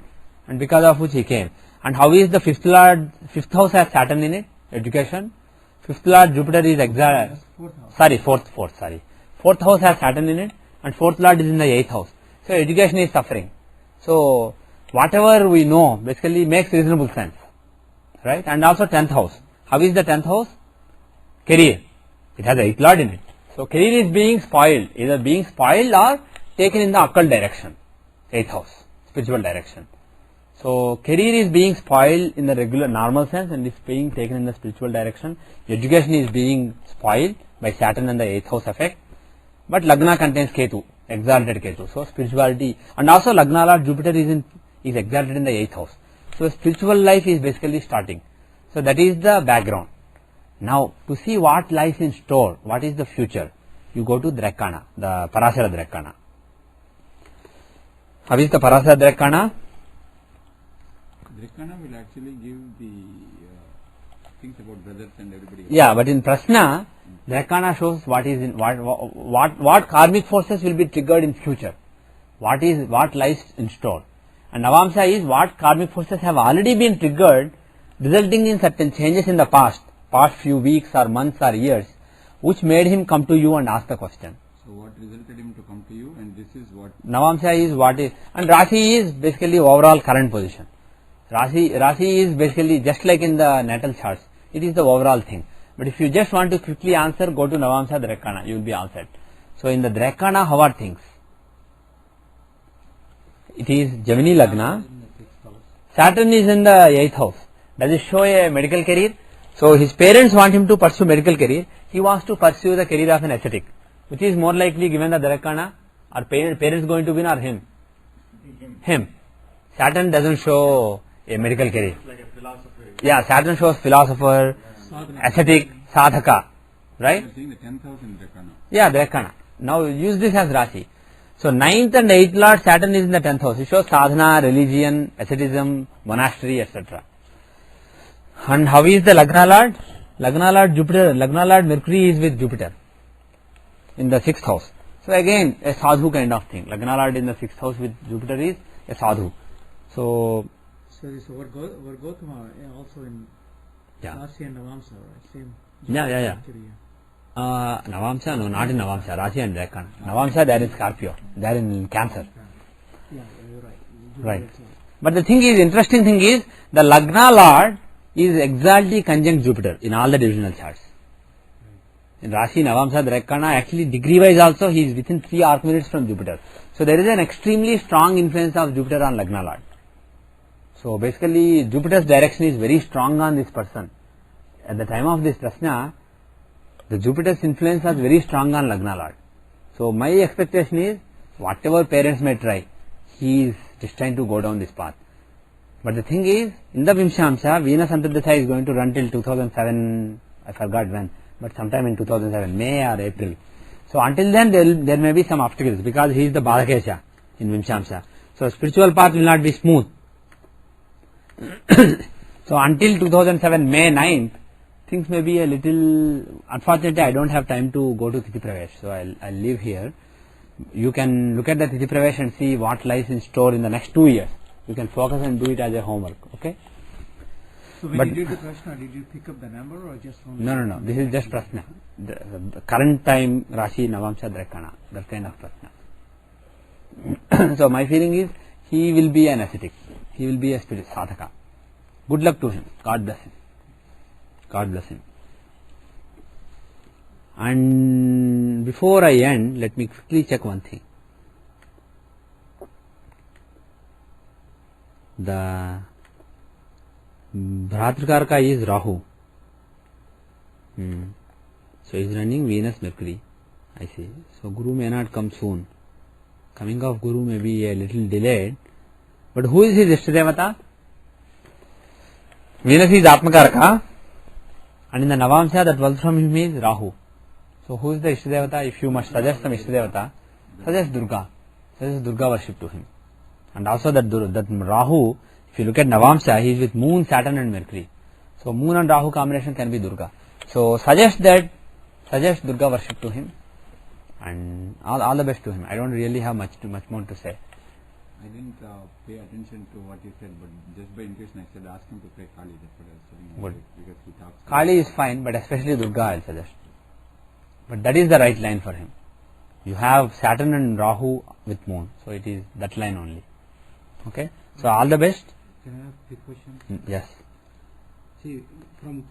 and because of which he came. And how is the fifth house has Saturn in it? Education. Fifth lord Jupiter is exalted. Fourth house has Saturn in it, and fourth lord is in the 8th house. So education is suffering. So whatever we know basically makes reasonable sense, right? And also 10th house. How is the 10th house? Career. It has 8th lord in it. So career is being spoiled, either being spoiled or taken in the occult direction. 8th house, spiritual direction. So career is being spoiled in the regular normal sense, and is being taken in the spiritual direction. Education is being spoiled by Saturn and the 8th house effect. But Lagna contains Ketu, exalted Ketu. So spirituality, and also Lagna Lord Jupiter is exalted in the 8th house. So spiritual life is basically starting. So that is the background. Now to see what lies in store, what is the future, you go to Drekana, the Parasara Drekana. How is the Parasara Drekana?
Drekana will actually give the things about brothers and everybody else.
Yeah, but in Prashna, Drekana shows what is in what karmic forces will be triggered in future. What lies in store. And Navamsa is what karmic forces have already been triggered, resulting in certain changes in the past few weeks or months or years, which made him come to you and ask the question.
So what resulted him to come to you, and this is what
Navamsa is what is, and Rashi is basically overall current position. Rashi is basically just like in the natal charts. It is the overall thing. But if you just want to quickly answer, go to Navamsa Drekana, you will be answered. So in the Drekana, how are things? It is Gemini Lagna. Saturn is in the 8th house. Does it show a medical career? So his parents want him to pursue medical career. He wants to pursue the career of an ascetic. Which is more likely given the Drekana? Are parents going to win or him? Him. Saturn doesn't show a medical career.
Like a philosopher.
Yeah, Saturn shows philosopher, ascetic, sadhaka, right?
you are seeing the 10th house in Drekana.
Yeah, Drekana. Now use this as Rashi. So 9th and 8th lord Saturn is in the 10th house. It shows sadhana, religion, asceticism, monastery, etc. And how is the Lagna Lord? Lagna Lord Jupiter, Lagna Lord Mercury is with Jupiter in the 6th house. So again a sadhu kind of thing. Lagna Lord in the 6th house with Jupiter is a sadhu. So
So this Vargotama also in
yeah.
Rashi and Navamsa, right? Same.
Yeah. Navamsa, no, not in Navamsa, Rashi and Drekana. Navamsa, they are in Scorpio, they are in Cancer.
Yeah, you're right.
Right. But the thing is, interesting thing is, the Lagna Lord is exactly conjunct Jupiter in all the divisional charts. In Rashi, Navamsa, Drekana, actually degree wise also, he is within 3 arc minutes from Jupiter. So there is an extremely strong influence of Jupiter on Lagna Lord. So basically, Jupiter's direction is very strong on this person. At the time of this Prashna, the Jupiter's influence was very strong on Lagna Lord. So my expectation is, whatever parents may try, he is destined to go down this path. But the thing is, in the Vimshamsa, Venus Antardasha is going to run till 2007, I forgot when, but sometime in 2007, May or April. So until then, there may be some obstacles, because he is the Balakesha in Vimshamsa. So spiritual path will not be smooth. So until 2007 May 9th, things may be a little, unfortunately I don't have time to go to Tithi Pravesh, so I'll leave here. You can look at the Tithi Pravesh and see what lies in store in the next 2 years. You can focus and do it as a homework, okay?
So when you did the Prashna, did you pick up the number or just only?
No, this is just Prashna. The current time Rashi, Navamsa, Drekana, that kind of Prashna. So my feeling is, he will be an ascetic. He will be a spirit sadhaka. Good luck to him. God bless him. God bless him. And before I end, let me quickly check one thing. The Bhratrakarka is Rahu. So he is running Venus, Mercury. I see. So Guru may not come soon. Coming of Guru may be a little delayed. But who is his Ishtadevata? Venus is Atmakaraka, and in the Navamsa, the 12th from him is Rahu. So who is the Ishtadevata? If you must suggest some Ishtadevata, suggest Durga. Suggest Durga worship to him. And also that Rahu, if you look at Navamsa, he is with Moon, Saturn and Mercury. So Moon and Rahu combination can be Durga. So suggest Durga worship to him, and all the best to him. I don't really have much more to say.
I didn't pay attention to what you said, but just by intuition I said ask him to play Kali. That's what I was telling you.
Good.
Because he talks.
Kali is fine, but especially Durga I'll suggest. But that is the right line for him. You have Saturn and Rahu with moon, so it is that line only. Okay, so all the best.
Can I have a quick question?
Yes.
See, from